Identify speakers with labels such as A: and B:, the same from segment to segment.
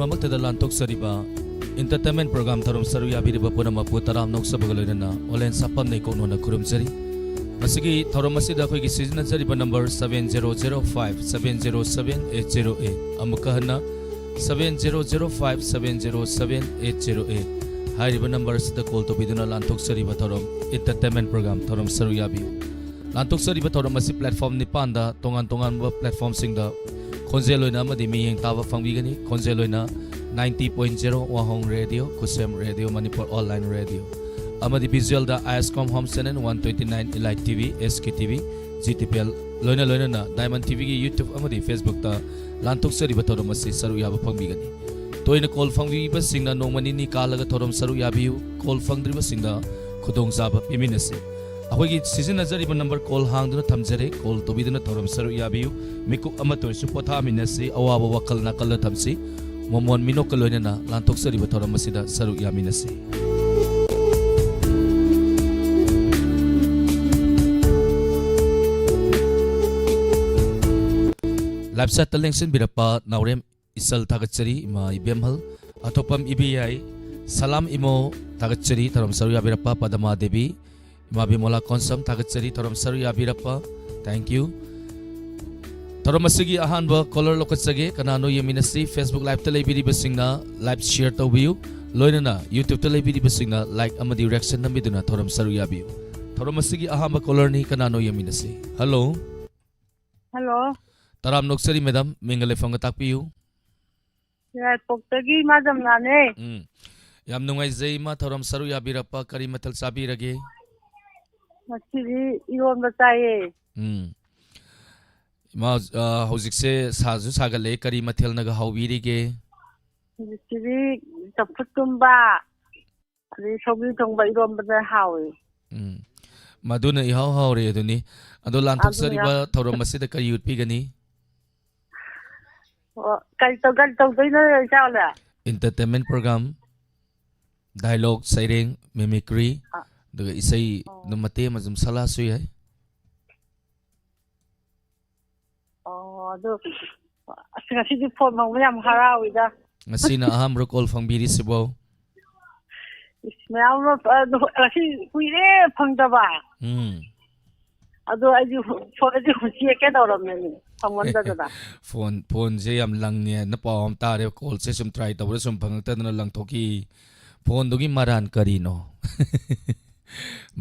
A: पुनमक्तदा लांथोक्सरिबा entertainment program tharum saru yabiriba punamapu taram noksabagaloina olen sapam nei konona kurumjari masigi tharum asida khoi gi season jariba number 7005707808 amuka hana 7005707808 hairiba number sida call to biduna lantoksariba tharum entertainment program tharum saru yabiu lantoksariba tharum asi platform ni panda tongan tongan ba platform singda khonjeloina amadi miyeng taba fangbigani khonjeloina 90.0 Wahong Radio, Kusem Radio, Manipur Online Radio. Amadi visual da ISCOM Home Channel 129 Elite TV, SKTV, GTPL, Loina Loina na Diamond TV ki YouTube amadi Facebook da Lantok Sari Batorum Masi Saru Yaba Pangbigani. Toina call Fangbi Basing na Nomani ni Kalaga Torum Saru Yabiu, call Fangdri Basinda, Kudong Zaba Piminasi. Ahogi season Nazari number call Hangduna Tamzere, call Tobidana Torum Saru Yabiu, Miku Amator Supota Minasi, Awawa Wakal Nakala Tamsi. Momon minokaloina na lantok sari batoram masida saru yaminasi. Lapsa talengsin birapa naurem isal tagatsari ima ibemhal atopam ibiyai salam imo tagatsari taram saru yabirapa padama devi ima bimola konsam tagatsari taram saru yabirapa. Thank you. Taromasigi ahanba color lokatsage kanano yaminasi Facebook live tele bidi basingna live share tawbiu loinana YouTube tele bidi basingna like amadi reaction namiduna thoram saru yabiu taromasigi ahamba color ni kanano yaminasi. Hello taram noksari madam mingale fanga takpiu
B: ya poktagi madam nane
A: yam nungai zai ma thoram saru yabirapa kari matal sabirage
B: masiri iron bataye
A: Ma hojik se sazu sagale kari mathel naga hawbiri ge
B: masiri taputumba ari sobi tongba iron bata hawe
A: maduna ihaw hawre aduni ado lantok sariba thoram masida kari utpi gani
B: kai to doina chaula
A: entertainment program dialogue siring mimicry daga isai numate mazum sala sui hai
B: do asingasi di phone mang yam harawi da
A: ngasina aham ro call fangbiri sibo
B: ismail ro asi kuire phangda ba ado aji phone aji huchi ke doram ne phangwan da da
A: phone je yam lang ne na pawam tare call se sum try tawre sum phangta na lang thoki phone dogi maran karino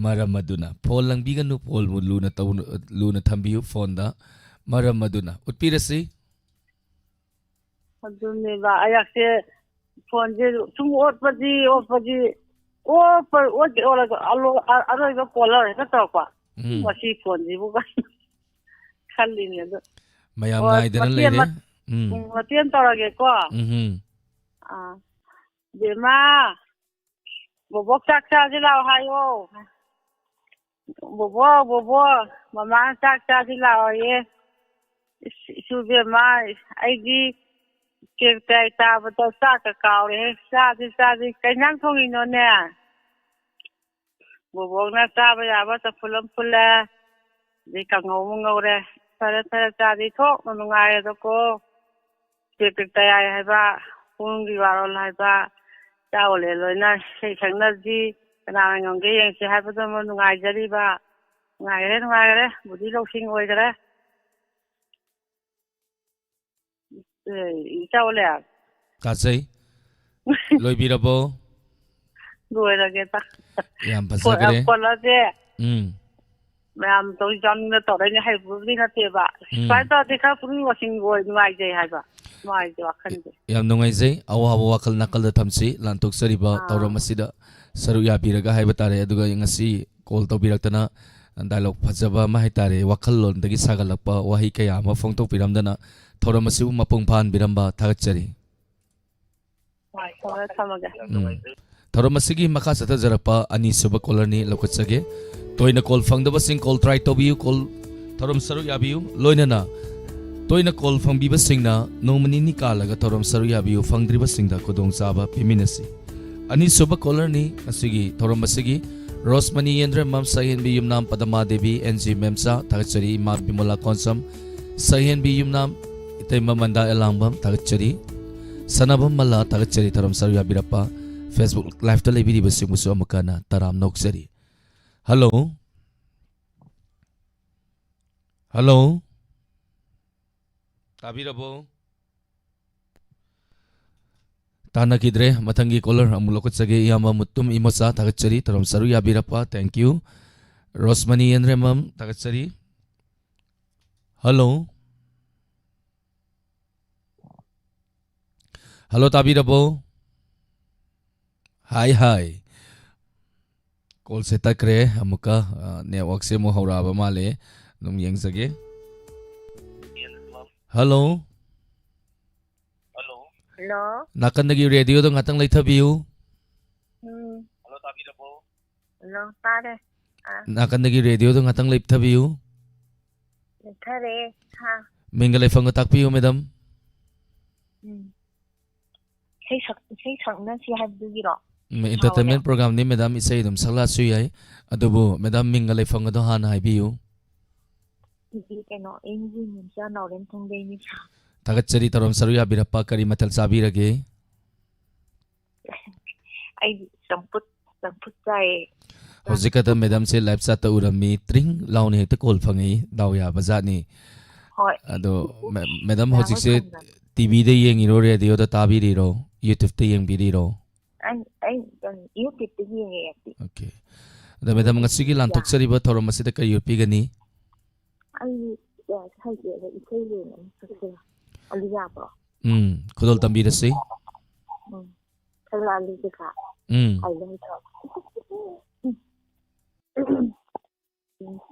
A: maram maduna phone lang biganu phone mu luna thambiu phone da maram maduna utpirasi
B: adune ba ayakse phone je sum otpaji o par o ola alo ga caller ka to kwa wasi phone ji bu ka khalli ne do
A: mayam nai dana lere
B: matien torage ko de ma bobok chak cha ji lao hayo bobo mama chak cha ji lao ye Sube mai aigi kirtai ta bato sa ka kaure sa di kanyang thongi no ne bobog na ta ba ya ba ta fulam fula di ka ngore tara ta di thok no ngai do ko kirtai ai hai ba hungi waro lai ba ta ole loina sei thangna ji kana ngong ge yang si hai ba do mo ngai jari ba ngai re budi lo sing oi gare chaule
A: kasai loi birabo
B: loi rage ta
A: yam pasagre
B: kola je ma'am तो जन तो रे hai bu ni na te ba sai to te kha puri washing goi ngai je hai ba mai je wakhan je
A: yam nungai je awa wakal nakal da thamsi lantok sariba tawram asida saru ya biraga hai batare aduga ngasi call to biraktana dialogue phajaba ma hai tare wakal lon dagi sagalakpa wahi kaya ma phongtok piramdana tawram asibu mapung phan biramba thagachari
B: mai thora thamaga
A: tawram asigi makha sata jarapa ani suba colony lokachage toina call fangdaba sing call try to biu call tawram saru yabiu loinana toina call fangbiba singna nomani ni kalaga tawram saru yabiu fangdriba singda kodong chaba piminasi ani suba colony asigi tawram asigi Rosmani Yendra Mam Sahin Bi Yumnam Padama Devi NG Memsa Thagachari Ma Bimola Konsam Sahin Bi Yumnam Itay Mamanda Elambam Thagachari Sanabam Mala Tagachari Taram Saruya Birapa Facebook Live Televidi Basimusu Amakana Taram Nokseri. Hello. Hello. Tabirabo. Tana Kidre Matangi Color Amulokot Yama Mutum Imosa Tagachari Taram Saruya Birapa. Thank you. Rosmani and Remam Tagachari. Hello. Hello Tabirabo. Hi. Call se takre amuka network se mo hauraba male num yengsage. Hello.
B: Hello.
A: Nakandagi radio do ngatang laithabiu.
B: Hello Tabirabo. Hello tare.
A: Nakandagi radio do ngatang laithabiu.
B: Tare. Ha.
A: Mingalai fanga takpiu madam.
B: Say na si habdugiro.
A: Entertainment program ni madam isay dum sala suyay adubu madam mingalai fanga do hana haibiu.
B: Keno engine sa nauren thongdei ni sa.
A: Tagachari Taram Saruya Birapa kari matal sabirage.
B: Ai samput sai.
A: Hojikata madam se live sa ta urami tring launi hekta call phangai dawya bazani.
B: Hoi.
A: Ado madam hojik se TV de yengiro radio da tabiriro YouTube te yengbiriro.
B: Ai YouTube te yengi.
A: Okay. Ado madam ngasigi lantok sariba thorom asida kari upigani.
B: Ai sai ke isai le na. Aliya ba.
A: Kudol tambirasi.
B: Kala ali ka. Ai le ka.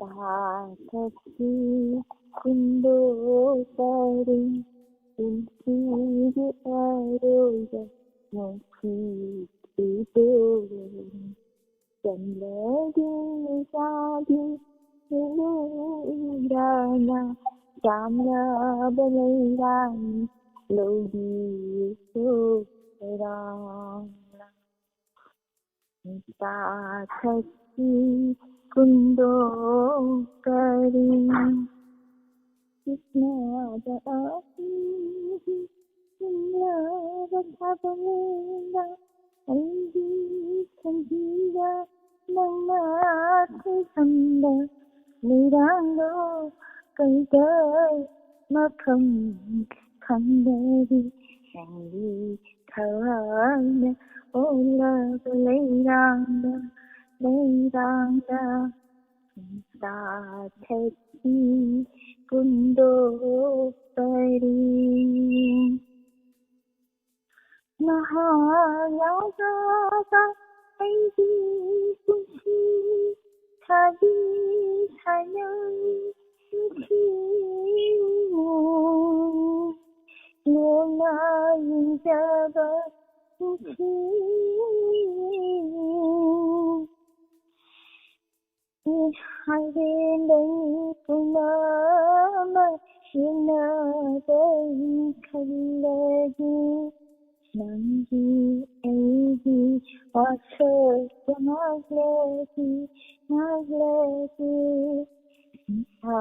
B: Sahasi kundo sari insi aroya nachi ito janlagi sadi rana jamna balairan logi so rana sahasi kundo kari kisna jaati kisna bhavanna aidi sanjira nama sanda nirango kai matham khandari sangi thana ola leiranga leiranga sathati kundo pari mahayaga aidi kushi thadi sayai chi lona jaba chi hai bên đây cùng mama shina dai khallagi nangi aidi asha naglagi sa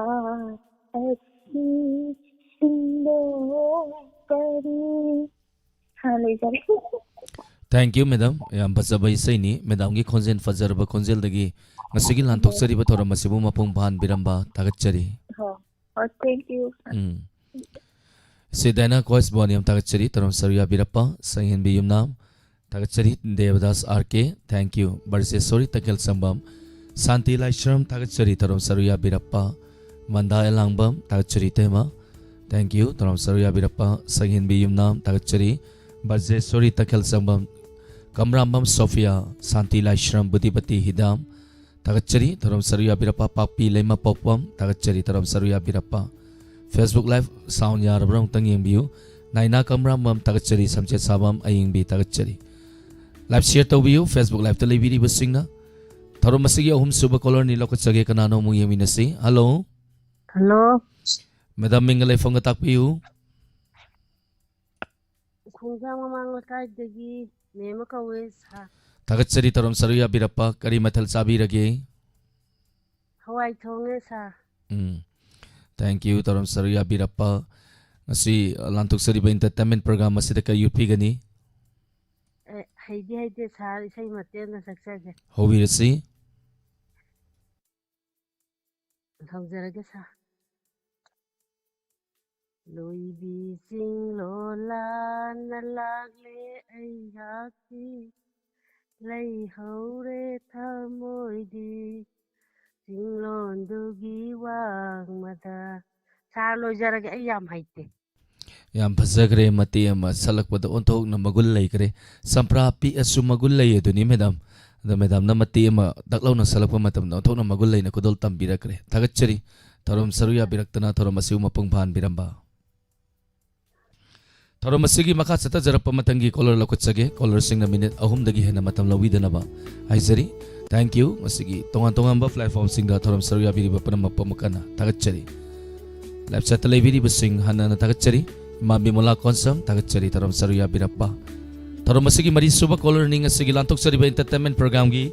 B: ati sindo kari halai jare.
A: Thank you madam. Yam pasabay say ni madam gi konzen fajar ba konzel dagi ngasigi lantok sari ba thoram masibu mapung bahan biramba tagachari.
B: Thank you.
A: Sedana kois boniam tagachari taram saruya birappa sanghin biyum nam tagachari Devadas RK. Thank you. Barse sorry takel sambam Santi Laishram tagachari taram saruya birappa Manda elangbam tagachari tema. Thank you. Taram saruya birappa sanghin biyum nam tagachari Barse sorry takel sambam Kamrambam Sophia Santi Laishram Budipati Hidam Tagachari Taram Saruya Birapa Papi Lema Popwam Tagachari Taram Saruya Birapa Facebook Live Sound Yarabram Tanging View Naina Kamrambam Tagachari Samchet Sabam Aying Bi Tagachari Live share to view Facebook Live Televidi Busingna Tarum Masigi Hum Suba Color ni Lokatsage Kanano Muyaminasi. Hello.
B: Hello.
A: Madam Mingalay Fongatak View.
B: Kunggang mamang kay dagi Nemo kawis ha.
A: Tagachari Taram Saruya Birapa Kari Matal Sabi Rage.
B: Hawai thonge sa.
A: Thank you Taram Saruya Birapa ꯑꯁꯤ ꯂꯥꯟꯊꯣꯛꯆꯔꯤꯕ entertainment program ꯑꯁꯤꯗ ꯀꯔꯤ ꯎꯠꯄꯤꯒꯅꯤ
C: ꯍꯩꯗꯤ ꯁꯥꯔ ꯏꯁꯩ ꯃꯇꯦꯛꯅ ꯁꯛꯆꯒꯦ
A: ꯍꯧꯕꯤꯔꯁꯤ
C: ꯍꯧꯖꯔꯒꯦ ꯁꯥꯔ ꯂꯣꯏꯕꯤ ꯆꯤꯡꯂꯣꯜꯂꯥꯟꯅ ꯂꯥꯛꯂꯦ ꯑꯩꯍꯥꯛꯀꯤ ꯂꯩꯍꯧꯔꯦ ꯊꯃꯣꯏꯗꯤ ꯆꯤꯡꯂꯣꯟꯗꯨꯒꯤ ꯋꯥꯡꯃꯗ ꯁꯥꯔ ꯂꯣꯏꯖꯔꯒꯦ ꯑꯩ ꯌꯥꯝ ꯍꯩꯇꯦ
A: ꯌꯥꯝ ꯐꯖꯈ꯭ꯔꯦ ꯃꯇꯦꯛ ꯑꯃ ꯁꯜꯂꯛꯄꯗ ꯑꯣꯟꯊꯣꯛꯅ ꯃꯒꯨꯟ ꯂꯩꯈ꯭ꯔꯦ ꯁꯝꯄ꯭ꯔꯥ ꯄꯤꯛꯑꯁꯨ ꯃꯒꯨꯟ ꯂꯩ ꯑꯗꯨꯅꯤ ꯃꯦꯗꯥꯝ ꯑꯗꯣ ꯃꯦꯗꯥꯝꯅ ꯃꯇꯦꯛ ꯑꯃ ꯗꯛꯂꯥꯎꯅ ꯁꯜꯂꯛꯄ ꯃꯇꯝꯗ ꯑꯣꯟꯊꯣꯛꯅ ꯃꯒꯨꯟ ꯂꯩꯅ ꯈꯨꯗꯣꯜ ꯇꯝꯕꯤꯔꯛꯈ꯭ರೆ ꯊꯥꯒꯠꯆꯔꯤ ꯊꯧꯔꯝ ꯁꯔꯨꯛ ꯌꯥꯕꯤꯔꯛꯇꯅ ꯊꯧꯔꯝ ꯑꯁꯤꯕꯨ ꯃꯄꯨꯡ ꯐꯥꯍꯟꯕꯤꯔꯝꯕ ꯊꯧꯔꯝ ꯑꯁꯤꯒꯤ ꯃꯈꯥ ꯆꯠꯊꯖꯔꯛꯄ ꯃꯊꯪꯒꯤ ꯀꯣꯂꯔ ꯂꯧꯈꯠꯆꯒꯦ ꯀꯣꯂꯔꯁꯤꯡꯅ ꯃꯤꯅꯤꯠ 3ꯗꯒꯤ ꯍꯦꯟꯅ ꯃꯇꯝ ꯂꯧꯕꯤꯗꯅꯕ ꯍꯥꯏꯖꯔꯤ ꯊꯦꯡꯛ ꯌꯨ ꯃꯁꯤꯒꯤ ꯇꯣꯉꯥꯟ ꯇꯣꯉꯥꯟꯕ ꯄ꯭ꯂꯦꯠꯐꯣꯝꯁꯤꯡꯗ ꯊꯧꯔꯝ ꯁꯔꯨꯛ ꯌꯥꯕꯤꯔꯤꯕ ꯄꯨꯝꯅꯃꯛꯄꯨ ꯑꯃꯨꯛ ꯍꯟꯅ ꯊꯥꯒꯠꯆꯔꯤ ꯂꯦꯞꯆꯠꯇ ꯂꯩꯕꯤꯔꯤꯕꯁꯤꯡ ꯍꯟꯅ ꯊꯥꯒꯠꯆꯔꯤ ꯏꯃꯥ ꯕꯤꯃꯣꯂꯥ ꯀꯣꯟꯁꯝ ꯊꯥꯒꯠꯆꯔꯤ ꯊꯧꯔꯝ ꯁꯔꯨꯛ ꯌꯥꯕꯤꯔꯛꯄ ꯊꯧꯔꯝ ꯑꯁꯤꯒꯤ ꯃꯔꯤꯁꯨꯕ ꯀꯣꯂꯔꯅꯤ ꯉꯁꯤꯒꯤ ꯂꯥꯟꯊꯣꯛꯆꯔꯤꯕ entertainment programꯒꯤ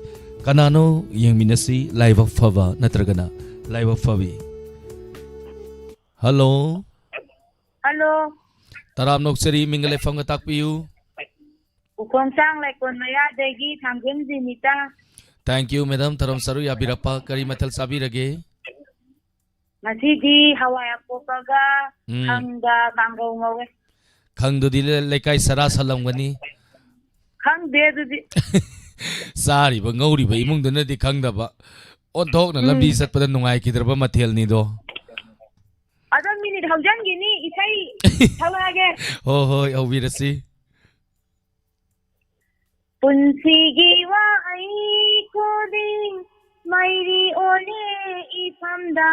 A: ꯀꯅꯥꯅꯣ ꯌꯦꯡꯃꯤꯟꯅꯁꯤ ꯂꯥꯏꯕꯛ ꯐꯕ ꯅꯠꯇ꯭ꯔꯒꯅ ꯂꯥꯏꯕꯛ ꯐꯕꯤ ꯍꯜꯂꯣ
B: ꯍꯜꯂꯣ
A: ꯇꯔꯥꯝ ꯅꯣꯛꯆꯔꯤ ꯃꯤꯡꯒ ꯂꯩꯐꯝꯒ ꯇꯥꯛꯄꯤꯌꯨ
B: ꯎꯈꯣꯡꯁꯥꯡ ꯂꯩꯀꯣꯜ ꯃꯌꯥꯗꯒꯤ Thangjam Jinita
A: thank you madam ꯊꯧꯔꯝ ꯁꯔꯨꯛ ꯌꯥꯕꯤꯔꯛꯄ ꯀꯔꯤ ꯃꯊꯦꯜ ꯆꯥꯕꯤꯔꯒꯦ
B: ꯉꯁꯤꯗꯤ ꯍꯋꯥꯏ ꯑꯄꯣꯛꯄꯒ ꯈꯪꯒ ꯀꯥꯡꯒꯧ ꯉꯧꯋꯦ
A: ꯈꯪꯗꯨꯗꯤ ꯂꯩꯀꯥꯏ ꯁꯔꯥ ꯁꯜꯂꯝꯒꯅꯤ
B: ꯈꯪꯗꯦ ꯑꯗꯨꯗꯤ
A: ꯆꯥꯔꯤꯕ ꯉꯧꯔꯤꯕ ꯏꯃꯨꯡꯗꯨꯅꯗꯤ ꯈꯪꯗꯕ ꯑꯣꯟꯊꯣꯛꯅ ꯂꯝꯕꯤ ꯆꯠꯄꯗ ꯅꯨꯡꯉꯥꯏꯈꯤꯗ꯭ꯔꯕ ꯃꯊꯦꯜꯅꯤꯗꯣ
B: ꯑꯗꯣ ꯃꯤꯅꯤꯠ ꯍꯧꯖꯟꯒꯤꯅꯤ ꯏꯁꯩ ꯁꯛꯂꯛꯑꯒꯦ
A: ꯍꯣꯏ ꯍꯣꯏ ꯍꯧꯕꯤꯔꯁꯤ
B: ꯄꯨꯟꯁꯤꯒꯤ ꯋꯥꯍꯩ ꯈꯨꯗꯤꯡ ꯃꯩꯔꯤ ꯑꯣꯜꯂꯦ ꯏꯐꯝꯗ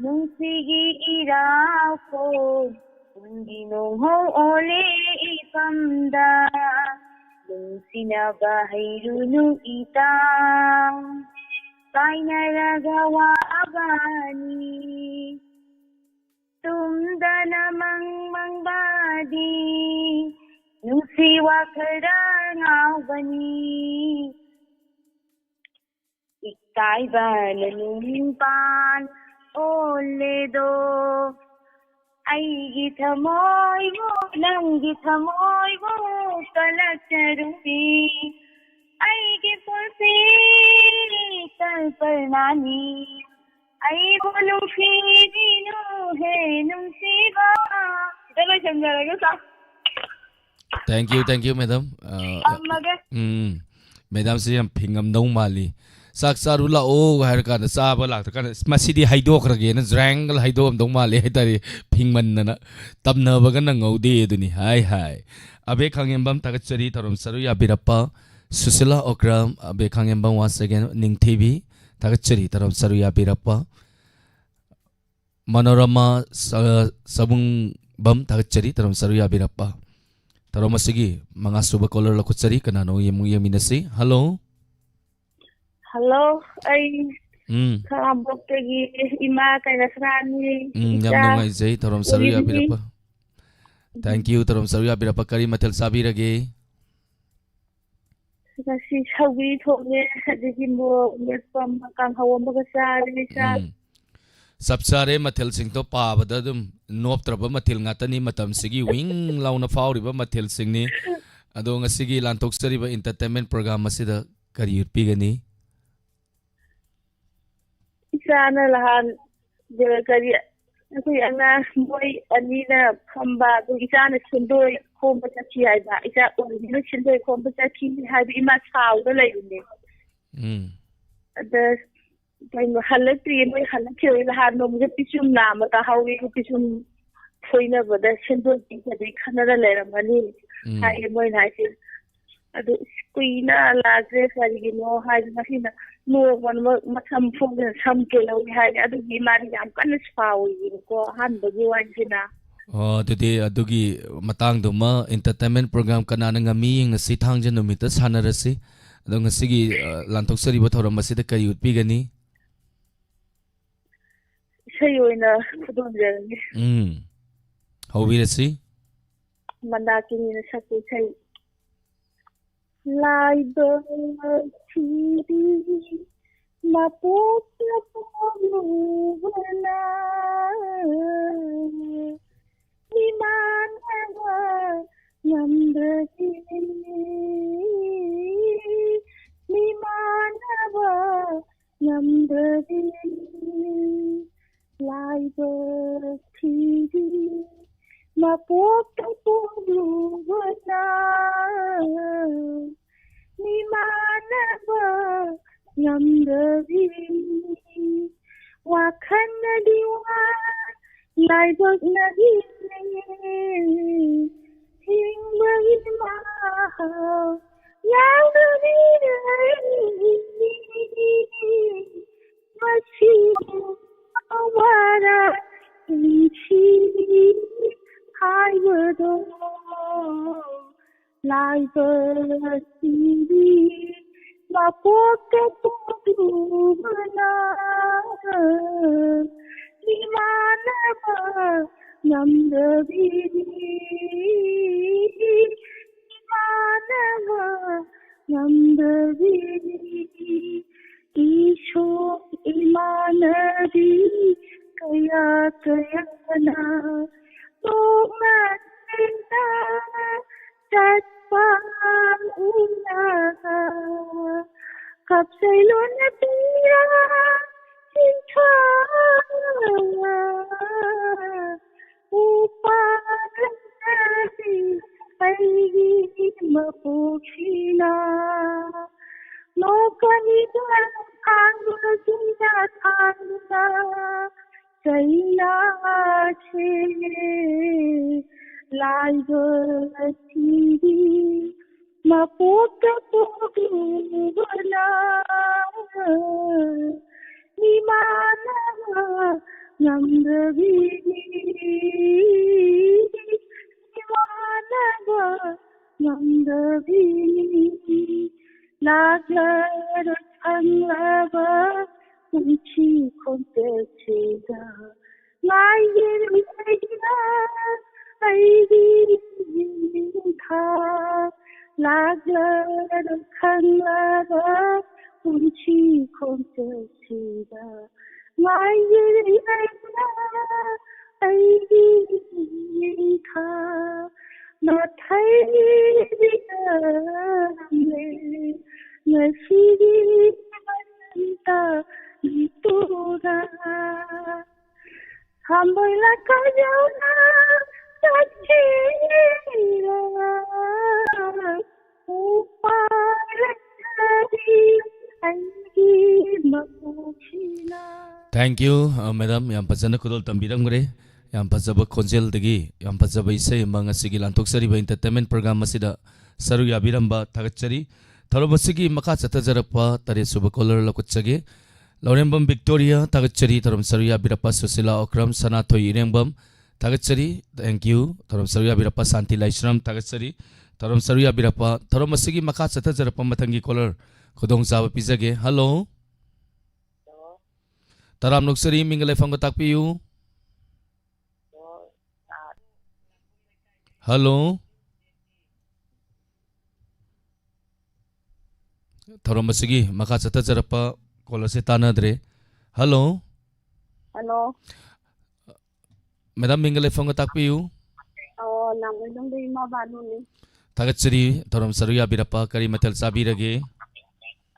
B: ꯅꯨꯡꯁꯤꯒꯤ ꯏꯔꯥꯜꯈꯣꯡ ꯄꯨꯟꯒꯤ ꯅꯣꯡꯍꯧ ꯑꯣꯜꯂꯦ ꯏꯐꯝꯗ ꯅꯨꯡꯁꯤꯅꯕ ꯍꯩꯔꯨꯅꯨ ꯏꯇꯥ ꯀꯥꯏꯅꯔꯒ ꯋꯥꯕꯅꯤ ꯇꯨꯝꯗꯅ ꯃꯪꯕꯗꯤ ꯅꯨꯡꯁꯤ ꯋꯥꯈꯜꯗ ꯉꯥꯎꯕꯅꯤ ꯏꯀꯥꯏꯕꯅ ꯅꯨꯡꯄꯥꯟ ꯑꯣꯜꯂꯦꯗꯣ ꯑꯩꯒꯤ ꯊꯃꯣꯏꯕꯨ ꯅꯪꯒꯤ ꯊꯃꯣꯏꯕꯨ ꯀꯂꯛꯆꯔꯨꯕꯤ ꯑꯩꯒꯤ ꯄꯨꯟꯁꯤ ꯀꯜꯄꯅꯥꯅꯤ ꯑꯩꯕꯨ ꯅꯨꯡꯁꯤꯕꯤꯅꯨ ꯍꯦ ꯅꯨꯡꯁꯤꯕ ꯁꯤꯗ ꯂꯣꯏꯁꯟꯖꯔꯒꯦ ꯁꯥ
A: ꯊꯦꯡꯛ ꯌꯨ ꯃꯦꯗꯥꯝ
B: ꯊꯝꯃꯒꯦ
A: ꯃꯦꯗꯥꯝꯁꯦ ꯌꯥꯝ ꯐꯤꯡꯉꯝꯗꯧ ꯃꯥꯜꯂꯤ ꯆꯥꯛ ꯆꯥꯔꯨ ꯂꯥꯛꯑꯣ ꯍꯥꯏꯔ ꯀꯥꯟꯗ ꯆꯥꯕ ꯂꯥꯛꯇ꯭ꯔꯀꯥꯟꯗ ꯃꯁꯤꯗꯤ ꯍꯩꯗꯣꯛꯈ꯭ꯔꯒꯦꯅ ꯖ꯭ꯔꯦꯡꯒ ꯍꯩꯗꯣꯛꯑꯝꯗꯧ ꯃꯥꯜꯂꯤ ꯍꯥꯏꯇꯥꯔꯦ ꯐꯤꯡꯃꯟꯗꯅ ꯇꯝꯅꯕꯒ ꯅꯪꯍꯧꯗꯦ ꯑꯗꯨꯅꯤ ꯍꯥꯏ ꯑꯕꯦ ꯈꯥꯡꯉꯦꯝꯕꯝ ꯊꯥꯒꯠꯆꯔꯤ ꯊꯧꯔꯝ ꯁꯔꯨꯛ ꯌꯥꯕꯤꯔꯛꯄ ꯁꯨꯁꯤꯂꯥ ꯑꯣꯀ꯭ꯔꯝ ꯑꯕꯦ ꯈꯥꯡꯉꯦꯝꯕꯝ ꯋꯥꯟꯁ ꯑꯒꯦꯟ ꯅꯤꯡꯊꯤꯕꯤ ꯊꯥꯒꯠꯆꯔꯤ ꯊꯧꯔꯝ ꯁꯔꯨꯛ ꯌꯥꯕꯤꯔꯛꯄ ꯃꯅꯣꯔꯃꯥ ꯁꯕꯨꯡꯕꯝ ꯊꯥꯒꯠꯆꯔꯤ ꯊꯧꯔꯝ ꯁꯔꯨꯛ ꯌꯥꯕꯤꯔꯛꯄ ꯊꯧꯔꯝ ꯑꯁꯤꯒꯤ ꯃꯉꯥꯁꯨꯕ ꯀꯣꯂꯔ ꯂꯧꯈꯠꯆꯔꯤ ꯀꯅꯥꯅꯣ ꯌꯦꯡꯃꯤꯟꯅꯁꯤ ꯍꯜꯂꯣ
B: ꯍꯜꯂꯣ ꯑꯩ ꯈꯥꯉꯕꯣꯛꯇꯒꯤ ꯏꯃꯥ ꯀꯩꯅꯁꯔꯥꯅꯤ
A: ꯌꯥꯝ ꯅꯨꯡꯉꯥꯏꯖꯩ ꯊꯧꯔꯝ ꯁꯔꯨꯛ ꯌꯥꯕꯤꯔꯛꯄ ꯊꯦꯡꯛ ꯌꯨ ꯊꯧꯔꯝ ꯁꯔꯨꯛ ꯌꯥꯕꯤꯔꯛꯄ ꯀꯔꯤ ꯃꯊꯦꯜ ꯆꯥꯕꯤꯔꯒꯦ
B: ꯉꯁꯤ ꯁꯧꯒ꯭ꯔꯤ ꯊꯣꯡꯉꯦ ꯑꯗꯒꯤ ꯃꯣꯔꯣꯛ ꯃꯦꯠꯄ ꯑꯃ ꯀꯥꯡꯍꯧ ꯑꯃꯒ ꯆꯥꯔꯦ
A: ꯆꯞ ꯆꯥꯔꯦ ꯃꯊꯦꯜꯁꯤꯡꯗꯣ ꯄꯥꯕꯗ ꯑꯗꯨꯝ ꯅꯣꯞꯇ꯭ꯔꯕ ꯃꯊꯦꯜ ꯉꯥꯛꯇꯅꯤ ꯃꯇꯝꯁꯤꯒꯤ ꯋꯤꯡ ꯂꯥꯎꯅ ꯐꯥꯎꯔꯤꯕ ꯃꯊꯦꯜꯁꯤꯡꯅꯤ ꯑꯗꯣ ꯉꯁꯤꯒꯤ ꯂꯥꯟꯊꯣꯛꯆꯔꯤꯕ entertainment program ꯑꯁꯤꯗ ꯀꯔꯤ ꯎꯠꯄꯤꯒꯅꯤ
B: ꯏꯆꯥꯅ ꯅꯍꯥꯟ ꯀꯔꯤ ꯑꯩꯈꯣꯏ ꯑꯉꯥꯡ ꯃꯣꯏ ꯑꯅꯤꯅ ꯐꯝꯕ ꯑꯗꯨ ꯏꯆꯥꯅ ꯁꯦꯟꯗꯣꯏ ꯈꯣꯝꯕ ꯆꯠꯈꯤ ꯍꯥꯏꯕ ꯏꯆꯥ ꯑꯣꯏꯔꯤꯅ ꯁꯦꯟꯗꯣꯏ ꯈꯣꯝꯕ ꯆꯠꯈꯤ ꯍꯥꯏꯕ ꯏꯃꯥ ꯁꯥꯎꯗ ꯂꯩꯕꯅꯦ ꯑꯗ ꯀꯩꯅꯣ ꯍꯜꯂꯛꯇ꯭ꯔꯤꯌꯦ ꯃꯣꯏ ꯍꯜꯂꯛꯈꯤꯔꯣꯏ ꯅꯍꯥꯟ ꯅꯣꯡꯃꯗ ꯄꯤꯁꯨꯝ ꯅꯥꯝꯃ ꯇꯥꯍꯧꯋꯤ ꯄꯤꯁꯨꯝ ꯐꯣꯏꯅꯕꯗ ꯁꯦꯟꯗꯣꯏ ꯄꯤꯕꯗꯩ ꯈꯟꯅꯔ ꯂꯩꯔꯝꯃꯅꯤ ꯍꯥꯏꯌꯦ ꯃꯣꯏꯅ ꯍꯥꯏꯁꯦ ꯑꯗꯨ ꯀꯨꯏꯅ ꯂꯥꯛꯇ꯭ꯔꯦ ꯀꯔꯤꯒꯤꯅꯣ ꯍꯥꯏꯗꯤ ꯉꯁꯤꯅ ꯅꯣꯡꯃ ꯃꯁꯝ ꯐꯣꯡꯗꯅ ꯁꯝ ꯀꯦꯜꯍꯧꯋꯤ ꯍꯥꯏꯔꯦ ꯑꯗꯨꯒꯤ ꯃꯥꯗꯤ ꯌꯥꯝ ꯀꯟꯅ ꯁꯥꯎꯏꯕꯀꯣ ꯑꯍꯥꯟꯕꯒꯤ ꯋꯥꯔꯤꯁꯤꯅ
A: ꯑꯗꯨꯗꯤ ꯑꯗꯨꯒꯤ ꯃꯇꯥꯡꯗꯨꯃ entertainment program ꯀꯅꯥꯅ ꯉꯝꯃꯤ ꯌꯦꯡꯅꯁꯤ ꯊꯥꯡꯖ ꯅꯨꯃꯤꯠꯇ ꯁꯥꯟꯅꯔꯁꯤ ꯑꯗꯣ ꯉꯁꯤꯒꯤ ꯂꯥꯟꯊꯣꯛꯆꯔꯤꯕ ꯊꯧꯔꯝ ꯑꯁꯤꯗ ꯀꯔꯤ ꯎꯠꯄꯤꯒꯅꯤ
B: ꯏꯁꯩ ꯑꯣꯏꯅ ꯈꯨꯗꯣꯡꯖꯔꯅꯤ
A: ꯍꯧꯕꯤꯔꯁꯤ
B: ꯃꯟꯗꯥꯀꯤꯅꯤꯅ ꯁꯛꯄ ꯏꯁꯩ ꯂꯥꯏꯕꯛ ꯊꯤꯕꯤ ꯃꯄꯣꯛꯇ ꯄꯣꯛꯂꯨꯕꯅ
D: TV mapotapulubana nimanaba ngamdabini wakanadiwa laibag na hini hingbahin mahal Machira inchi haibado laibati mapote podubana limanaba namdabini limanaba namdabini isho imanadi kaya kayana tumatena tatpang una kapsailon na tira cinta upakan nadi ay mapuchina Lokanida anguna sina anguna China che Laiva TV Mapota podubana Nimana Namdavini Nimana Namdavini Lagar anglaba unchi kontechida Layer aida aidi tha Lagar anglaba unchi kontechida Layer aida aidi tha Nathai Nasiri Manta Itura Hamboila Kajana Sachira Uparati Aiki Mapuchina
A: Thank you, Madam. Yang pasana kudol tambiram gre. Yang pasaba konjel degi. Yang pasaba isay mga sige lantok sariba entertainment program masida saru yabiramba tagachari. Tharobasigi maka chatajarapa tare suba color lakutsage. Laurembam Victoria tagachari tarom saru yabirapa Susila Okram Sanathoi Irembam tagachari. Thank you. Tarom saru yabirapa Santi Laishram tagachari. Tarom saru yabirapa tharomasigi maka chatajarapa matangi color kudong saba pizage. Hello. Taram nuksari mingalay fang takpiyu. Hello. Taram masigi maka chatajarapa color se tanadre. Hello.
D: Hello.
A: Madam mingalay fang takpiyu.
D: Oh, namin lang din mabano ni.
A: Tagachari taram saru yabirapa kari matal sabirage.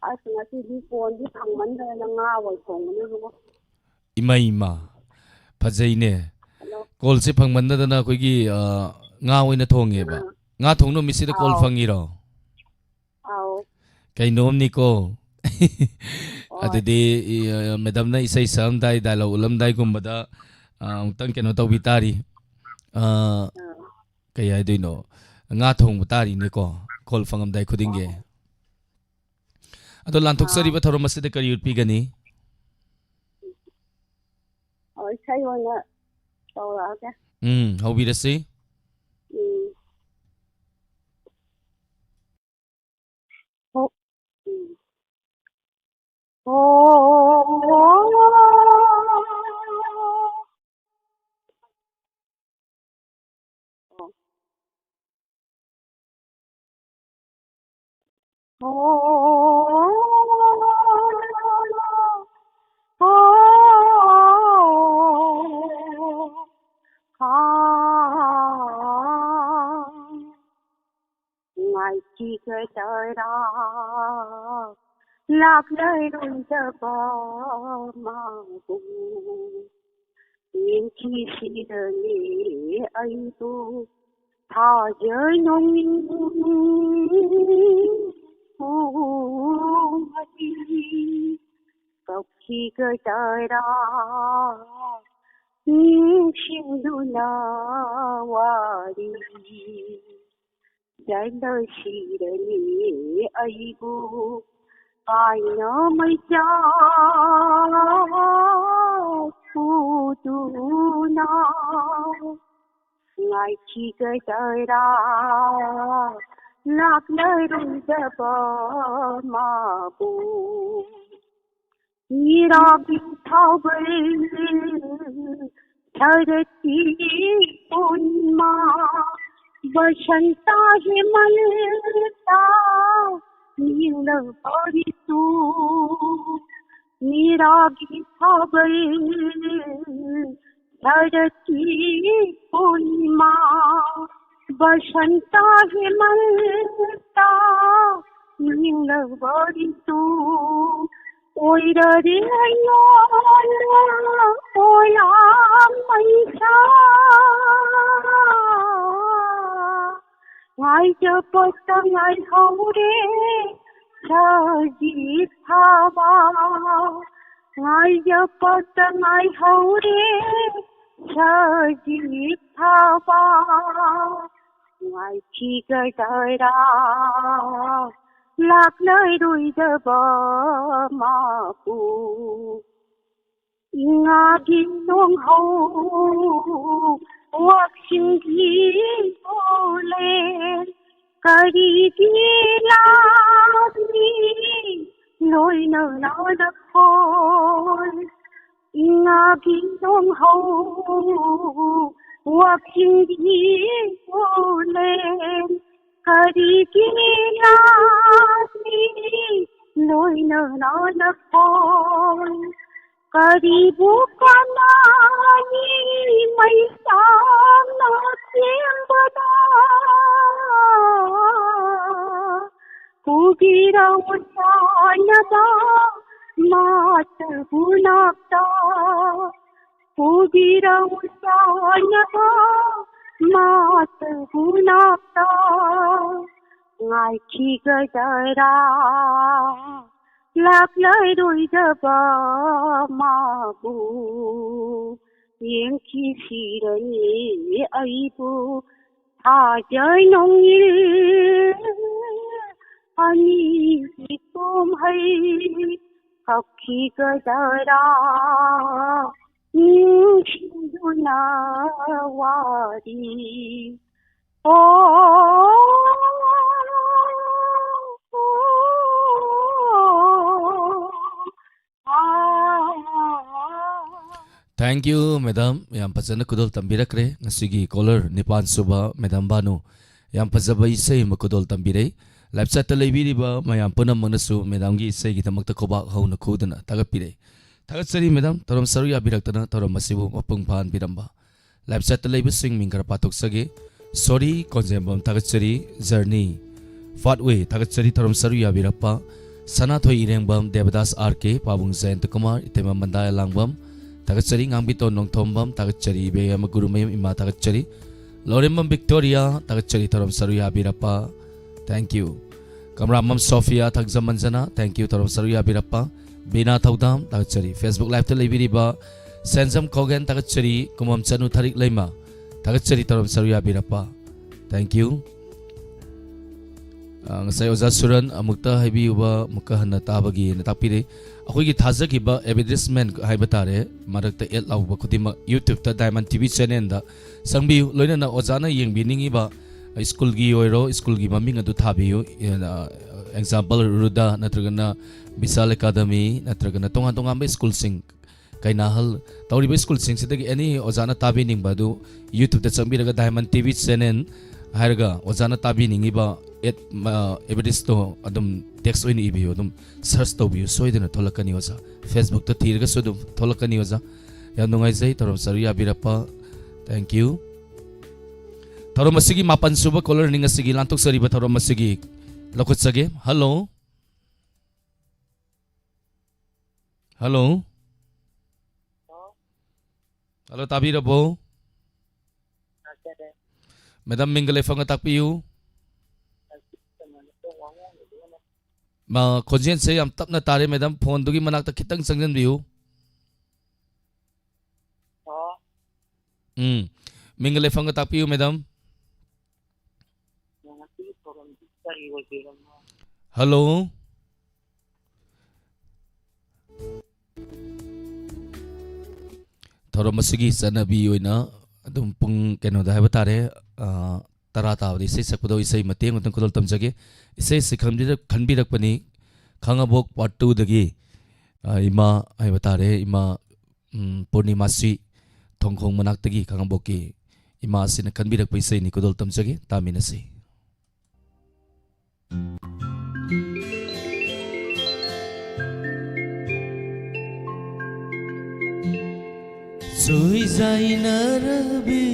D: As ngasi di phone di thangman da na ngawal thong ni ro.
A: Ima Pajaine
D: Hello.
A: Call se phangmandana koigi nga oina thonge ba nga thongno misida call phangiro
D: Aw.
A: kai nom ni ko adede madam na isai sam dai dalo ulam dai gumbada tang keno taw bitari kai ai dino nga thong bitari ni ko call phangam dai khudinge ado lanthok sari ba thoro masida kari utpi gani
D: Say na tawra ka.
A: How be the say?
D: Oh. Ngày chi cười trời đó lạc nơi đôi chờ bờ mà cùng ꯌꯦꯡꯈꯤꯁꯤꯗꯅꯤ ꯑꯩꯕꯨ ꯊꯥꯖ ꯅꯣꯡꯏꯟ ꯎꯃꯗꯤ ꯀꯞꯈꯤꯒꯗꯔꯥ ꯅꯤꯡꯁꯤꯡꯗꯨꯅ ꯋꯥꯔꯤ ꯌꯥꯏꯅꯁꯤꯔꯅꯤ ꯑꯩꯕꯨ ꯀꯥꯏꯅ ꯃꯩꯆꯥ ꯄꯨꯗꯨꯅ ꯉꯥꯏꯈꯤꯒꯗꯔꯥ ꯂꯥꯛꯂꯔꯣꯏꯗꯕ ꯃꯥꯕꯨ ꯃꯤꯔꯥꯕꯤ ꯊꯥꯎꯕꯜ धरती पूर्णिमा बसंता हेमंता नील हरितू मेरा गीतावल धरती पूर्णिमा बसंता हेमंता नील हरितू ओइररे अयोला ओला मैसा पतंगाई हौरे सजी थावा पतंगाई हौरे सजी थावा खिगडरा ꯂꯥꯛꯂꯔꯣꯏꯗꯕ ꯃꯥꯕꯨ ꯏꯉꯥꯒꯤ ꯅꯣꯡꯍꯧ ꯋꯥꯛꯆꯤꯡꯒꯤ ꯕꯣꯂꯦꯟ ꯀꯔꯤꯒꯤ ꯂꯥꯛꯂꯤ ꯂꯣꯏꯅꯅ ꯅꯈꯣꯏ ꯏꯉꯥꯒꯤ ꯅꯣꯡꯍꯧ ꯋꯥꯛꯆꯤꯡꯒꯤ ꯕꯣꯂꯦꯟ करीगी लागी लोइनना नखोय करीबु कनानी मैसाना चेंबदा पुगिरा उसानदा मात बुनाता पुगिरा उसानदा मात बुनाता ꯉꯥꯏꯈꯤꯒꯗꯔꯥ ꯂꯥꯛꯂꯔꯣꯏꯗꯕ ꯃꯥꯕꯨ ꯌꯦꯡꯈꯤꯁꯤꯔꯅꯤ ꯑꯩꯕꯨ ꯊꯥꯖ ꯅꯣꯡꯏꯜ ꯑꯅꯤꯒꯤ ꯀꯨꯝꯍꯩ ꯀꯞꯈꯤꯒꯗꯔꯥ ꯅꯤꯡꯁꯤꯡꯗꯨꯅ ꯋꯥꯔꯤ
A: Thank you, Madam. Yang pazana kudol tambirakre. Ngasigi caller Nipan Suba, Madam Banu. Yang pazaba isay makudol tambire. Live chat talibiri ba mayam punam manasu Madam gi isay kita magta kobak hau na kudana tagapire. Tagat sari Madam, taram saruya biraktana taram masibu mapung paan biramba. Live chat talibi sing mingkar patok sage. Sorry, konjembam tagat sari journey. Fatway tagat sari taram saruya birappa. Sanathoi irengbam Devadas RK Pabung Jayant Kumar itema mandaya langbam. Tagatsari ngambito nong tombam tagatsari beya magurumayam ima tagatsari Lorembam Victoria tagatsari taram saruya birappa. Thank you. Kamramam Sophia tagzamanjana. Thank you taram saruya birappa. Bina Thaudam tagatsari Facebook live ta lebiriba Senjam Kogen tagatsari kumam chanu tharik leima tagatsari taram saruya birappa. Thank you. Ngasay Oza Suran amukta haibiuba mukahana tabagi natapire akhoi thajakiba advertisement haibatare marakta el lauba kudima YouTube ta Diamond TV channel da sangbi loina ojana yengbiningi ba school gi oiro school gi maming adu thabiu example Ruda natragana Bisal Academy natragana tonga ba school sing kaina hal tawriba school sing sidagi any ojana tabining ba du YouTube ta sangbi raga Diamond TV channel hairga ojana tabiningi ba एडवर्टाइजतो Adam text ओइन इबियो अदम search तोबियो सोइदना थोलकनी ओजा Facebook तो तीरगा सोदम थोलकनी ओजा या नुंगाइ जै तरम सरिया Birappa thank you तरम मसिगी मापन सुब collar निंग सिगी लांतुक सरिबा तरम मसिगी लखुत सगे hello hello Hello, tabirabo. Madam Mingle Fanga takpiu. Ma khonjen se yam tapna tare madam phone dugi manak ta khitang sangjan biu. Mingle Fanga takpiu madam. Hello. Thorom masigi sanabi oina adum pung keno da haba tare tara tawdi sei sakpudo isei mateng utang kudol tamjage isei sikhamdi khanbirak pani khangabok part 2 dagi ima haba tare ima purnima sri thongkhong manak tagi khangabok ki ima sina khanbirak pai sei ni kudol tamjage tamina sei. Rồi dài narabi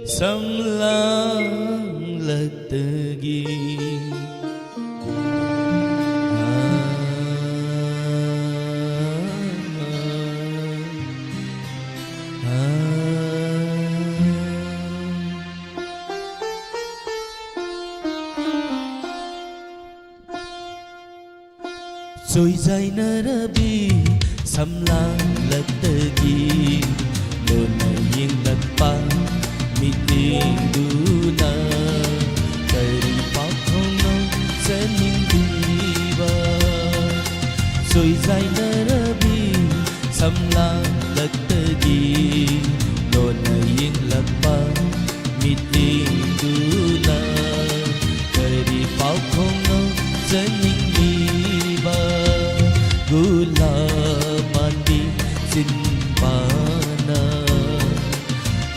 A: samlang latagi rồi dài narabi samlang latagi lona ying latpa mitinduna dari pakhono sening diva soi zai narabi samlang latagi lona ying latpa mitinduna dari pakhono sening diva gula mandi sinbana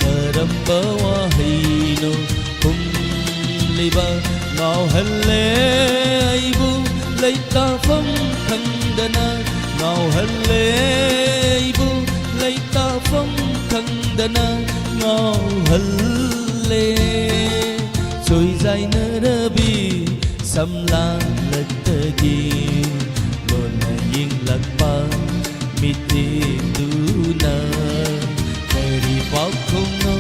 A: karamba wahino hum liba ngao halle aibu leita phong khandana ngao halle aibu leita phong khandana ngao halle soi zai narabi samlang latagi ying lakpa mitinduna dari pakhono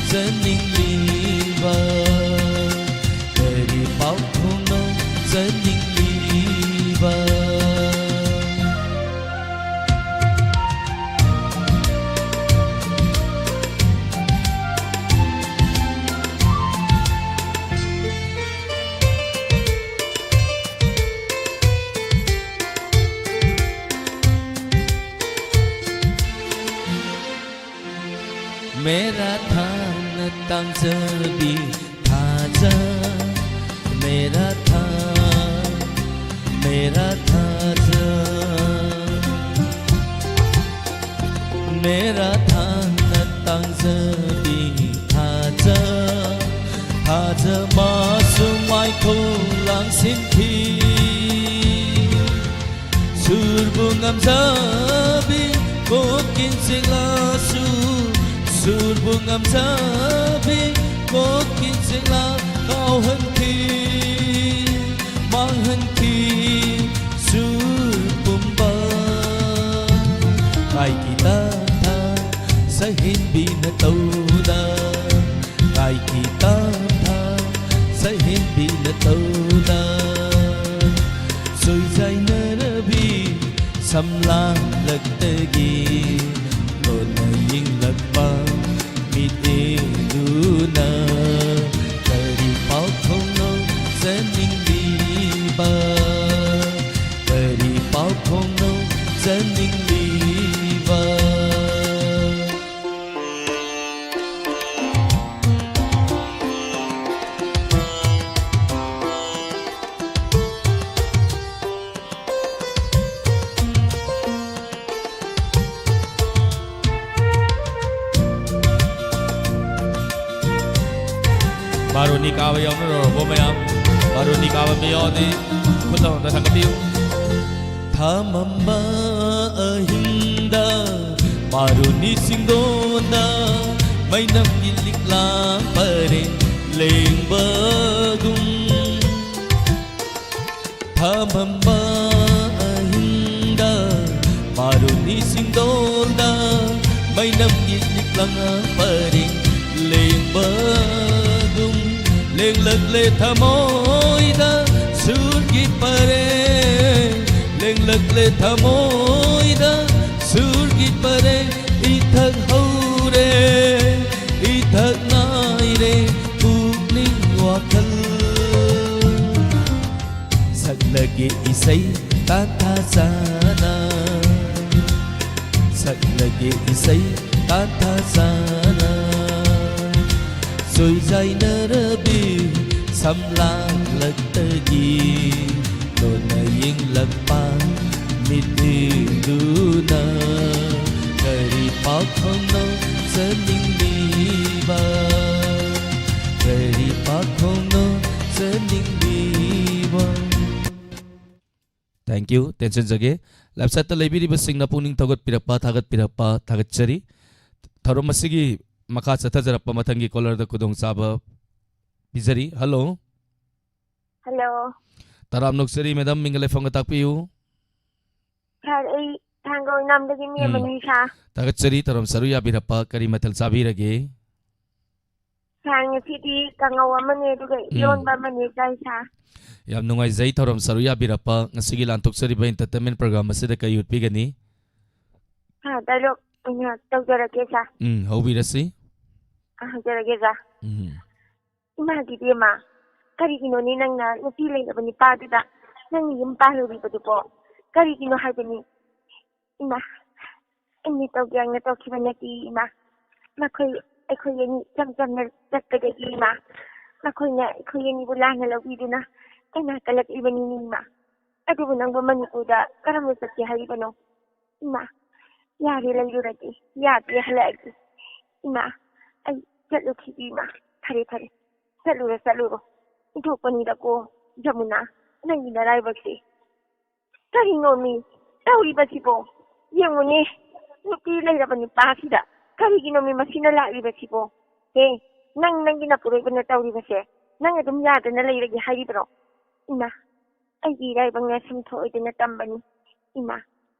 A: sening liba dari pakhono sening liba मेरा थान तंग भी थाजा मेरा थाजा मेरा थान तंग भी थाजा थाजा मासु micro lang sin thi surbungam zabi kokin siglasu surbungam sabi kokin sila kau henti mang henti surbumba kai kita tha sahin bina tauda kai kita tha sahin bina tauda soi zai narabi samlang lagtagi lona ying lagpa mitinduna dari pakhono sening liba dari pakhono sening liba baru nikah yang noro mayam baru nikah mayone kuta da thangpiu thamamba ahinda baru ni singdona mainam gilikla pare leng bagum thamamba ahinda baru ni singdona langa paring leng bagum leng lag le thamoida surgi pare leng lag le thamoida surgi pare ithak haure ithak nai re pukning wakhal sak lagi isai tata sana sak lagi isai tata sana rồi dây nơ bi sam lang lật tagi đồ này yên lật pa mít đi luna kari pa không no sân ninh đi ba kari pa không no sân ninh đi ba. Thank you. Tension jage. Website ta library basing na puning tagot pirapa thagat chari. Tharo masigi makha chatha jarappa mathangi caller da kudong saba pizari. Hello.
E: Hello.
A: Taram nuksari madam mingale phang takpiu.
E: Sir, ay thanggo nam dagi mi manisha.
A: Thagat chari taram saruya birappa kari mathal sabi rage.
E: Sang city kangawa mane duga yon ba mane kai sa.
A: Yam nungai zai taram saruya birappa ngasigi lantok sari ba entertainment program asida kay utpi gani.
E: Ha dalok ina tawjara ke sa.
A: Hobi rasi.
E: Jara ke sa. Ma di dia ma. Kari kino ni nang na nuti lai na bani pa da. Nang yim pa lo bi pa po. Kari kino hai bani. Ima. Ini tawjang na tawki ba nati ima. Ma khoi ai khoi ni cham na tat ka de ima. Ma khoi na khoi ni bula na lo bi na. Kana kalak ibani ni ima. Adu bunang ba man ko da karam sa ki hai bano. Ima. Yari lang yuragi. Yari halagi. Ima. Ay jalo ki ima. Thare thare. Saluro. Ito panida ko jamuna. Nang inaray bagsi. Kari ngomi. Tawi ba si po? Yang muni. Nuti lai rapan ni pakida. Kari ginomi masinala iba si po. Hey. Nang ginapuro iba na tawi ba siya? Nang adum yata na lai lagi hari bro. Ima. Ay iray bang nasamto ito na tambani. Ima.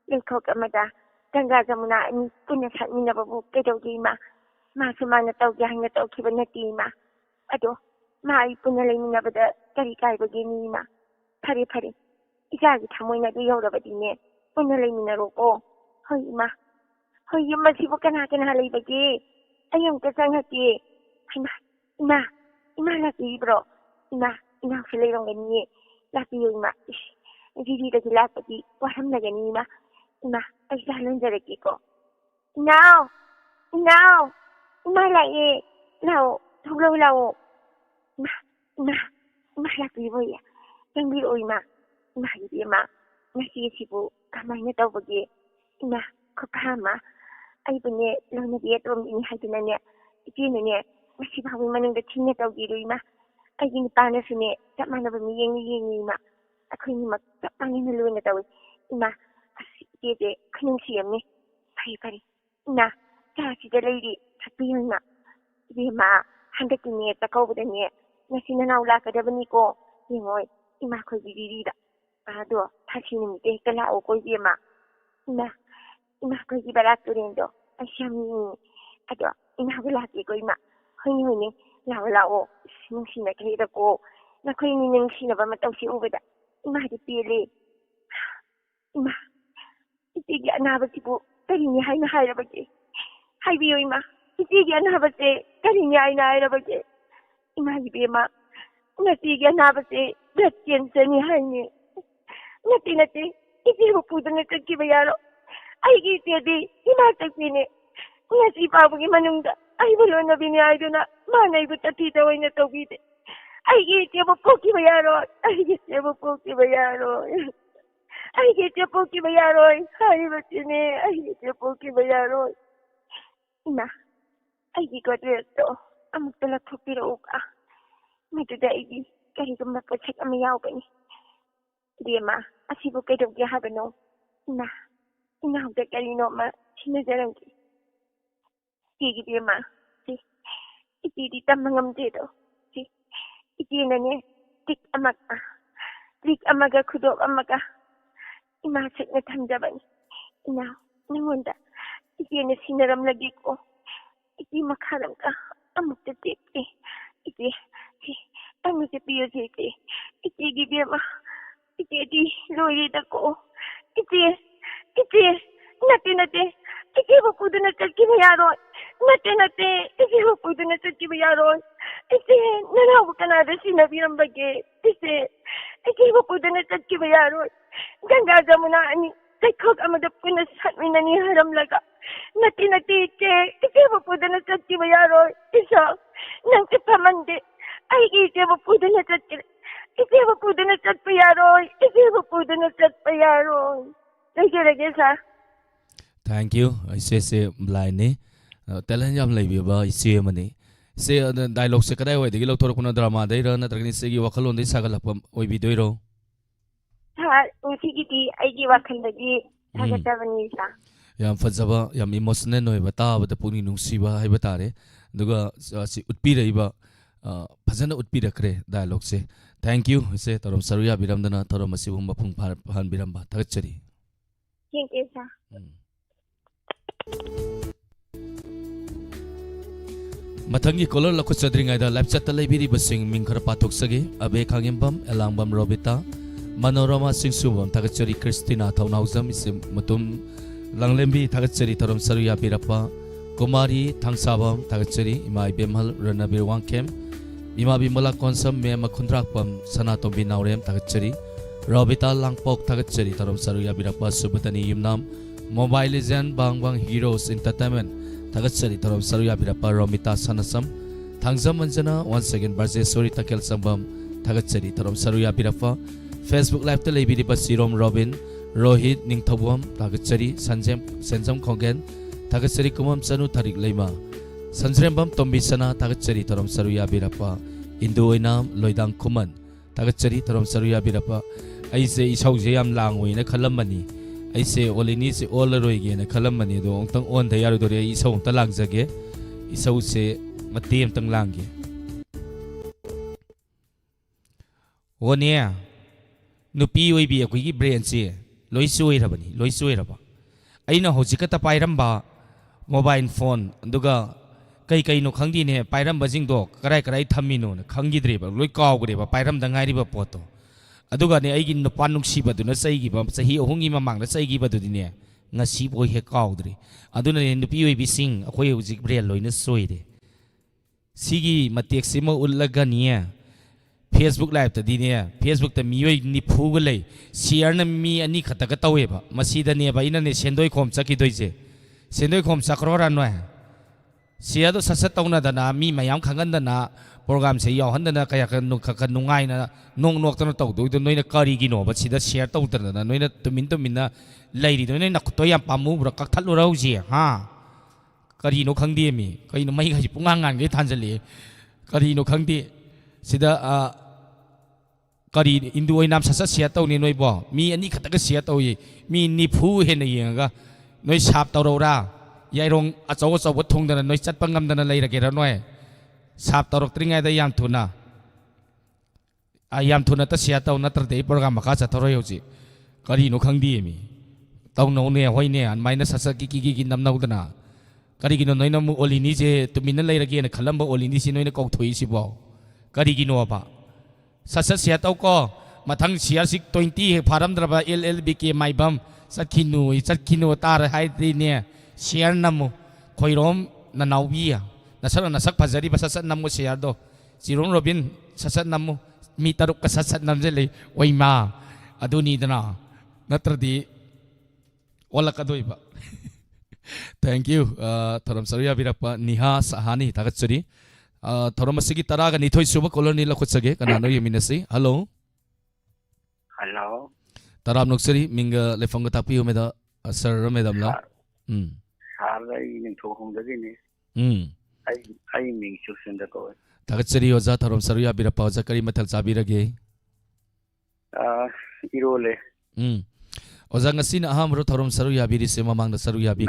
E: Lekho ka mada. Ganga jamuna ni punyasat ni nababu kedaw di ima. Masama na taw gahan na taw kiba na di ima. Ado. Maay punalay ni nabada kari-kari bagi ni ima. Pari-pari. Ikagi tamoy na diyaw na ba din eh. Punalay ni naroko. Hoy ima. Hoy yung masibo ka natin halay bagi. Ayong kasang hati. Ima. Ima laki bro. Ima filay rong gani eh. Laki yung ima. Hindi lagi lapati. Waram na gani ima. Ima. Ay salon sa laki ko. Now. Ima lagi. Now. Tuglaw. Ma laki mo ya. Yang biro ima. Ma hindi ma. Nasisipo. Kamay na daw bagi. Ima. Kapama. Ay bunye. Lang na diya tawang inihay na niya. Itino niya. Masibawi manang dating na daw giro ima. Ay ginipana sa niya. Tama na ba miyang ima. Ako yung magtapangin na luwa na daw. Ima. Kasi ite. Kanang siyam ni. Pari. Ima. Kasi the lady. Sabihin na. Ima. Handakin niya. Takaw ba niya. Na sinanawla ka daw ni ko. Yung ima ko bibirida. Ado. Kasi nimite. Kalao ko ima. Ima ko ibarato rin do. Ay siyam ni. Ado. Inawalaki ko ima. Hoy ni. Lao. Nung sinakita ko. Na ko yung nang sinaba mataw si Ubada. Ima di pili. Ima. Itigi anabag si po. Kari niya ay naharabag eh. Hay biyo ima. Itigi anabag eh. Kari niya ay naharabag eh. Ima di biyo ima. Natigi anabag eh. Datyan sa niya niya. Nati. Itigi mo po doon nagkibayaro. Ay kiti di. Imatag pini. Nasipa po imanungda. Ay walo na biniyay doon na. Manay ko tatitaway na tawid eh. Ay kiti mo po kibayaro. Ay kiti mo po kibayaro. Ay kiti po kibayaro. Ay batini. Ay kiti po kibayaro. Ima. Ay di ko dito. Amag talak ko piro ka. Matuda idi. Kaya ko mapatsak amayaw ka ni. Di ma. Asibo kayo kaya haba no. Ima. Inahagda kalino ma. Sinadarang ki. Sige di ma. Iti tamangam dito. Iti na niya. Tik amaga kudok amaga. Imasak na tamdaban. Ina. Nangunda. Iti na sinaram lagi ko. makharam ka amuk te te ite tang se piyo se ite gi be ma ite di loi da ko ite nate ite ba kudu na chal ki ba yaro nate ite ba kudu na chal ki ba yaro ite nana bu kana da si na biram bage ite ba kudu na chal ki ba yaro ganga jamuna ani kai khok amada puna satmina ni haram laga nati ite ba kudu na chal ki ba yaro isa nang te pamande ai ite ba kudu na chal ki ite ba kudu na chal pa yaro ite ba kudu na chal pa yaro lagi sa
A: thank you se line ni talent jam lai bi ba ise mani se dialogue se kadai wai degi lok thor kuna drama dai ra na tragni se gi wakhalon dai sagal lapam oi bi doi ro
E: ha uti gi ai gi wakhan dagi saga tabani sa
A: yam fajaba yam emotional noi bata ba puni nungsi ba hai bata re duga si utpi rei ba phajana utpi rakre dialogue se thank you se torom saruya biramdana torom asibum mapung phan biramba thagchari
E: thank you sa
A: matangi color la kuchadringai da live chat ta leibiri basing ming khar pathok sage abe khangimbam elangbam robita manorama singsubam thagchari Christina thaunauzam isim mutum langlembi thagchari torom saruya birappa kumari thangsabam thagchari imai bemhal ranabir wangkem ima bimala konsam me makhundrakpam sanatombi naurem thagchari robita langpok thagchari torom saruya birappa subutani yimnam Mobile Legend Bang Heroes Entertainment thagchari torom saruya birappa Romita Sanasam Thangjam Manjana once again birthday story takel sambam thagchari torom saruya birappa Facebook live ta leibiri basirom Robin Rohit Ningthawam thagchari Sanjam Khongen thagchari kumam chanu tharik leima Sanjrembam Tombisana thagchari torom saruya birappa Indu oinam Loidang Kuman thagchari torom saruya birappa aise isauje yam langoi na khalamani aise olini se olaroi ge na khalamani do ongtang on da yaru dore isau ta langjage isau se matem tang langge onia nupi oi bi akoi gi brain se loi soi raba aina hojika ta pairamba mobile phone duga kai no khangdi ne pairamba jing do karai thamino na khanggi dreba loi kaw greba pairam da ngai riba poto aduga ne aigi no panung siba du na saigi ba sahi ohungi mamang na saigi ba du ne ngasi boi he kaudri aduna ne nupi oi bising akoi hujik brel loina soide sigi matek sima ullaga niya Facebook live ta dine Facebook ta mioi ni phuga lei share na mi ani khata ka tawe ba masida ne ba ina ne sendoi khom chaki doije sendoi khom sakrora no sia do sasat tauna dana mi mayam khangan dana program se yaw handana kaya ka nungai na nong nok tan taw do noina kari gi no ba sida share taw tan na noina tumin na lairi do noina to yam pamu bra kak thalu rau ji ha kari no khangdi mi kai no mai ga pungang ngan ge thanjali kari no khangdi sida kari indu oi nam sasa share taw ni noi bo mi ani khata ka share taw yi mi ni phu he na yenga noi sap taw ra yairong achaw thung dana noi chat pangam dana leira ge ra noi sap tarok tringai da yam thuna ta sia taw na trate program ma kha cha thoroi hoji kari no khangdi mi taw no ne hoi ne an maina sasa ki nam nau dana kari gi no noina mu olini je tumina leira ge na khalamba olini si noina kau thoi si bo kari gi no ba sasa sia taw ko mathang sia sik 20 he pharam draba LLB ke maibam sakhinu tar hai ti ne share namu khoirom na naubiya nasak phajari ba sasat namu share do Jerome Robin sasat namu mi taruk ka sasat namje le oima aduni dana natradi wala ka doi ba thank you thoram saruya birappa niha sahani thagachari thoram asigi taraga nithoi suba colony la khutsage kana no yeminasi hello taram nuksari minga lefanga tapi umeda sir madam la
F: salai ning tho hong da ni ai ming chusen da ko
A: thagachari oza thoram saruya birappa oza kari mathal chabirage
F: irole
A: oza ngasi na aham ro thoram saruya biri se mamang da saruya bi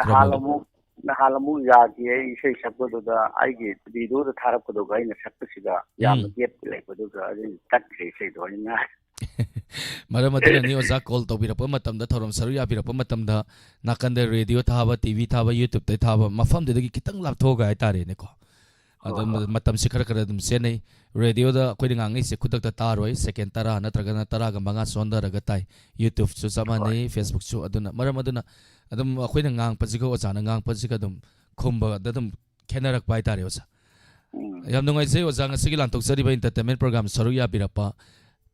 F: na halamu ya ki ai sei sabdo da ai ge video da tharap ko do ga ina sabto siga yam get lai ko do ga ai tat sei do ni na
A: Maram aduna ni oza call tobirappa matamda thorom saru yabirappa matamda nakanda radio thaba TV thaba YouTube te thaba mafam de gi kitang lapthoga ai tare ne ko adum matam se khara khara dum se nei radio da koi ngangai se khudak ta taroi second tara natraga na tara ga manga sonda raga tai YouTube su sama nei Facebook su aduna maram aduna adum koi ngang pajiga oza na ngang pajiga dum khumba dadum khenarak pai tare oza yam nungai se oza ngasigi lantok sari ba entertainment program saru yabirappa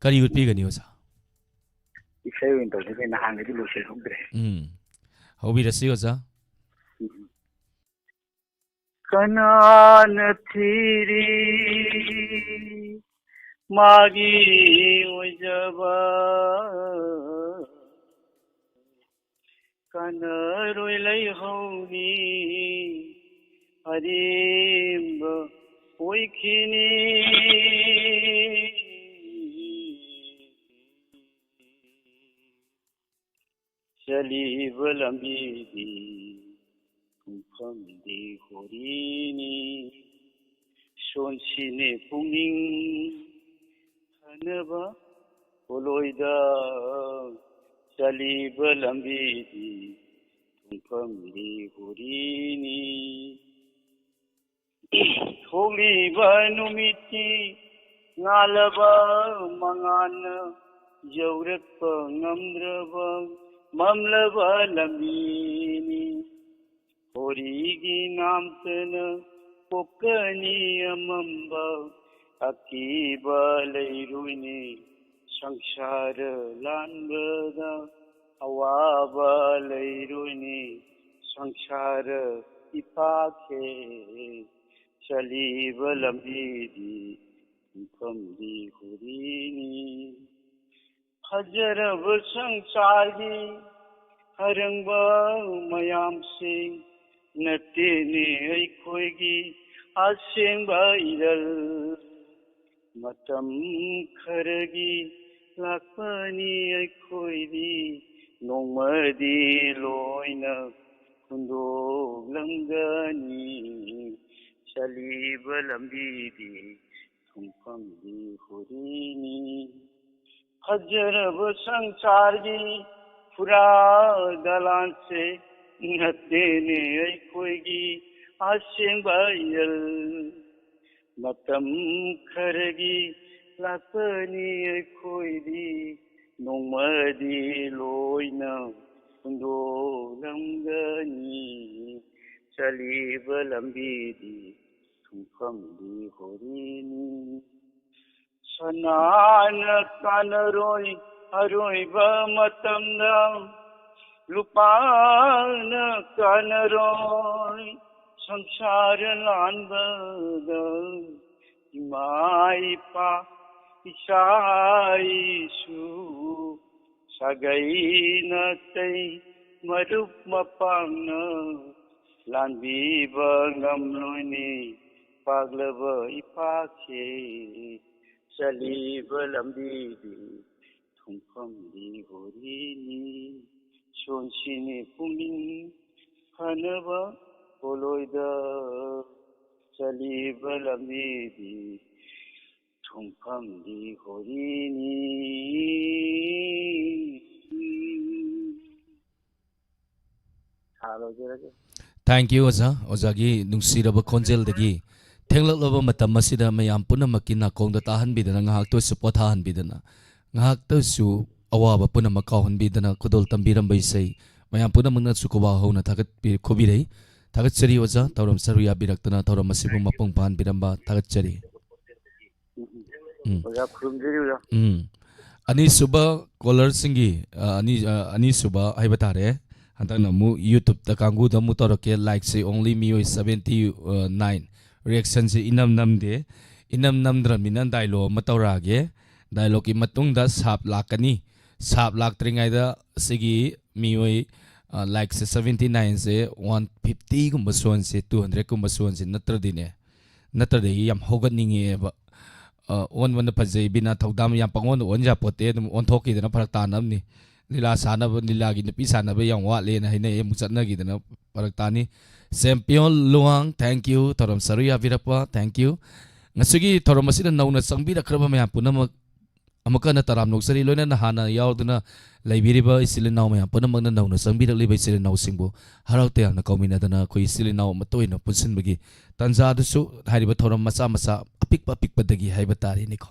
A: kari utpi gani oza
F: isai win to de na hang de lu se hongre
A: hobi rasi oza
F: kanan thiri magi ojaba kanaroi lai hauni arim oikhini chaliba lambidi kumfamdi horini shonsine pungning hanaba poloida chaliba lambidi kumfamdi horini tholiba numiti ngalaba mangana yaurakpa ngamdraba mamlaba lambini horigi namtana pokani amamba akiba leiruni sangsar lanbada awaba leiruni sangsar ipakhe chaliba lambidi famdi horini hajarab sangsari harangba mayam sing natene aikhoigi asengba iral matam kharagi lakpani aikhoidi nongmadi loina kundo langani chaliba lambidi thumfamdi horini hajarab sangsari pura dalan se natene aikhoigi asengba iral matam kharagi lakpani aikhoidi nongmadi loina kundo langani chaliba lambidi thumfamdi horini sanana kanaroi aroiba matamda lupana kanaroi sangsar lanbada imai pa isaisu sagaina tei marup mapangna lanbiba ngamloni paglaba ipakhe chaliba lambidi thumfamdi horini shonsine pungning hanaba poloida chaliba lambidi thumfamdi horini halo jera
A: Thank you oza ozagi nungsiraba khonjel dagi thenglakloba matam masida mayam punamakki nakongda tahanbidana ngahak to support tahanbidana ngahak to su awaba punamak kahunbidana kudol tambiramba isai mayam punamakna su koba hona thagat khobirei thagat chari oza tauram saruya biraktana tauram masibu mapung pan biramba thagat chari
F: oza khurumjeri oza
A: ani suba caller singi ani suba haibatare hantana mu YouTube ta kangu da mu toroke like say only me 79 reaction se inam namdra minan dialogue matawrage dialogue ki matung da sap lakani sap laktringai da sigi mioi like se 79 se 150 gumba son se 200 gumba son se natradine natrade yam hogat ninge ba on wan pajai bina thodam yam pangon on ja pote dum on thoki dana parak tanam ni lila sana lila gi napi sana ba yang wa le na hine em chatna gi dana parak tani champion luang thank you thoram saruya virapa thank you ngasugi thoram asina nauna sangbi rakraba maya punamak ꯑꯃꯨꯛꯀꯟꯅ ꯇꯔꯥꯝ ꯅꯣꯛꯆꯔꯤ ꯂꯣꯏꯅꯅ ꯍꯥꯟꯅ ꯌꯥꯎꯗꯨꯅ ꯂꯩꯕꯤꯔꯤꯕ ꯏꯆꯤꯜ ꯏꯅꯥꯎ ꯃꯌꯥꯝ ꯄꯨꯝꯅꯃꯛꯅ ꯅꯧꯅ ꯆꯪꯕꯤꯔꯛꯂꯤꯕ ꯏꯆꯤꯜ ꯏꯅꯥꯎꯁꯤꯡꯕꯨ ꯍꯔꯥꯎ ꯇꯌꯥꯝꯅ ꯀꯧꯃꯤꯟꯅꯗꯅ ꯑꯩꯈꯣꯏ ꯏꯆꯤꯜ ꯏꯅꯥꯎ ꯑꯃꯠꯇ ꯑꯣꯏꯅ ꯄꯨꯟꯁꯤꯟꯕꯒꯤ ꯇꯥꯟꯖꯥꯗꯨꯁꯨ ꯍꯥꯏꯔꯤꯕ ꯊꯧꯔꯝ ꯃꯆꯥ ꯃꯆꯥ ꯑꯄꯤꯛꯄ ꯑꯄꯤꯛꯄꯗꯒꯤ ꯍꯥꯏꯕ ꯇꯥꯔꯦꯅꯦꯀꯣ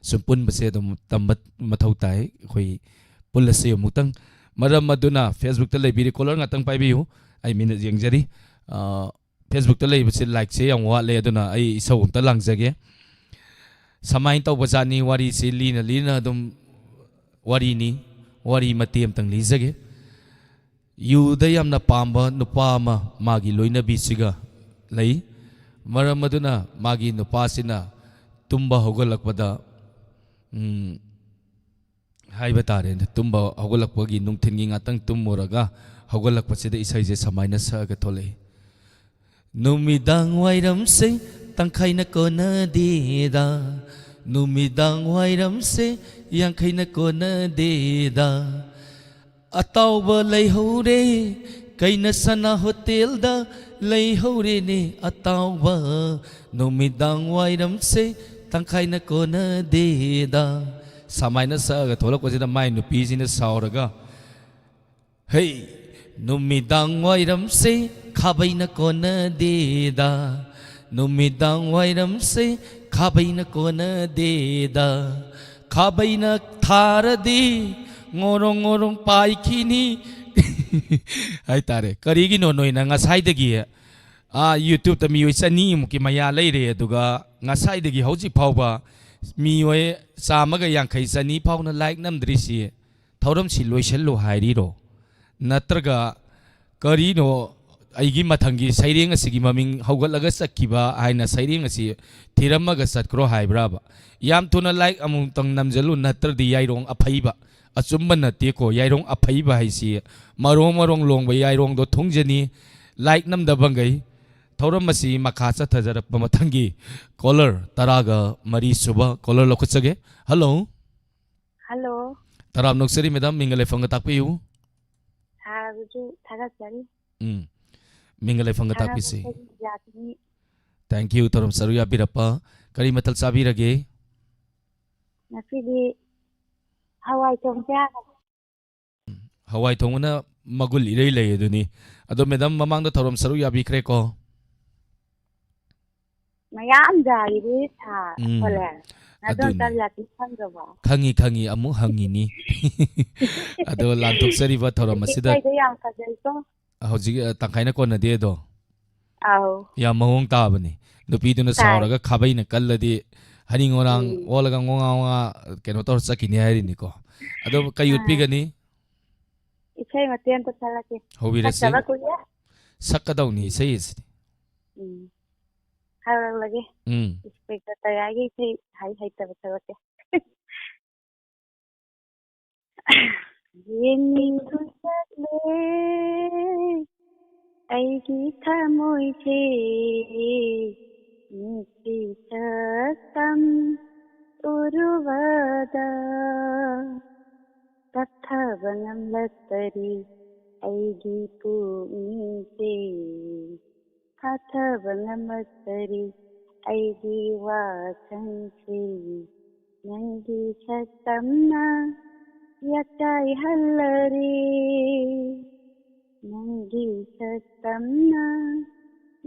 A: ꯁꯨꯝ ꯄꯨꯟꯕꯁꯦ ꯑꯗꯨꯝ ꯇꯝꯕ ꯃꯊꯧ ꯇꯥꯏ ꯑꯩꯈꯣꯏ ꯄꯨꯜꯂꯁꯤ ꯑꯃꯨꯛꯇꯪ ꯃꯔꯝ ꯑꯗꯨꯅ ꯐꯦꯁꯕꯨꯛꯇ ꯂꯩꯕꯤꯔꯤ ꯀꯣꯂꯔ ꯉꯥꯛꯇꯪ ꯄꯥꯏꯕꯤꯌꯨ ꯑꯩ ꯃꯤꯅꯠ ꯌꯦꯡꯖꯔꯤ ꯐꯦꯁꯕꯨꯛꯇ ꯂꯩꯕꯁꯤ ꯂꯥꯏꯛꯁꯦ ꯌꯥꯝ ꯋꯥꯠꯂꯦ ꯑꯗꯨꯅ ꯑꯩ ꯏꯁꯧ ꯑꯝꯇ ꯂꯥꯡꯖꯒꯦ ꯁꯨꯃꯥꯏꯅ ꯇꯧꯕꯖꯥꯠꯅꯤ ꯋꯥꯔꯤꯁꯤ ꯂꯤꯅ ꯂꯤꯅ ꯑꯗꯨꯝ ꯋꯥꯔꯤꯅꯤ ꯋꯥꯔꯤ ꯃꯇꯦꯛ ꯑꯃꯇꯪ ꯂꯤꯖꯒꯦ ꯌꯨꯗ ꯌꯥꯝꯅ ꯄꯥꯝꯕ ꯅꯨꯄꯥ ꯑꯃ ꯃꯥꯒꯤ ꯂꯣꯏꯅꯕꯤꯁꯤꯒ ꯂꯩ ꯃꯔꯝ ꯑꯗꯨꯅ ꯃꯥꯒꯤ ꯅꯨꯄꯥꯁꯤꯅ ꯇꯨꯝꯕ ꯍꯧꯒꯠꯂꯛꯄꯗ ꯍꯥꯏꯕ ꯇꯥꯔꯦꯅꯦ ꯇꯨꯝꯕ ꯍꯧꯒꯠꯂꯛꯄꯒꯤ ꯅꯨꯡꯊꯤꯟꯒꯤ ꯉꯥꯛꯇꯪ ꯇꯨꯝꯃꯨꯔꯒ ꯍꯧꯒꯠꯂꯛꯄꯁꯤꯗ ꯏꯁꯩꯁꯦ ꯁꯨꯃꯥꯏꯅ ꯁꯛꯑꯒ ꯊꯣꯛꯂꯛꯏ ꯅꯨꯃꯤꯗꯥꯡ ꯋꯥꯏꯔꯝꯁꯦ ꯇꯪꯈꯥꯏꯅ ꯀꯣꯟꯅꯗꯦꯗ ꯅꯨꯃꯤꯗꯥꯡ ꯋꯥꯏꯔꯝꯁꯦ ꯌꯥꯡꯈꯩꯅ ꯀꯣꯟꯅꯗꯦꯗ ꯑꯇꯥꯎꯕ ꯂꯩꯍꯧꯔꯦ ꯀꯩꯅ ꯁꯅꯥ ꯍꯣꯇꯦꯜꯗ ꯂꯩꯍꯧꯔꯦꯅꯦ ꯑꯇꯥꯎꯕ ꯅꯨꯃꯤꯗꯥꯡ ꯋꯥꯏꯔꯝꯁꯦ ꯇꯪꯈꯥꯏꯅ ꯀꯣꯟꯅꯗꯦꯗ ꯁꯨꯃꯥꯏꯅ ꯁꯛꯑꯒ ꯊꯣꯛꯂꯛꯄꯁꯤꯗ ꯃꯥꯏ ꯅꯨꯄꯤꯁꯤꯅ ꯁꯥꯎꯔꯒ ꯍꯩ ꯅꯨꯃꯤꯗꯥꯡ ꯋꯥꯏꯔꯝꯁꯦ ꯈꯥꯕꯩꯅ ꯀꯣꯟꯅꯗꯦꯗ ꯅꯨꯃꯤꯗꯥꯡ ꯋꯥꯏꯔꯝꯁꯦ ꯈꯥꯕꯩꯅ ꯀꯣꯟꯅꯗꯦꯗ ꯈꯥꯕꯩꯅ ꯊꯥꯔꯗꯤ ꯉꯣꯔꯣꯡ ꯉꯣꯔꯣꯡ ꯄꯥꯏꯈꯤꯅꯤ ꯍꯥꯏꯇꯥꯔꯦ ꯀꯔꯤꯒꯤꯅꯣ ꯅꯣꯏꯅ ꯉꯁꯥꯏꯗꯒꯤ ꯌꯨꯇ꯭ꯌꯨꯕꯇ ꯃꯤꯑꯣꯏ 200 ꯃꯌꯥ ꯂꯩꯔꯦ ꯑꯗꯨꯒ ꯉꯁꯥꯏꯗꯒꯤ ꯍꯧꯖꯤꯛ ꯐꯥꯎꯕ ꯃꯤꯑꯣꯏ 150 200 ꯐꯥꯎꯅ ꯂꯥꯏꯛ ꯅꯝꯗ꯭ꯔꯤꯁꯤ ꯊꯧꯔꯝꯁꯤ ꯂꯣꯏꯁꯜꯂꯨ ꯍꯥꯏꯔꯤꯔꯣ ꯅꯠꯇ꯭ꯔꯒ ꯀꯔꯤꯅꯣ ꯑꯩꯒꯤ ꯃꯊꯪꯒꯤ ꯁꯩꯔꯦꯡ ꯑꯁꯤꯒꯤ ꯃꯃꯤꯡ ꯍꯧꯒꯠꯂꯒ ꯆꯠꯈꯤꯕ ꯍꯥꯏꯅ ꯁꯩꯔꯦꯡ ꯑꯁꯤ ꯊꯤꯔꯝꯃꯒ ꯆꯠꯈ꯭ꯔꯣ ꯍꯥꯏꯕ꯭ꯔꯥꯕ ꯌꯥꯝ ꯊꯨꯅ ꯂꯥꯏꯛ ꯑꯃꯨꯛꯇꯪ ꯅꯝꯖꯜꯂꯨ ꯅꯠꯇ꯭ꯔꯗꯤ ꯌꯥꯏꯔꯣꯡ ꯑꯐꯩꯕ ꯑꯆꯨꯝꯕ ꯅꯠꯇꯦꯀꯣ ꯌꯥꯏꯔꯣꯡ ꯑꯐꯩꯕ ꯍꯥꯏꯁꯤ ꯃꯔꯣꯡ ꯃꯔꯣꯡ ꯂꯣꯡꯕ ꯌꯥꯏꯔꯣꯡꯗꯣ ꯊꯨꯡꯖꯅꯤ ꯂꯥꯏꯛ ꯅꯝꯗꯕꯈꯩ ꯊꯧꯔꯝ ꯑꯁꯤ ꯃꯈꯥ ꯆꯠꯊꯖꯔꯛꯄ ꯃꯊꯪꯒꯤ ꯀꯣꯂꯔ 13 ꯁꯨꯕ ꯀꯣꯂꯔ ꯂꯧꯈꯠꯆꯒꯦ ꯍꯜꯂꯣ
E: ꯍꯜꯂꯣ
A: ꯇꯔꯥꯝ ꯅꯣꯛꯆꯔꯤ ꯃꯦꯗꯥꯝ ꯃꯤꯡꯒ ꯂꯩꯐꯝꯒ ꯇꯥꯛꯄꯤꯌꯨ
E: ꯁꯥꯔꯕꯨꯁꯨ ꯊꯥꯒꯠꯆꯔꯤ
A: ꯃꯤꯡꯒ ꯂꯩꯐꯝꯒ ꯇꯥꯛꯄꯤꯁꯤ
E: ꯊꯥꯒꯠꯄꯒꯤ ꯖꯥꯇꯤ
A: ꯊꯦꯡꯛ ꯌꯨ ꯊꯧꯔꯝ ꯁꯔꯨꯛ ꯌꯥꯕꯤꯔꯛꯄ ꯀꯔꯤ ꯃꯊꯦꯜ ꯆꯥꯕꯤꯔꯒꯦ
E: ꯉꯁꯤꯗꯤ ꯍꯋꯥꯏ ꯊꯣꯡꯕ
A: ꯍꯋꯥꯏ ꯊꯣꯡꯕꯅ ꯃꯒꯨꯟ ꯏꯔꯩ ꯂꯩ ꯑꯗꯨꯅꯤ ꯑꯗꯣ ꯃꯦꯗꯥꯝ ꯃꯃꯥꯡꯗ ꯊꯧꯔꯝ ꯁꯔꯨꯛ ꯌꯥꯕꯤꯈ꯭ꯔꯦꯀꯣ
E: ꯃꯌꯥꯝ ꯖꯥꯔꯤꯗꯤ ꯁꯥ ꯍꯣꯜꯂꯦ ꯑꯗꯣꯝ
A: ꯑꯗꯨꯅꯤ
E: ꯇꯔꯂꯥꯛꯇꯤ ꯈꯪꯗ꯭ꯔꯕꯣ
A: ꯈꯪꯉꯤ ꯑꯃꯨꯛ ꯍꯪꯉꯤꯅꯤ ꯑꯗꯣ ꯂꯥꯟꯊꯣꯛꯆꯔꯤꯕ ꯊꯧꯔꯝ ꯑꯁꯤꯗ
E: ꯏꯁꯩꯗꯣ ꯌꯥꯝ ꯐꯖꯩꯀꯣ
A: ꯍꯧꯖꯤꯛ ꯇꯪꯈꯥꯏꯅ ꯀꯣꯟꯅꯗꯦ ꯑꯗꯣ
E: ꯑꯧ
A: ꯌꯥꯝ ꯃꯑꯣꯡ ꯇꯥꯕꯅꯤ ꯅꯨꯄꯤꯗꯨꯅ
E: ꯇꯥꯏ
A: ꯁꯥꯎꯔꯒ ꯈꯥꯕꯩꯅ ꯀꯜꯂꯗꯤ ꯍꯅꯤꯡ ꯑꯣꯔꯥꯡ
E: ꯎꯝ
A: ꯑꯣꯜꯂꯒ ꯉꯣꯉꯥ ꯉꯣꯉꯥ ꯀꯩꯅꯣ ꯇꯧꯔ ꯆꯠꯈꯤꯅꯤ ꯍꯥꯏꯔꯤꯅꯤꯀꯣ ꯑꯗꯣ ꯀꯩ ꯎꯠꯄꯤꯒꯅꯤ
E: ꯏꯁꯩ ꯃꯇꯦꯛ ꯑꯃꯇ ꯁꯛꯂꯛꯀꯦ
A: ꯍꯧꯕꯤꯔꯁꯤ
E: ꯁꯛꯇꯕ ꯀꯨꯏꯔꯦ
A: ꯁꯛꯀꯗꯧꯅꯤ ꯏꯁꯩ ꯑꯁꯤꯗꯤ
E: ꯁꯛꯂꯛꯂꯒꯦ ꯏꯟꯁꯄꯦꯛꯇꯔ ꯇꯌꯥꯏꯒꯤ ꯏꯁꯩ ꯍꯩꯇꯕ ꯁꯛꯂꯛꯀꯦ ꯌꯦꯡꯅꯤꯡꯕ ꯆꯠꯂꯦ ꯑꯩꯒꯤ ꯊꯃꯣꯏꯁꯦ ꯅꯨꯡꯁꯤ ꯁꯛꯇꯝ ꯎꯔꯨꯕꯗ ꯇꯞꯊꯕ ꯉꯝꯂꯛꯇꯔꯤ ꯑꯩꯒꯤ ꯄꯨꯛꯅꯤꯡꯁꯦ ꯐꯥꯊꯕ ꯉꯝꯂꯛꯇꯔꯤ ꯑꯩꯒꯤ ꯋꯥꯈꯜꯁꯦ ꯅꯪꯒꯤ ꯁꯛꯇꯝꯅ ꯌꯥꯀꯥꯏꯍꯜꯂꯔꯦ ꯅꯪꯒꯤ ꯁꯛꯇꯝꯅ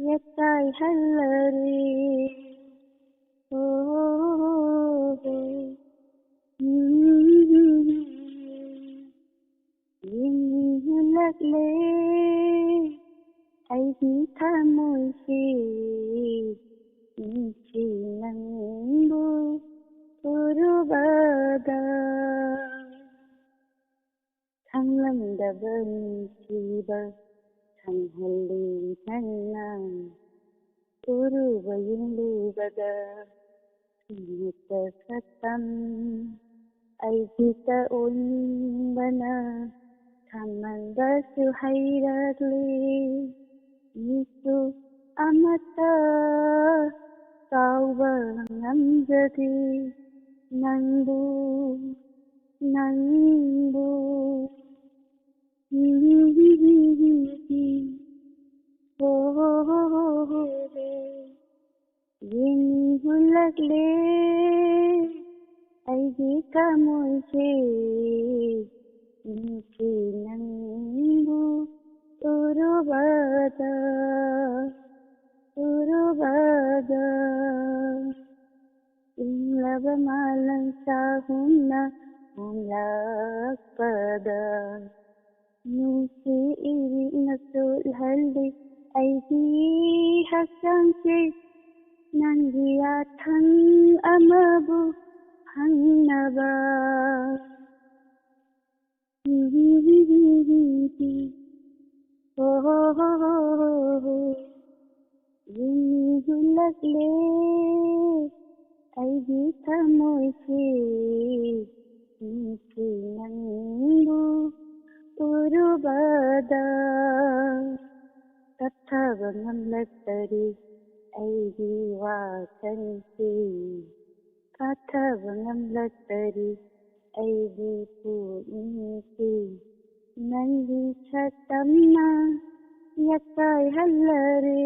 E: ꯌꯥꯀꯥꯏꯍꯜꯂꯔꯦ ꯌꯦꯡꯂꯛꯂꯦ ꯑꯩꯒꯤ ꯊꯃꯣꯏꯁꯦ ꯅꯨꯡꯁꯤ ꯅꯪꯕꯨ ꯎꯔꯨꯕꯗ ꯈꯪꯂꯝꯗꯕ ꯅꯨꯡꯁꯤꯕ ꯈꯪꯍꯜꯂꯤ ꯅꯪꯅ ꯎꯔꯨꯕ ꯌꯦꯡꯂꯨꯕꯗ ꯅꯨꯃꯤꯠꯇ ꯁꯛꯇꯝ ꯑꯩꯒꯤꯇ ꯑꯣꯏꯅꯤꯡꯕꯅ ꯈꯪꯃꯟꯕꯁꯨ ꯍꯩꯔꯛꯂꯤ ꯃꯤꯁꯨ ꯑꯃꯠꯇ ꯀꯥꯎꯕ ꯉꯝꯖꯗꯦ ꯅꯪꯕꯨ ꯅꯪꯕꯨ ꯌꯦꯡꯂꯛꯂꯦ ꯑꯩꯒꯤ
D: ꯑꯩꯒꯤ ꯊꯃꯣꯏꯁꯦ ꯅꯨꯡꯁꯤ ꯅꯪꯕꯨ ꯎꯔꯨꯕꯗ ꯏꯪꯂꯕ ꯃꯥꯂꯪꯆꯥꯒꯨꯝꯅ ꯍꯣꯡꯂꯛꯄꯗ ꯅꯨꯡꯁꯤ ꯏꯔꯤꯛꯅ ꯆꯣꯠꯍꯜꯂꯤ ꯑꯩꯒꯤ ꯍꯛꯆꯥꯡꯁꯦ ꯅꯪꯒꯤ ꯌꯥꯊꯪ ꯑꯃꯕꯨ ꯐꯪꯅꯕ ꯌꯨꯝꯂꯛꯂꯦ ꯑꯩꯒꯤ ꯊꯃꯣꯏꯁꯦ ꯅꯨꯡꯁꯤ ꯅꯪꯕꯨ ꯎꯔꯨꯕꯗ ꯇꯞꯊꯕ ꯉꯝꯂꯛꯇꯔꯤ ꯑꯩꯒꯤ ꯋꯥꯈꯜꯁꯦ ꯀꯥꯊꯕ ꯉꯝꯂꯛꯇꯔꯤ ꯑꯩꯒꯤ ꯄꯨꯛꯅꯤꯡꯁꯦ ꯅꯪꯒꯤ ꯁꯛꯇꯝꯅ ꯌꯥꯀꯥꯏꯍꯜꯂꯔꯦ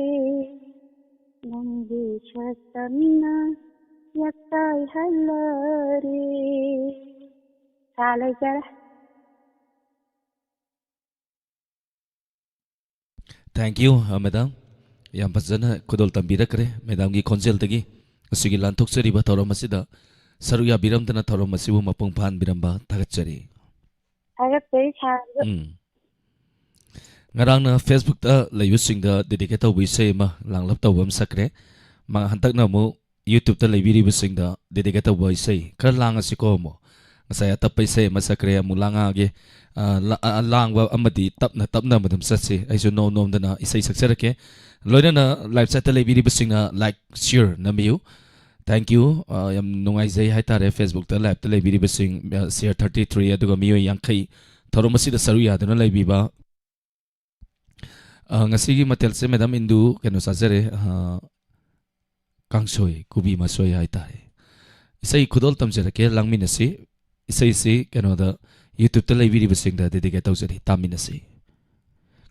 D: ꯅꯪꯒꯤ ꯁꯛꯇꯝꯅ ꯌꯥꯀꯥꯏꯍꯜꯂꯔꯦ ꯁꯥ ꯂꯩꯖꯔꯦ.
A: Thank you, Madam. Yang pasana kudol tambirakre, Madam gi konjel tagi. Asigi lantuk seri ba thorom asida. Saruya biram tana thorom asibu mapung phan biramba thagachari.
D: Thagachari sa.
A: Ngarang na Facebook ta layusing da dedicate taw bisay ma langlap taw bam sakre. Mga hantak na mo YouTube ta laybiri bising da dedicate taw bisay. Kar lang asiko mo. Ngasaya tapay say masakre mulanga age. Langwa amadi tapna madam satsi ay so nom da na isay saksarake loina na live chat tele video bising na like share na miu thank you yam nungai zai hai tare Facebook ta live tele video bising share 33 aduga miu yankai thoromasi da saru ya da na lai biba ngasi gi matel se madam indu keno sajare kangsoi kubi masoi hai tare isai khudol tamjarake langminasi isai si keno da YouTube ta lai video bising da dedicate tawjari taminasi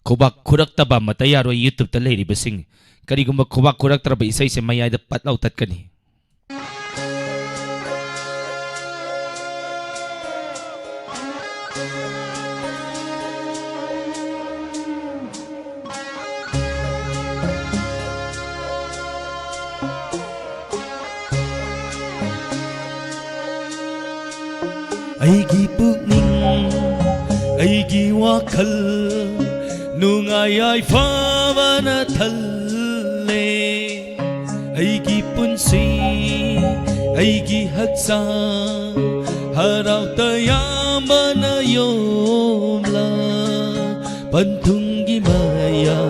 A: khobak khurak taba matayaro YouTube ta lai bising karigumba khobak khurak traba isai se mayai da patlaw tatkani
G: Aigi pukning aigi wakhal nungai ai phavana thalle aigi punsi aigi hakchang harau tayamana yomla panthungi maya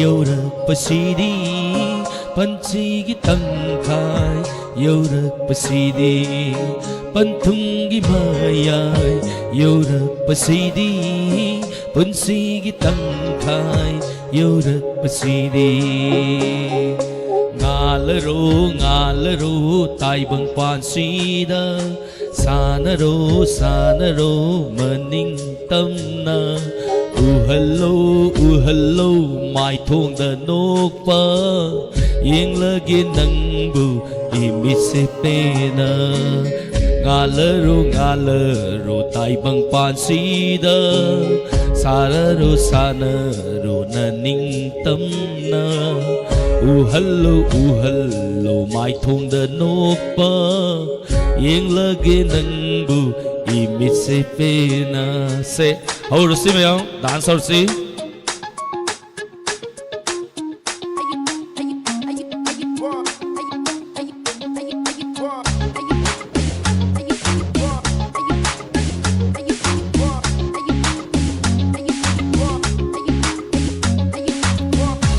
G: yorak pasidi panchigi tangkai yorak pasidi Panthungi mayay yorak pasidi Punsigi tangkai yorak pasidi Ngalaro taibang pansida Sanaro maning tamna Uhalo mai thong da nokpa Yeng lagi nangbu imisipena Ngalaro taibang pansida Sanaro naning tamna Uhalo mai thong da nokpa Yeng lagi nangbu imisipena Se Hầu si mấy ông đàn sầu si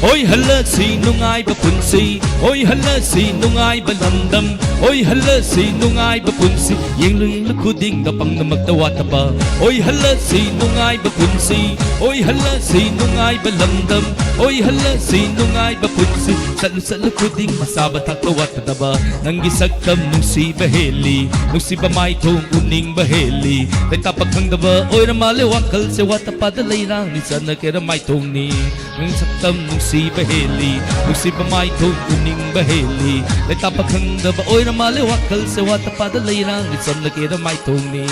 G: Ôi halla si nungai ba punsi Ôi halla si nungai ba lamdam Ôi halla si nungai ba punsi Yeng lu kuding da pang na magtawata pa Ôi halla si nungai ba punsi Ôi halla si nungai ba lamdam Oy halasi nungay ba punsi Salu kuding masaba takto watadaba Nang gisagtam nung si baheli Nung si bamay tong uning baheli Tay tapaghang daba Oy ramali wakal se watapadalay rang Ni sana kira may tong ni Nung saktam nung si baheli Nung si bamay tong uning baheli Tay tapaghang daba Oy ramali wakal se watapadalay rang Ni sana kira may tong ni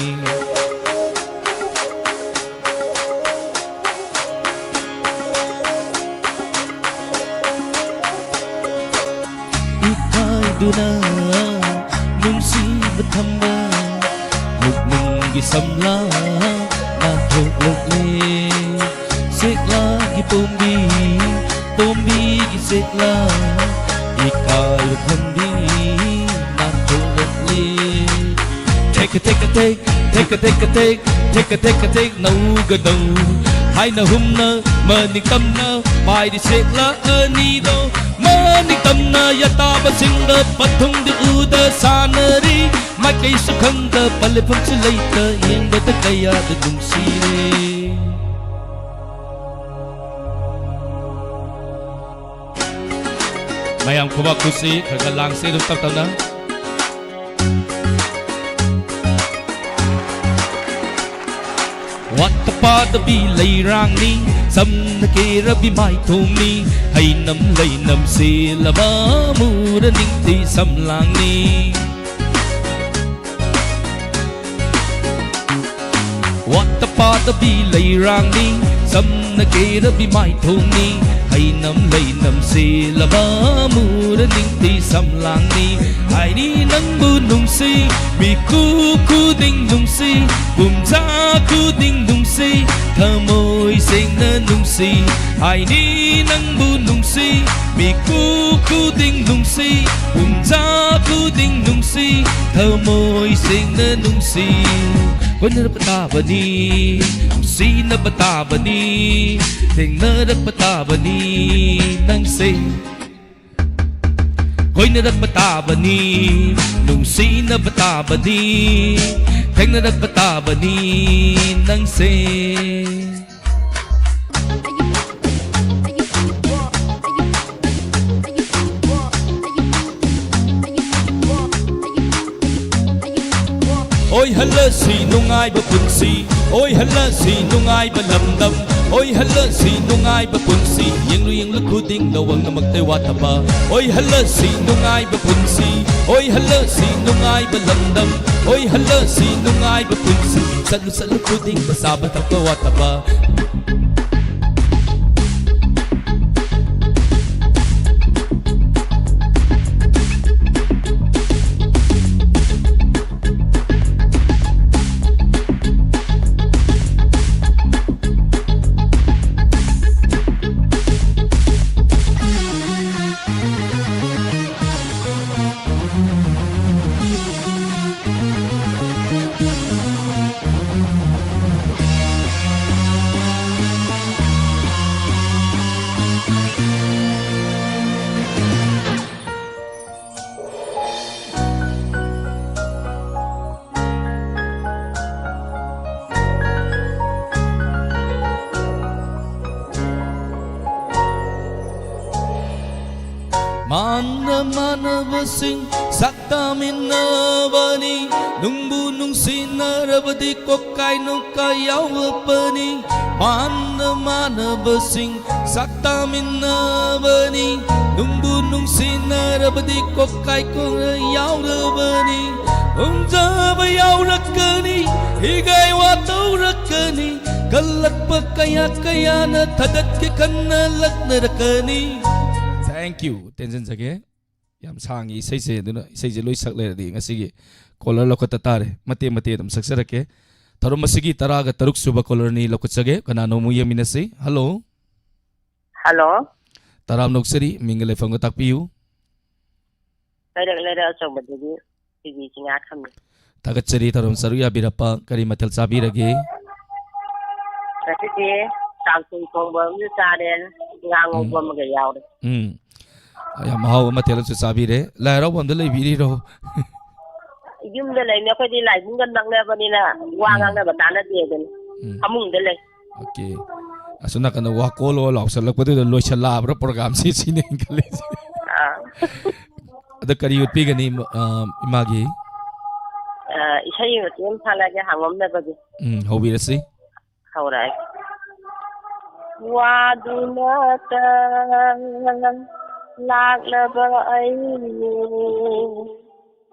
G: Duna nung si batamba nung gisamla na thuglagli sikla gipombi gisikla ikay khandi na thuglagli take no gadaw hay na humna manikam na pai di sikla ani do Manikam na yata basingda pathung di uda sanari Makai sukhanda palipam silaita Yengda takaya dudung sire Mayang kubakusi kagalang sirung tatana Wattapad bilay rang ni Sam na kira bimay thong ni Hay nam lay nam sila ba Mura ning ti sam lang ni Wattapad bilay rang ni Sam na kira bimay thong ni Hay nam lay nam sila ba Mura ning ti sam lang ni Hay ni nang bunong si Mi ku ding nung si Bumza ku ding nung si Thamoy sing na nung si Hay ni nang bunong si Mi ku ding nung si Bumza ku ding nung si Thamoy sing na nung si Kung narapata ba ni Si na bata ba ni Ting narapata ba ni Nang si Ko'y narapata ba ni Nung si na bata ba ni Ting narapata ba ni Nang si Ôi hala si nungay ba punsi Ôi hala si nungay ba lamdam Ôi hala si nungay ba punsi Yang lu kuding dawang na magtewata ba Ôi hala si nungay ba punsi Ôi hala si nungay ba lamdam Ôi hala si nungay ba punsi Salu kuding masabat ang kawata ba Manabasing saktaminabani Nung bunong sinarabadi ko kay nung kayawapani Manabasing saktaminabani Nung bunong sinarabadi ko kay kung kayawapani Kung sabayawrakani higay watawrakani Kalat pa kaya na tadat kikanalat na rakani Thank you. Tension sage. Yam sangi isai se duna isai je loi sakle di ngasigi caller lokota tare mate dum saksarake tharum masigi taraga taruk suba caller ni lokot sage kanano mu yaminasi hello taram noksari mingale fango takpiu
B: lera chobadigi tigi singa kham
G: tagachari tarum saruya birapa kari matel sabirage
B: rasiti samsung kongba mu saren ngango bom ga yawde
G: Ayam mau matel su sabire la ro bom de lei biri ro
B: yum de lei me ko di lai bungan nang le bani na wa ngang na batan na de den amung de lei
G: okay
A: asuna kana wa kolo lausal padu loisal labra program si sine kale ada kari utpi gani imagi
B: isai tem thalage hangom na bagi
A: hobi rasi
B: haurai waduna ta laglaba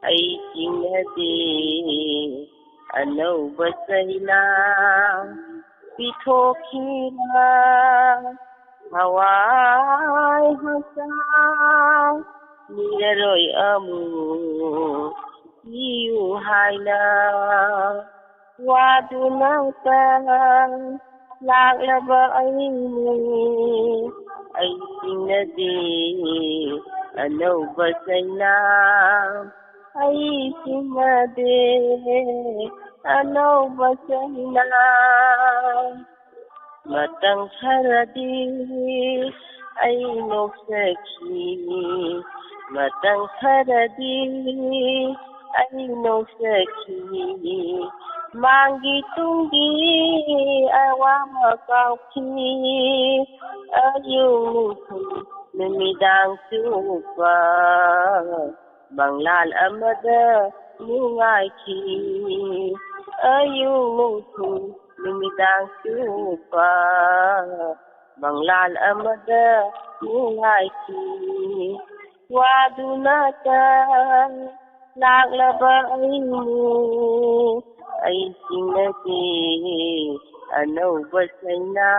B: ai tinade anauba saina pithokira hawai hasa niraroi amu iu haina waduna ta laglaba ai tinade anauba saina ai tinade anauba saina matang haradi ai noksaki matang haradi ai noksaki mangi tunggi awama kauki ayung numidang supa banglal amada nungai ki ayung numidang supa banglal amada nungai ki wadunata laglaba ai tinade anauba saina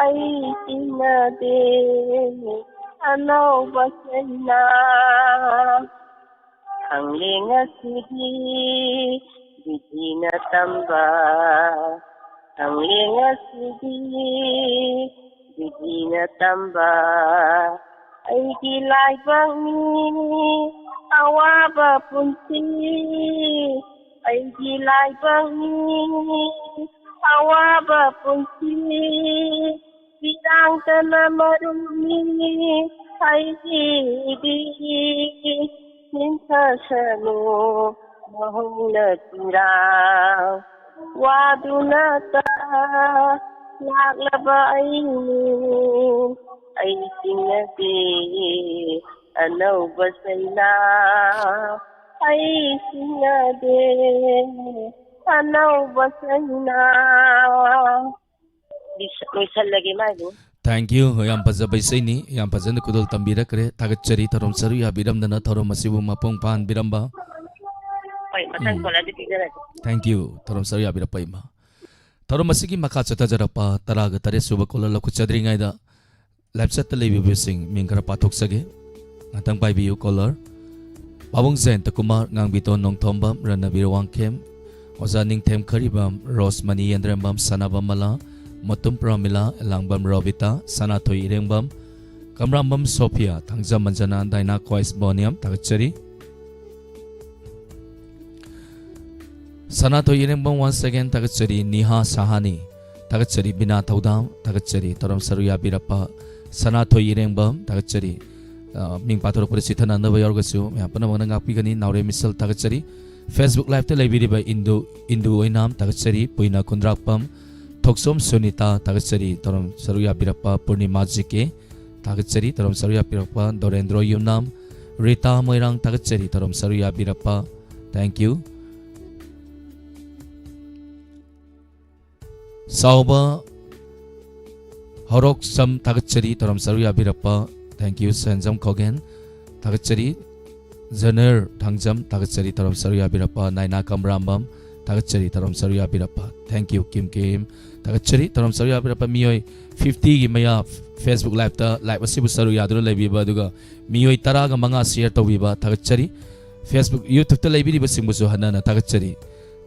B: ai tinade anauba saina anglenga sidi bidina tamba anglenga sidi bidina tamba ai dilai bangi awaba punti ai dilai bangi awaba punti bidang tanah marumi ai di minta sanu mahula tirang wadunata laglaba ai tinade anauba saina ai tinade anauba saina loisalage maibu.
A: Thank you yam pajabai saini yam pajana kudol tambira kare thagachari thorom saru ya biramdana thorom masibu mapong pan biramba. Thank you thorom saru ya birapai ma thorom masigi makha chata jarapa taraga tare suba kola lakhu chadri ngai da lapsat lebi bising mingkara pathok sage ngatang pai biu color babung zen takumar ngang biton nong thombam ranabir wangkem ozaning them kharibam rosmani yandrambam sanabam mala matum pramila langbam robita sanathoi irengbam kamrambam sophia thangjam manjana daina kois boniam tagachari sanathoi irengbam once again tagachari niha sahani tagachari bina thaudam tagachari toram saruya birappa sanathoi irengbam tagachari ming pathor pore sithana naba yorgasu ya pana mangna ngakpi gani naure misal tagachari Facebook live te laibiri ba indu oinam tagachari puina kundrakpam Thoksom Sunita tagachari toram saruya birappa Purnima jike tagachari toram saruya birappa Dorendro Yumnam Rita Moirang tagachari toram saruya birappa. Thank you. Sauba Horok Sam tagachari toram saruya birappa. Thank you. Sanjam Kogen tagachari Zaner Thangjam tagachari toram saruya birappa. Naina Kamrambam tagachari toram saruya birappa. Thank you Kim Kim tagachari toram saruya birappa miyoi 50 gi maya Facebook live ta live asibu saruya dro leibiba aduga miyoi 10 ga manga share tawbiba tagachari Facebook YouTube ta leibiri ba singbusu hanana tagachari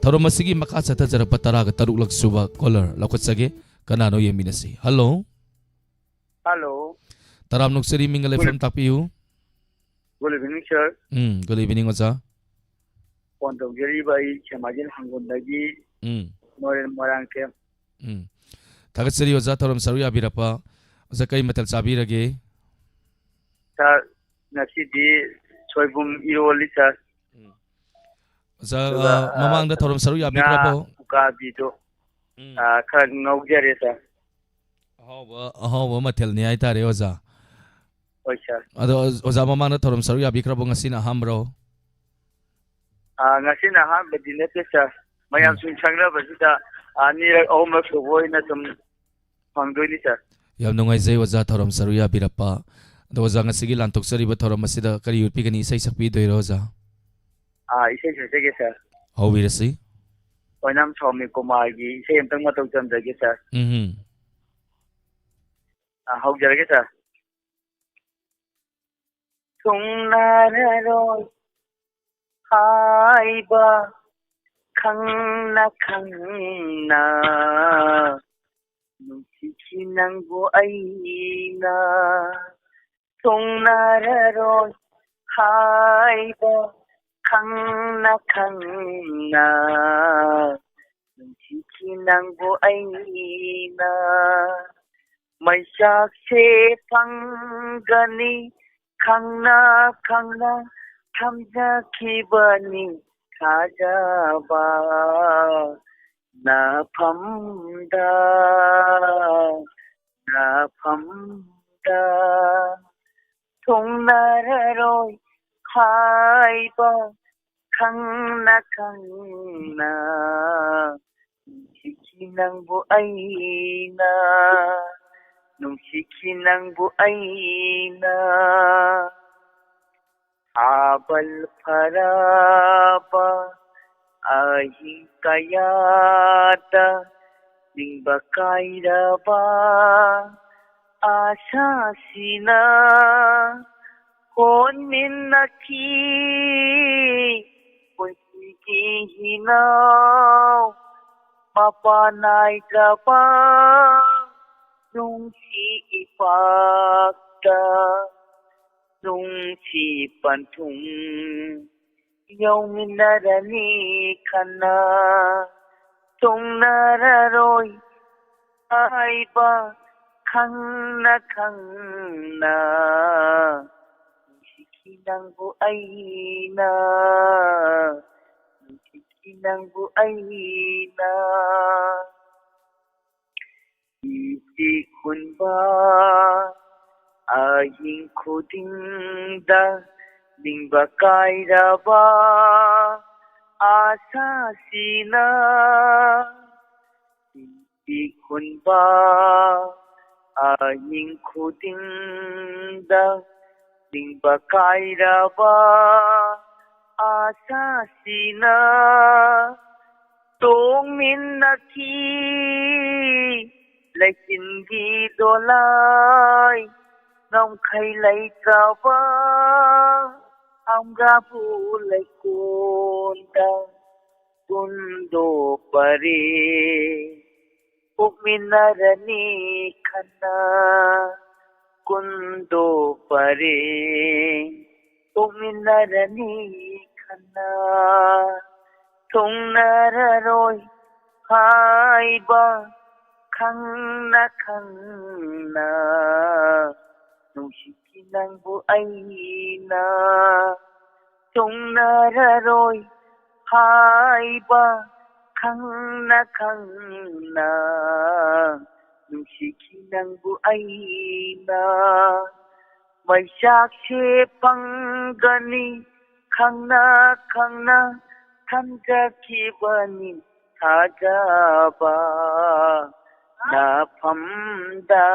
A: toram masigi makha chata jarapa 10 ga taruk lak suba caller lakotsage kanano yeminasi. Hello taram nuksari mingale from tapiu.
F: Good evening sir.
A: Good evening oja.
F: Ponto geri bai chamajin hangundagi morang ke
A: tagachari oja toram saruya birappa oja kai matal chabirage
F: sir nasidi soibum iroli sir
A: oja mamang da toram saruya birappa
F: ka bido khar ngaujare sir
A: ꯑꯍꯥꯎꯕ ꯃꯊꯦꯜꯅꯤ ꯍꯥꯏꯇꯥꯔꯦ ꯑꯣꯖꯥ
F: ꯍꯣꯏ ꯁꯥꯔ
A: ꯑꯗꯣ ꯑꯣꯖꯥ ꯃꯃꯥꯡꯗ ꯊꯧꯔꯝ ꯁꯔꯨꯛ ꯌꯥꯕꯤꯈ꯭ꯔꯕꯣ ꯉꯁꯤꯅ ꯑꯍꯥꯟꯕꯔꯣ
F: ꯉꯁꯤꯅ ꯑꯍꯥꯟꯕꯗꯤ ꯅꯠꯇꯦ ꯁꯥꯔ ꯃꯌꯥꯝ ꯁꯨꯝ ꯁꯪꯅꯕꯁꯤꯗ ꯑꯅꯤꯔꯛ ꯑꯍꯨꯝꯔꯛ ꯁꯨꯕ ꯑꯣꯏꯅ ꯁꯨꯝ ꯐꯪꯗꯣꯏꯅꯤ ꯁꯥꯔ
A: ꯌꯥꯝ ꯅꯨꯡꯉꯥꯏꯖꯩ ꯑꯣꯖꯥ ꯊꯧꯔꯝ ꯁꯔꯨꯛ ꯌꯥꯕꯤꯔꯛꯄ ꯑꯗꯣ ꯑꯣꯖꯥ ꯉꯁꯤꯒꯤ ꯂꯥꯟꯊꯣꯛꯆꯔꯤꯕ ꯊꯧꯔꯝ ꯑꯁꯤꯗ ꯀꯔꯤ ꯎꯠꯄꯤꯒꯅꯤ ꯏꯁꯩ ꯁꯛꯄꯤꯗꯣꯏꯔꯣ ꯑꯣꯖꯥ
F: ꯏꯁꯩ ꯁꯛꯆꯒꯦ ꯁꯥꯔ
A: ꯍꯧꯕꯤꯔꯁꯤ
F: ꯑꯣꯏꯅꯥꯝ ꯁ꯭ꯋꯥꯃꯤ ꯀꯨꯃꯥꯔꯒꯤ ꯏꯁꯩ ꯑꯃꯇꯪ ꯃꯇꯧ ꯇꯝꯖꯒꯦ ꯁꯥꯔ ꯍꯧꯖꯔꯒꯦ ꯁꯥꯔ ꯊꯨꯡꯅꯔꯔꯣꯏ ꯍꯥꯏꯕ ꯈꯪꯅ ꯈꯪꯅ ꯅꯨꯡꯁꯤꯈꯤ ꯅꯪꯕꯨ ꯑꯩꯅ ꯊꯨꯡꯅꯔꯔꯣꯏ ꯍꯥꯏꯕ ꯈꯪꯅ ꯈꯪꯅ ꯅꯨꯡꯁꯤꯈꯤ ꯅꯪꯕꯨ ꯑꯩꯅ ꯃꯩꯁꯥꯛꯁꯦ ꯐꯪꯒꯅꯤ ꯈꯪꯅ ꯈꯪꯅ ꯊꯝꯖꯈꯤꯕꯅꯤ ꯊꯥꯖꯕ ꯅꯐꯝꯗ ꯅꯐꯝꯗ ꯊꯨꯡꯅꯔꯔꯣꯏ ꯍꯥꯏꯕ ꯈꯪꯅ ꯈꯪꯅ ꯅꯨꯡꯁꯤꯈꯤ ꯅꯪꯕꯨ ꯑꯩꯅ ꯅꯨꯡꯁꯤꯈꯤ ꯅꯪꯕꯨ ꯑꯩꯅ ꯑꯥꯕꯜ ꯐꯔꯕ ꯑꯍꯤꯡ ꯀꯌꯥꯗ ꯅꯤꯡꯕ ꯀꯥꯏꯔꯕ आशासीना होन्मिन्नखी पुंसीकी हिनाव मपानाइद्रबा नुंसी इपाक्ता नुंसी पंथुं यौमिन्नरनी खन्ना थुंगनररोय आइबा खंगना खंगना नुंसीकी नंगबु आइना नुंसीकी नंगबु आइना इसी खुनबा अहिं खुदिंगदा निंगबा कायराबा आसासीना इसी खुनबा अहिं खुदिंगदा निंगबा कायराबा आसासीना तोंगमिन्नखी लैचिनगी दोलाई नौखै लैत्रबा अमगाबु लैकोंदा कुंदो परे पुकमिन्नरनी खन्ना कुंदो परे पुकमिन्नरनी खन्ना थुंगनररोय हाइबा खंगना खंगना नुंसीकी नंगबु आइना थुंगनररोय हाइबा खंगना खंगना नुंसीकी नंगबु आइना मैसाकसे फंगनी खंगना खंगना थमजखिबनी थाजाबा नफमदा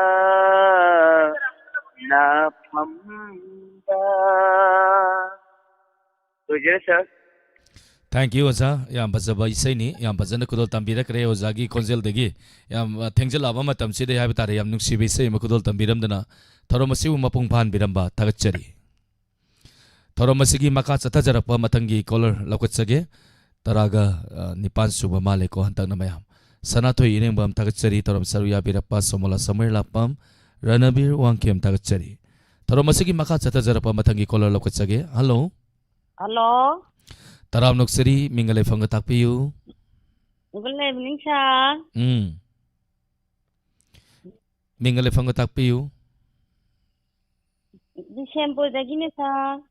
F: नफमदा तुझे sir
A: Thank you Oza yam fazaba isaini yam fazana kudol tambirakre Ozagi konjeldagi yam thengjala matamside haiba tare yam nungsibe isai ma kudol tambiramdana tharom asibu mapung phan biramba thagachari tharom asigi maka chathajarapa mathangi caller lakwachage taraga nipan suba male ko hantang na mayam sanathoi inengbam thagachari tharom saruya birappa somola samir lapam ranabir wangkem thagachari tharom asigi maka chathajarapa mathangi caller lakwachage hello
C: Hello.
A: Taram nuksari mingale fanga takpiyu.
C: Good evening, sir.
A: Mingale fanga takpiyu.
C: December dagine, sir.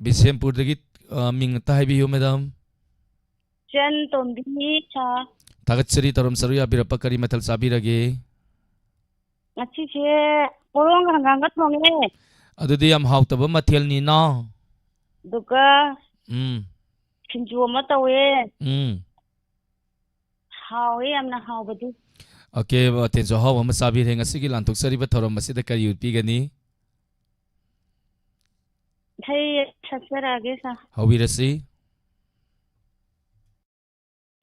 A: December dagi ming tahibiyu madam.
C: Chen Tombi, sir.
A: ꯊꯥꯒꯠꯆꯔꯤ ꯇꯧꯔꯝ ꯁꯔꯨ ꯌꯥꯕꯤꯔꯛꯄ ꯀꯔꯤ ꯃꯊꯦꯜ ꯆꯥꯕꯤꯔꯒꯦ
C: ꯉꯁꯤꯁꯦ ꯄꯣꯔꯣꯡꯒ ꯍꯪꯒꯥꯝꯒ ꯊꯣꯡꯉꯦ
A: ꯑꯗꯨꯗꯤ ꯌꯥꯝ ꯍꯥꯎꯇꯕ ꯃꯊꯦꯜꯅꯤꯅ
C: ꯑꯗꯨꯒ ꯁꯤꯡꯖꯨ ꯑꯃ ꯇꯧꯋꯦ ꯍꯥꯎꯋꯦ ꯌꯥꯝꯅ ꯍꯥꯎꯕꯗꯤ
A: ꯑꯣꯀꯦ ꯃꯊꯦꯜꯁꯨ ꯑꯍꯥꯎꯕ ꯑꯃ ꯆꯥꯕꯤꯔꯦ ꯉꯁꯤꯒꯤ ꯂꯥꯟꯊꯣꯛꯆꯔꯤꯕ ꯊꯧꯔꯝ ꯑꯁꯤꯗ ꯀꯔꯤ ꯎꯠꯄꯤꯒꯅꯤ
C: ꯏꯁꯩ ꯁꯛꯆꯔꯛꯑꯒꯦ ꯁꯥꯔ
A: ꯍꯧꯕꯤꯔꯁꯤ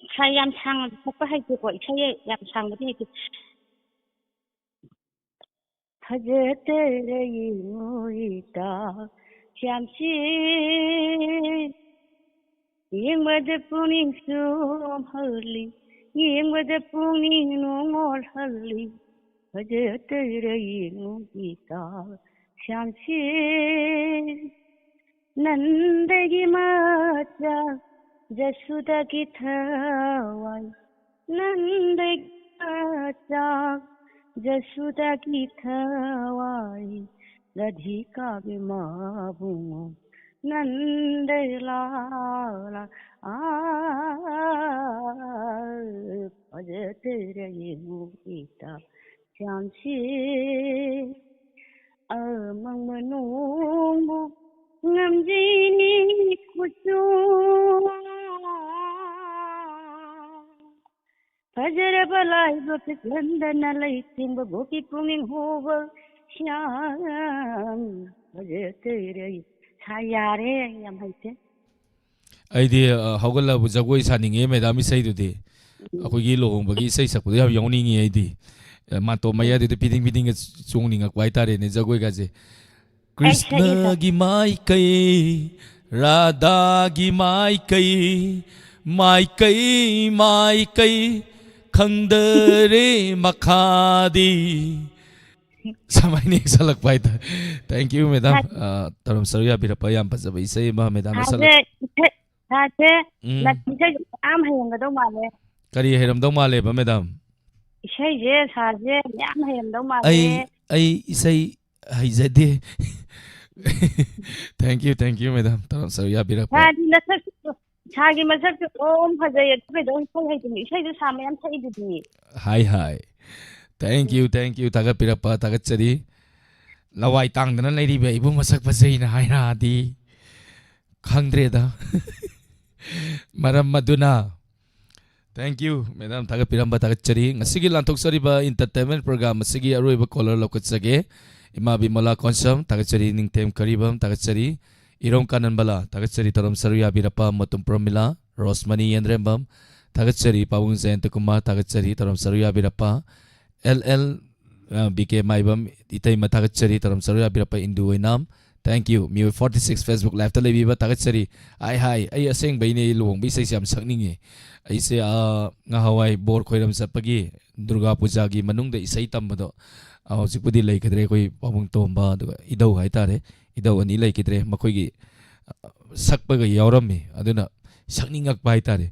C: ꯏꯁꯩ ꯌꯥꯝ ꯁꯥꯡꯅ ꯁꯛꯄ ꯍꯩꯇꯦꯀꯣ ꯏꯁꯩ ꯌꯥꯝ ꯁꯥꯡꯕꯗꯤ ꯍꯩꯇꯦ ꯐꯖꯇꯔ ꯌꯦꯡꯉꯣꯏꯇ ꯁ꯭ꯌꯥꯝꯁꯤ ꯌꯦꯡꯕꯗ ꯄꯨꯛꯅꯤꯡ ꯁꯨꯝꯍꯜꯂꯤ ꯌꯦꯡꯕꯗ ꯄꯨꯛꯅꯤꯡ ꯅꯨꯡꯉꯣꯜꯍꯜꯂꯤ ꯐꯖꯇꯔ ꯌꯦꯡꯉꯣꯏꯇ ꯁ꯭ꯌꯥꯝꯁꯤ ꯅꯟꯗꯒꯤ ꯃꯆꯥ जसुदा की थवाई नंद का जसुदा की थवाई राधिका माबू नंद लाला भजत रहे गीता श्याम से अमंग मनोमु नमजीनी कुचू फजर बलाई बत चंदन लई सिंह गोपी पुंगिंग होव श्याम भजत रही सायारे यम हइते
A: ꯑꯩꯗꯤ ꯍꯧꯒꯠꯂꯕ ꯖꯒꯣꯏ ꯁꯥꯅꯤꯡꯉꯦ ꯃꯦꯗꯥꯝ ꯏꯁꯩꯗꯨꯗꯤ ꯑꯩꯈꯣꯏꯒꯤ ꯂꯨꯍꯣꯡꯕꯒꯤ ꯏꯁꯩ ꯁꯛꯄꯗꯣ ꯌꯥꯝ ꯌꯥꯎꯅꯤꯡꯉꯤ ꯑꯩꯗꯤ ꯃꯥꯇꯣꯝ ꯃꯌꯥꯗꯨꯗ ꯄꯤꯗꯤꯡ ꯄꯤꯗꯤꯡꯒ ꯆꯣꯡꯅꯤꯡꯉꯛꯄ ꯍꯥꯏꯇꯥꯔꯦꯅꯦ ꯖꯒꯣꯏꯒꯁꯦ ꯀ꯭ꯔꯤꯁꯅꯒꯤ ꯃꯥꯏꯀꯩ ꯔꯥꯙꯥꯒꯤ ꯃꯥꯏꯀꯩ ꯃꯥꯏꯀꯩ ꯃꯥꯏꯀꯩ ꯈꯪꯗꯔꯦ ꯃꯈꯥꯗꯤ ꯁꯨꯃꯥꯏꯅ ꯁꯛꯂꯛꯄ ꯍꯥꯏꯇꯥꯔꯦ ꯊꯦꯡꯛ ꯌꯨ ꯃꯦꯗꯥꯝ ꯇꯧꯔꯝ ꯁꯔꯨ ꯌꯥꯕꯤꯔꯛꯄ ꯌꯥꯝ ꯐꯖꯕ ꯏꯁꯩ ꯑꯃ ꯃꯦꯗꯥꯝꯅ
C: ꯁꯥꯁꯦ ꯏꯁꯩ ꯌꯥꯝ ꯍꯩꯔꯝꯒꯗꯧ ꯃꯥꯜꯂꯦ
A: ꯀꯔꯤ ꯍꯩꯔꯝꯗꯧ ꯃꯥꯜꯂꯦꯕ ꯃꯦꯗꯥꯝ
C: ꯏꯁꯩꯁꯦ ꯁꯥꯁꯦ ꯌꯥꯝ ꯍꯩꯔꯝꯗꯧ ꯃꯥꯜꯂꯦ
A: ꯑꯩ ꯏꯁꯩ ꯍꯩꯖꯗꯦ ꯊꯦꯡꯛ ꯌꯨ ꯃꯦꯗꯥꯝ ꯇꯧꯔꯝ ꯁꯔꯨ ꯌꯥꯕꯤꯔꯛꯄ
C: ꯁꯥꯒꯤ ꯃꯁꯛꯁꯨ ꯑꯣꯝ ꯐꯖꯩ ꯑꯗꯨꯒꯩꯗꯧ ꯏꯁꯩ ꯍꯩꯇꯅꯤ ꯏꯁꯩꯗꯨ ꯁꯥ ꯃꯌꯥꯝ ꯁꯛꯏꯗꯨꯗꯤ
A: ꯍꯥꯏ ꯊꯦꯡꯛ ꯌꯨ ꯊꯥꯒꯠꯄꯤꯔꯛꯄ ꯊꯥꯒꯠꯆꯔꯤ ꯂꯋꯥꯏ ꯇꯥꯡꯗꯅ ꯂꯩꯔꯤꯕ ꯑꯩꯕꯨ ꯃꯁꯛ ꯐꯖꯩꯅ ꯍꯥꯏꯔꯛꯑꯗꯤ ꯈꯪꯗ꯭ꯔꯦꯗ ꯃꯔꯝ ꯑꯗꯨꯅ ꯊꯦꯡꯛ ꯌꯨ ꯃꯦꯗꯥꯝ ꯊꯥꯒꯠꯄꯤꯔꯝꯕ ꯊꯥꯒꯠꯆꯔꯤ ꯉꯁꯤꯒꯤ ꯂꯥꯟꯊꯣꯛꯆꯔꯤꯕ इंटरटेनमेंट प्रोग्राम ꯑꯁꯤꯒꯤ ꯑꯔꯣꯏꯕ ꯀꯣꯂꯔ ꯂꯧꯈꯠꯆꯒꯦ ꯏꯃꯥ ꯕꯤꯃꯂꯥ ꯀꯣꯟꯁꯝ ꯊꯥꯒꯠꯆꯔꯤ ꯅꯤꯡꯊꯦꯝ ꯀꯔꯤꯕꯝ ꯊꯥꯒꯠꯆꯔꯤ ꯏꯔꯣꯝ ꯀꯥꯅꯟꯕꯂꯥ ꯊꯥꯒꯠꯆꯔꯤ ꯇꯧꯔꯝ ꯁꯔꯨ ꯌꯥꯕꯤꯔꯞꯄ ꯃꯇꯨꯝ ꯄ꯭ꯔꯃꯤꯂꯥ ꯔꯣꯁꯃꯅꯤ ꯌꯦꯟꯗ꯭ꯔꯦꯝꯕꯝ ꯊꯥꯒꯠꯆꯔꯤ ꯄꯥꯕꯨꯡ ꯖꯌꯟꯇ ꯀꯨꯃꯥꯔ ꯊꯥꯒꯠꯆꯔꯤ ꯇꯧꯔꯝ ꯁꯔꯨ ꯌꯥꯕꯤꯔꯞꯄ LL BK माइबम इतैमा थागतचरी तरम सरू याबिरप्पा इंदु ओइनाम थैंक यू म्यू 46 फेसबुक लाइव ता लेबिबा थागतचरी हाय आई असेंग बैने लोंग बिसै सियाम सकनिंगे ऐसे ngahawai bor khoiram sapagi durga puja gi manung da isai tambado hojikpudi leikadre koi pabung tomba aduga idau haitare idau ani leikidre makoi gi sakpaga yawrammi aduna sakningak pai tare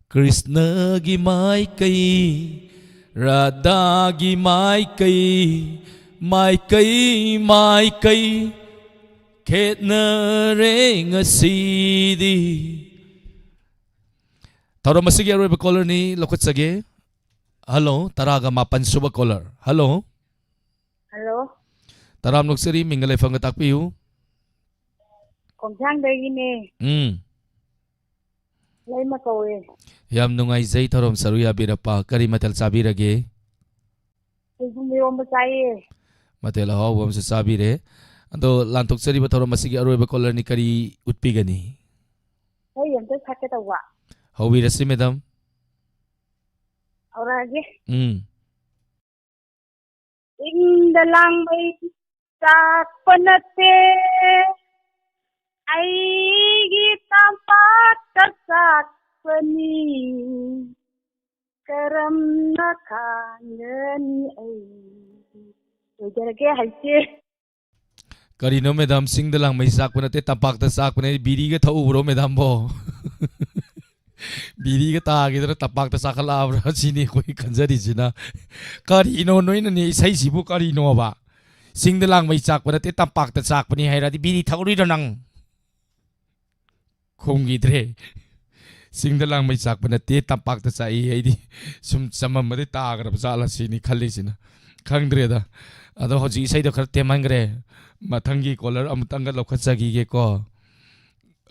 A: krishna gi mai kai Radha mai kai khetnare ngasidi Tauram masigi aroiba caller ni lokhatsage hello taraga mapan suba caller hello taram loksari mingalai fanga takpiu
C: Komsang dagine Laima kawe
A: yam nungai zai tharom saru yabirappa kari matal sabirage
C: Igumiyomba saye
A: matel hawam se sabire ado lantoksari ba tharom masigi aroiba caller ni kari utpigani
C: Hey yamta sakka tawa
A: hawirasi madam
C: Aurage Indalang may sakpanate Aigi tampat kasakpani Karam nakangani ay Ujarage haise
A: Karino madam singdalang may sakpanate tampak ta sakpanate biri ga thaubro madam bo biri ga tagidra tapak ta sakalabra sini koi kanjari jina karino noina ni isai sibu karino ba singdalang may sakpanate tampak ta sakpani hairadi biri thauri nang Khongidre ꯁꯤꯡꯗ ꯂꯥꯡꯃꯩ ꯆꯥꯛꯄ ꯅꯠꯇꯦ ꯇꯝꯄꯥꯛꯇ ꯆꯥꯛꯏ ꯑꯩꯗꯤ ꯁꯨꯝ ꯆꯃꯝꯕꯗꯤ ꯇꯥꯈ꯭ꯔꯕ ꯖꯥꯠꯂ ꯁꯤꯅꯤ ꯈꯜꯂꯤꯁꯤꯅ ꯈꯪꯗ꯭ꯔꯦꯗ ꯑꯗꯣ ꯍꯧꯖꯤꯛ ꯏꯁꯩꯗꯣ ꯈꯔ ꯇꯦꯝꯍꯟꯈ꯭ꯔꯦ ꯃꯊꯪꯒꯤ ꯀꯣꯂꯔ ꯑꯃꯨꯛꯇꯪꯒ ꯂꯧꯈꯠꯆꯈꯤꯒꯦꯀꯣ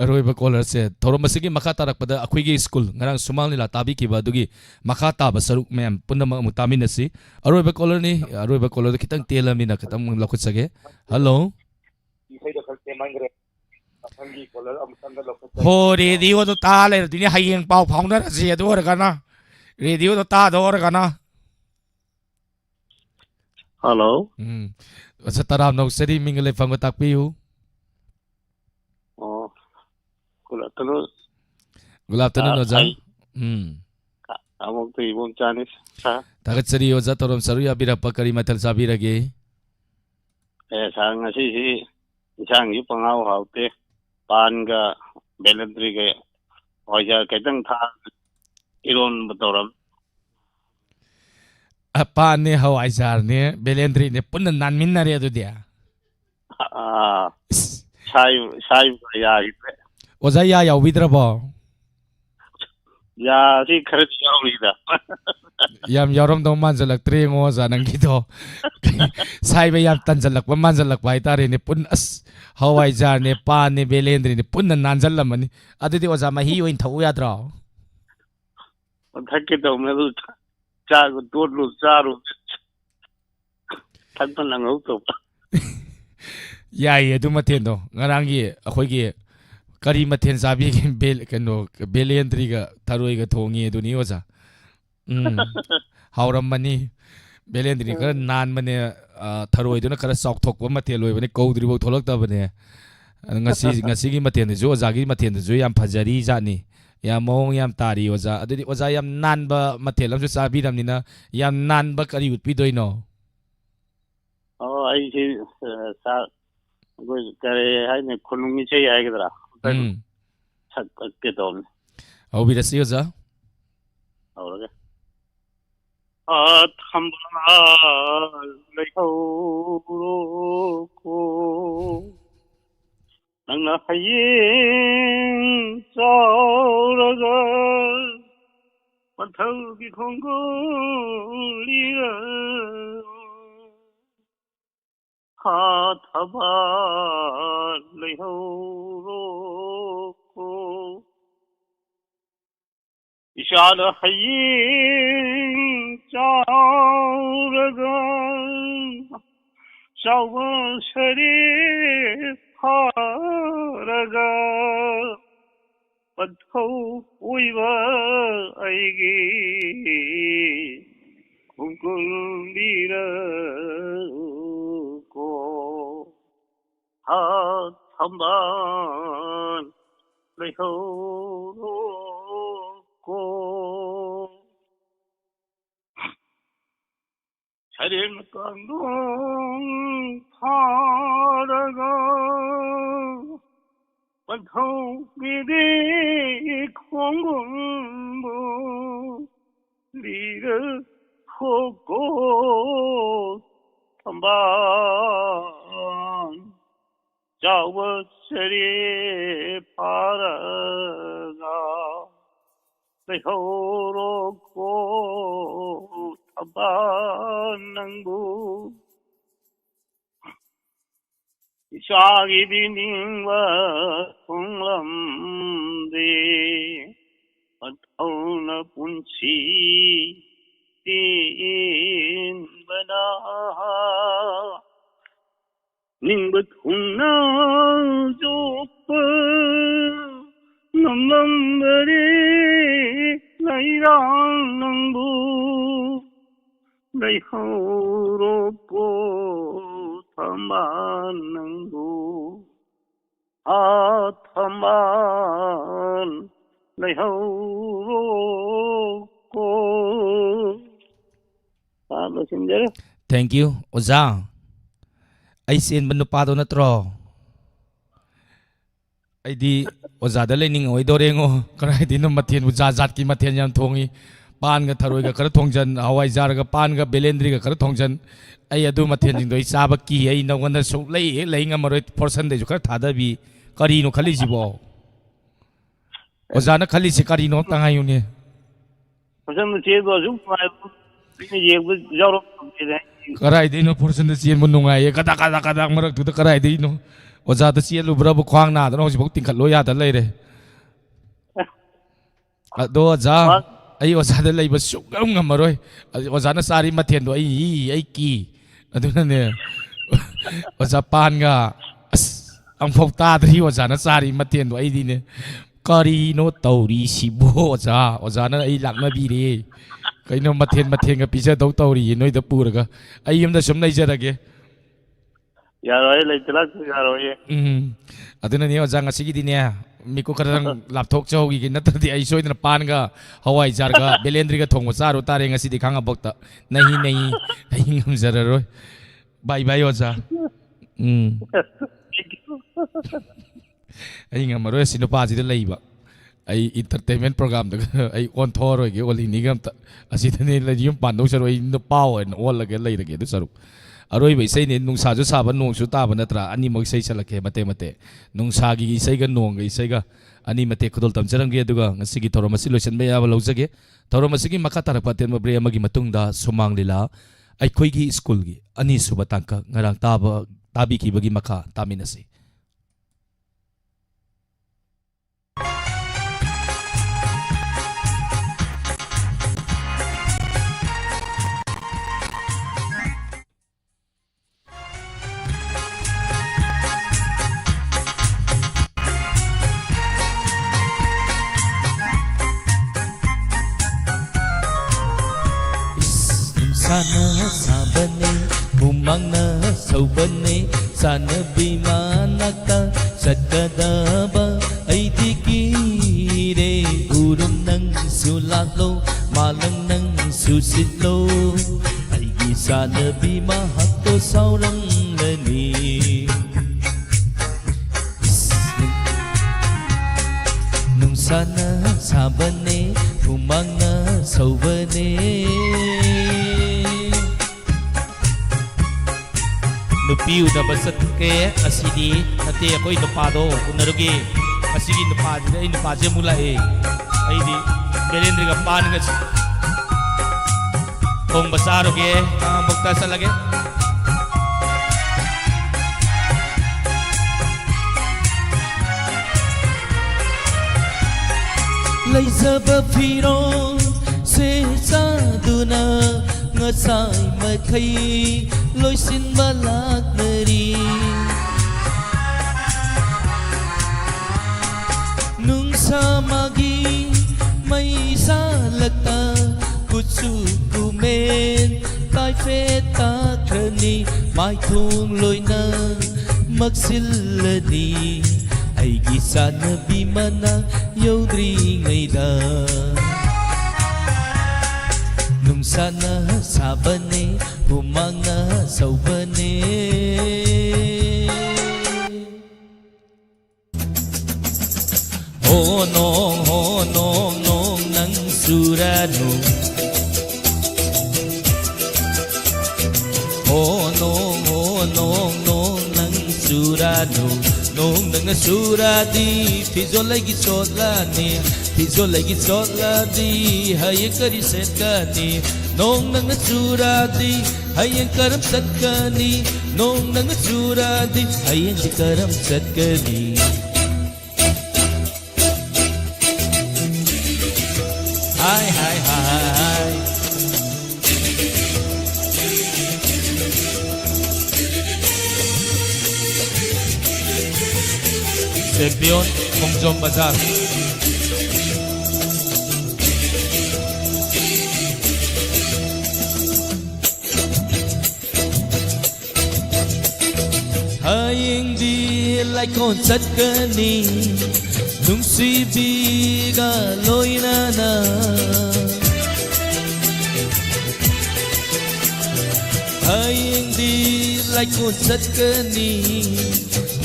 A: ꯑꯔꯣꯏꯕ ꯀꯣꯂꯔꯁꯦ ꯊꯧꯔꯝ ꯑꯁꯤꯒꯤ ꯃꯈꯥ ꯇꯥꯔꯛꯄꯗ ꯑꯩꯈꯣꯏꯒꯤ ꯁ꯭ꯀꯨꯜ ꯉꯔꯥꯡ ꯁꯨꯃꯥꯡ ꯂꯤꯂꯥ ꯇꯥꯕꯤꯈꯤꯕ ꯑꯗꯨꯒꯤ ꯃꯈꯥ ꯇꯥꯕ ꯁꯔꯨꯛ ꯃꯌꯥꯝ ꯄꯨꯝꯅꯃꯛ ꯑꯃꯨꯛ ꯇꯥꯃꯤꯟꯅꯁꯤ ꯑꯔꯣꯏꯕ ꯀꯣꯂꯔꯅꯤ ꯑꯔꯣꯏꯕ ꯀꯣꯂꯔꯗꯣ ꯈꯤꯇꯪ ꯇꯦꯜꯂꯃꯤꯅ ꯈꯤꯇꯪ ꯂꯧꯈꯠꯆꯒꯦ ꯍꯜꯂꯣ
F: ꯏꯁꯩꯗꯣ ꯈꯔ ꯇꯦꯝꯍꯟꯈ꯭ꯔꯦ ꯃꯊꯪꯒꯤ ꯀꯣꯂꯔ ꯑꯃꯨꯛꯇꯪꯒ ꯂꯧꯈꯠꯆꯒꯦ
A: ꯍꯣ ꯔꯦꯗꯤꯑꯣꯗꯣ ꯇꯥ ꯂꯩꯔꯗꯤꯅꯦ ꯍꯌꯦꯡ ꯄꯥꯎ ꯐꯥꯎꯅꯔꯁꯤ ꯑꯗꯨ ꯑꯣꯏꯔꯒꯅ ꯔꯦꯗꯤꯑꯣꯗꯣ ꯇꯥꯗ ꯑꯣꯏꯔꯒꯅ
H: ꯍꯜꯂꯣ
A: ꯇꯔꯥꯝ ꯅꯧꯖꯔꯤ ꯃꯤꯡꯒ ꯂꯩꯐꯝꯒ ꯇꯥꯛꯄꯤꯌꯨ
H: ꯑꯣ ꯒꯨꯗ ꯑꯐꯇꯔꯅꯨꯟ
A: ꯒꯨꯗ ꯑꯐꯇꯔꯅꯨꯟ ꯑꯣꯖꯥ
H: ꯑꯃꯨꯛꯇ ꯏꯕꯣꯝ ꯆꯥꯅꯤ ꯁꯥꯔ
A: ꯊꯥꯒꯠꯆꯔꯤ ꯑꯣꯖꯥ ꯊꯧꯔꯝ ꯁꯔꯨꯛ ꯌꯥꯕꯤꯔꯛꯄ ꯀꯔꯤ ꯃꯊꯦꯜ ꯆꯥꯕꯤꯔꯒꯦ
H: ꯁꯥꯔ ꯉꯁꯤꯁꯤ ꯏꯟꯁꯥꯡꯁꯤ ꯄꯪꯍꯥꯎ ꯍꯥꯎꯇꯦ ꯄꯥꯟꯒ ꯕꯦꯂꯦꯟꯗ꯭ꯔꯤꯒ ꯍꯋꯥꯏꯖꯥꯔ ꯈꯤꯇꯪ ꯏꯔꯣꯟꯕ ꯇꯧꯔꯝ
A: ꯄꯥꯟꯅꯦ ꯍꯋꯥꯏꯖꯥꯔꯅꯦ ꯕꯦꯂꯦꯟꯗ꯭ꯔꯤꯅꯦ ꯄꯨꯟꯅ ꯅꯥꯟꯃꯤꯟꯅꯔꯦ ꯑꯗꯨꯗꯤ
H: ꯁꯥꯏꯕ ꯌꯥꯈꯤꯗ꯭ꯔꯦ
A: ꯑꯣꯖꯥ ꯌꯥ ꯌꯥꯎꯕꯤꯗ꯭ꯔꯕꯣ
H: ꯌꯥꯁꯤ ꯈꯔꯗꯤ ꯌꯥꯎꯔꯤꯗ
A: ꯌꯥꯝ ꯌꯥꯎꯔꯝꯗꯧ ꯃꯥꯟꯁꯤꯜꯂꯛꯇ꯭ꯔꯦ ꯌꯦꯡꯉꯣ ꯑꯣꯖꯥ ꯅꯪꯒꯤꯗꯣ ꯁꯥꯏꯕ ꯌꯥꯝ ꯇꯟꯁꯤꯜꯂꯛꯄ ꯍꯥꯏꯇꯥꯔꯦꯅꯦ ꯄꯨꯟꯅ ꯑꯁ ꯍꯋꯥꯏꯖꯥꯔꯅꯦ ꯄꯥꯟꯅꯦ ꯕꯦꯂꯦꯟꯗ꯭ꯔꯤꯅꯦ ꯄꯨꯟꯅ ꯅꯥꯟꯁꯤꯜꯂꯝꯃꯅꯤ ꯑꯗꯨꯗꯤ ꯑꯣꯖꯥ ꯃꯍꯤ ꯑꯣꯏꯅ ꯊꯛꯎ ꯌꯥꯗ꯭ꯔꯣ
H: ꯊꯛꯀꯦ ꯇꯧꯕꯅꯦ ꯑꯗꯨ ꯆꯥꯛ ꯇꯣꯠꯂꯨ ꯆꯥꯔꯨ ꯊꯛꯄ ꯅꯪꯍꯧꯗꯕ
A: ꯌꯥꯏꯌꯦ ꯑꯗꯨ ꯃꯊꯦꯜꯗꯣ ꯉꯔꯥꯡꯒꯤ ꯑꯩꯈꯣꯏꯒꯤ ꯀꯔꯤ ꯃꯊꯦꯜ ꯆꯥꯕꯤꯒꯦ ꯀꯩꯅꯣ ꯕꯦꯂꯦꯟꯗ꯭ꯔꯤꯒ ꯊꯔꯣꯏꯒ ꯊꯣꯡꯉꯤ ꯑꯗꯨꯅꯤ ꯑꯣꯖꯥ ꯍꯥꯎꯔꯝꯃꯅꯤ ꯕꯦꯂꯦꯟꯗ꯭ꯔꯤ ꯈꯔ ꯅꯥꯟꯕꯅꯦ ꯊꯔꯣꯏꯗꯨꯅ ꯈꯔ ꯆꯥꯎꯊꯣꯛꯄ ꯃꯊꯦꯜ ꯑꯣꯏꯕꯅꯦ ꯀꯧꯗ꯭ꯔꯤꯐꯥꯎ ꯊꯣꯛꯂꯛꯇꯕꯅꯦ ꯉꯁꯤꯒꯤ ꯃꯊꯦꯜꯗꯨꯁꯨ ꯑꯣꯖꯥꯒꯤ ꯃꯊꯦꯜꯗꯨꯁꯨ ꯌꯥꯝ ꯐꯖꯔꯤ ꯖꯥꯠꯅꯤ ꯌꯥꯝ ꯃꯑꯣꯡ ꯌꯥꯝ ꯇꯥꯔꯤ ꯑꯣꯖꯥ ꯑꯗꯨꯗꯤ ꯑꯣꯖꯥ ꯌꯥꯝ ꯅꯥꯟꯕ ꯃꯊꯦꯜ ꯑꯃꯁꯨ ꯆꯥꯕꯤꯔꯕꯅꯤ나 ꯌꯥꯝ ꯅꯥꯟꯕ ꯀꯔꯤ ꯎꯠꯄꯤꯗꯣꯏꯅꯣ
H: ꯑꯩꯁꯤ ꯑꯩꯈꯣꯏ ꯀꯔꯤ ꯍꯥꯏꯅꯤ ꯈꯨꯅꯨꯡ ꯏꯁꯩ ꯍꯥꯏꯒꯗ꯭ꯔꯥ ꯁꯛꯀꯦ ꯇꯧꯕꯅꯤ
A: ꯍꯧꯕꯤꯔꯁꯤ ꯑꯣꯖꯥ
H: ꯍꯧꯔꯒꯦ ꯊꯝꯕꯥꯜ ꯂꯩꯍꯧꯔꯣꯀꯣ ꯅꯪꯅ ꯍꯌꯦꯡ ꯆꯥꯎꯔꯒ ꯃꯊꯧꯒꯤ ꯈꯣꯡꯒꯨꯜꯂꯤꯔ ꯊꯕꯥꯜ ꯂꯩꯍꯧꯔꯣꯀꯣ ꯏꯆꯥꯅ ꯍꯌꯦꯡ ꯆꯥꯎꯔꯒ ꯆꯥꯎꯕ ꯁꯔꯦ ꯐꯥꯔꯒ ꯄꯟꯊꯧ ꯑꯣꯏꯕ ꯑꯩꯒꯤ ꯈꯣꯡꯒꯨꯜꯂꯤꯔꯀꯣ ꯊꯝꯕꯥꯜ ꯂꯩꯍꯧꯔꯣꯀꯣ ꯁꯔꯦꯡ ꯀꯥꯡꯗꯣꯡ ꯐꯥꯔꯒ ꯄꯟꯊꯧꯒꯤꯗꯤ ꯈꯣꯡꯒꯨꯜꯕꯨ ꯂꯤꯔꯈꯣꯀꯣ ꯊꯝꯕꯥꯜ ꯆꯥꯎꯕ ꯁꯔꯦ ꯐꯥꯔꯒ ꯂꯩꯍꯧꯔꯣꯀꯣ ꯊꯝꯕꯥꯜ ꯅꯪꯕꯨ ꯏꯆꯥꯒꯤꯗꯤ ꯅꯤꯡꯕ ꯈꯣꯡꯂꯝꯗꯦ ꯃꯊꯧꯅ ꯄꯨꯟꯁꯤ ꯇꯦꯟꯕꯅ ꯅꯤꯡꯕ ꯊꯨꯡꯅ ꯆꯣꯞꯄ ꯉꯝꯂꯝꯕꯔꯦ ꯂꯩꯔꯥꯡ ꯅꯪꯕꯨ ꯂꯩꯍꯧꯔꯣꯀꯣ ꯊꯝꯕꯥꯜ ꯅꯪꯕꯨ ꯊꯝꯕꯥꯜ ꯂꯩꯍꯧꯔꯣꯀꯣ ꯂꯣꯏꯁꯤꯟꯖꯔꯦ
A: ꯊꯦꯡꯛ ꯌꯨ ꯑꯣꯖꯥ ꯑꯩ ꯆꯦꯟꯕ ꯅꯨꯄꯥꯗꯣ ꯅꯠꯇ꯭ꯔꯣ ꯑꯩꯗꯤ ꯑꯣꯖꯥꯗ ꯂꯩꯅꯤꯡꯉꯣꯏꯗꯣꯔꯦꯉꯣ ꯀꯗꯥꯏꯗꯩꯅꯣ ꯃꯊꯦꯜꯕꯨ ꯖꯥꯠꯀꯤ ꯃꯊꯦꯜ ꯌꯥꯝ ꯊꯣꯡꯉꯤ ꯄꯥꯟꯒ ꯊꯔꯣꯏꯒ ꯈꯔ ꯊꯣꯡꯖꯟ ꯍꯋꯥꯏꯖꯥꯔꯒ ꯄꯥꯟꯒ ꯕꯦꯂꯦꯟꯗ꯭ꯔꯤꯒ ꯈꯔ ꯊꯣꯡꯖꯟ ꯑꯩ ꯑꯗꯨ ꯃꯊꯦꯜꯁꯤꯡꯗꯣ ꯑꯩ ꯆꯥꯕ ꯀꯤ ꯑꯩ ꯅꯉꯣꯟꯗ ꯁꯨꯡꯂꯩ ꯍꯦꯛ ꯂꯩ ꯉꯝꯃꯔꯣꯏ ꯄꯣꯔꯁꯟꯗꯩꯁꯨ ꯈꯔ ꯊꯥꯗꯕꯤ ꯀꯔꯤꯅꯣ ꯈꯜꯂꯤꯁꯤꯕꯣ ꯑꯣꯖꯥꯅ ꯈꯜꯂꯤꯁꯤ ꯀꯔꯤꯅꯣ ꯇꯉꯥꯏꯌꯨꯅꯦ
H: ꯐꯖꯅ ꯆꯦꯟꯕ ꯑꯁꯨꯛ ꯅꯨꯡꯉꯥꯏꯕ ꯑꯩꯅ ꯌꯦꯡꯕ ꯌꯥꯎꯔꯛꯇꯕꯅꯤꯗ
A: ꯀꯔꯥꯏꯗꯩꯅꯣ ꯐꯣꯔꯁꯟꯗ ꯆꯦꯟꯕ ꯅꯨꯡꯉꯥꯏꯌꯦ ꯀꯗꯥꯛ ꯃꯔꯛꯇꯨꯗ ꯀꯔꯥꯏꯗꯩꯅꯣ ꯑꯣꯖꯥꯗ ꯆꯦꯜꯂꯨꯕ꯭ꯔꯕꯨ ꯈ꯭ꯋꯥꯡ ꯅꯥꯗꯅ ꯍꯧꯖꯤꯛꯐꯥꯎ ꯇꯤꯡꯈꯠꯂꯣ ꯌꯥꯗ ꯂꯩꯔꯦ ꯑꯗꯣ ꯑꯣꯖꯥ ꯑꯩ ꯑꯣꯖꯥꯗ ꯂꯩꯕ ꯁꯨꯡꯉꯝ ꯉꯝꯃꯔꯣꯏ ꯑꯣꯖꯥꯅ ꯆꯥꯔꯤ ꯃꯊꯦꯜꯗꯣ ꯑꯩ ꯀꯤ ꯑꯗꯨꯅꯅꯦ ꯑꯣꯖꯥ ꯄꯥꯟꯒ ꯑꯁ ꯑꯃꯨꯛꯐꯥꯎ ꯇꯥꯗ꯭ꯔꯤ ꯑꯣꯖꯥꯅ ꯆꯥꯔꯤ ꯃꯊꯦꯜꯗꯣ ꯑꯩꯗꯤꯅꯦ ꯀꯔꯤꯅꯣ ꯇꯧꯔꯤꯁꯤꯕꯣ ꯑꯣꯖꯥꯅ ꯑꯩ ꯂꯥꯛꯅꯕꯤꯔꯦ ꯀꯩꯅꯣ ꯃꯊꯦꯜꯒ ꯄꯤꯖꯗꯧ ꯇꯧꯔꯤꯌꯦ ꯅꯣꯏꯗ ꯄꯨꯔꯒ ꯑꯩ ꯌꯨꯝꯗ ꯁꯨꯝ ꯂꯩꯖꯔꯒꯦ
H: ꯌꯥꯔꯣꯏ ꯂꯩꯇ ꯂꯥꯛꯇ ꯌꯥꯔꯣꯏꯌꯦ
A: ꯑꯗꯨꯅꯅꯦ ꯑꯣꯖꯥ ꯉꯁꯤꯒꯤꯗꯤꯅꯦ ꯃꯤꯀꯨꯞ ꯈꯔꯗꯪ ꯂꯥꯞꯊꯣꯛꯆꯍꯧꯈꯤꯒꯦ ꯅꯠꯇ꯭ꯔꯗꯤ ꯑꯩ ꯁꯣꯏꯗꯅ ꯄꯥꯟꯒ ꯍꯋꯥꯏꯖꯥꯔꯒ ꯕꯦꯂꯦꯟꯗ꯭ꯔꯤꯒ ꯊꯣꯡꯕ ꯆꯥꯔꯨ ꯇꯥꯔꯦ ꯉꯁꯤꯗꯤ ꯈꯥꯡꯉꯕꯣꯛꯇ ꯅꯍꯤ ꯑꯩ ꯉꯝꯖꯔꯔꯣꯏ ꯕꯥꯏ ꯑꯣꯖꯥ ꯑꯩ ꯉꯝꯃꯔꯣꯏ ꯑꯁꯤ ꯅꯨꯄꯥꯁꯤꯗ ꯂꯩꯕ ꯑꯩ ꯏꯟꯇꯔꯇꯦꯟꯃꯦꯟ ꯄ꯭ꯔꯣꯒꯥꯝꯗ ꯑꯩ ꯑꯣꯟꯊꯣꯛꯑꯔꯣꯏꯒꯦ ꯑꯣꯜꯂꯤꯅꯤꯒ ꯑꯝꯇ ꯑꯁꯤꯗꯅꯦ ꯌꯨꯝ ꯄꯥꯟꯗꯧ ꯁꯔꯨꯛ ꯑꯩ ꯅꯨꯄꯥ ꯑꯣꯏꯅ ꯑꯣꯜꯂꯒꯦ ꯂꯩꯔꯒꯦ ꯑꯗꯨ ꯁꯔꯨꯛ ꯑꯔꯣꯏꯕ ꯏꯁꯩꯅꯦ ꯅꯨꯡꯁꯥꯁꯨ ꯁꯥꯕ ꯅꯣꯡꯁꯨ ꯇꯥꯕ ꯅꯠꯇ꯭ꯔꯥ ꯑꯅꯤꯃꯛ ꯏꯁꯩ ꯁꯛꯂꯛꯀꯦ ꯃꯇꯦꯛ ꯅꯨꯡꯁꯥꯒꯤ ꯏꯁꯩꯒ ꯅꯣꯡꯒ ꯏꯁꯩꯒ ꯑꯅꯤ ꯃꯇꯦꯛ ꯈꯨꯗꯣꯜ ꯇꯝꯖꯔꯝꯒꯦ ꯑꯗꯨꯒ ꯉꯁꯤꯒꯤ ꯊꯧꯔꯝ ꯑꯁꯤ ꯂꯣꯏꯁꯤꯟꯕ ꯌꯥꯕ ꯂꯧꯖꯒꯦ ꯊꯧꯔꯝ ꯑꯁꯤꯒꯤ ꯃꯈꯥ ꯇꯥꯔꯛꯄ ꯑꯇꯦꯟꯕ ꯕ꯭ꯔꯦꯛ ꯑꯃꯒꯤ ꯃꯇꯨꯡꯗ ꯁꯨꯃꯥꯡ ꯂꯤꯂꯥ ꯑꯩꯈꯣꯏꯒꯤ ꯁ꯭ꯀꯨꯜꯒꯤ ꯑꯅꯤꯁꯨꯕ ꯇꯥꯡꯀꯛ ꯉꯔꯥꯡ ꯇꯥꯕꯤꯈꯤꯕꯒꯤ ꯃꯈꯥ ꯇꯥꯃꯤꯟꯅꯁꯤ
G: Sana sabane, humangna saubane, sana bimanaka, sakadaba, aitiki re, urum nang sulalo, malang nang susilo, aigi sana bimahato saurang lani. Nung sana sabane, humangna saubane. Nupiu na basatke asidi nate ako'y nupado unarugi asigi nupadi ay nupadya mula ay di belendri ka paano nga kung basarugi bukta sa lagi Laysaba phiron se sa duna ngasai makai lối xin balak nari nung sa magi may sa lata kutsu kumen tai phê ta krani mai thung lối na magsilani ay gisa na bimana yaudri ngaida nung sana sabane humanga saubane ho nong nang surano ho nong nang surano nong nang suradi fizo lagi solani hay kari setkani nong nang suradi hay karam setkani nong nang suradi hay karam setkani hi Sempion Mongjong Bazar Haying di lại còn rất cani nung si bi ga loi na na Haying di lại còn rất cani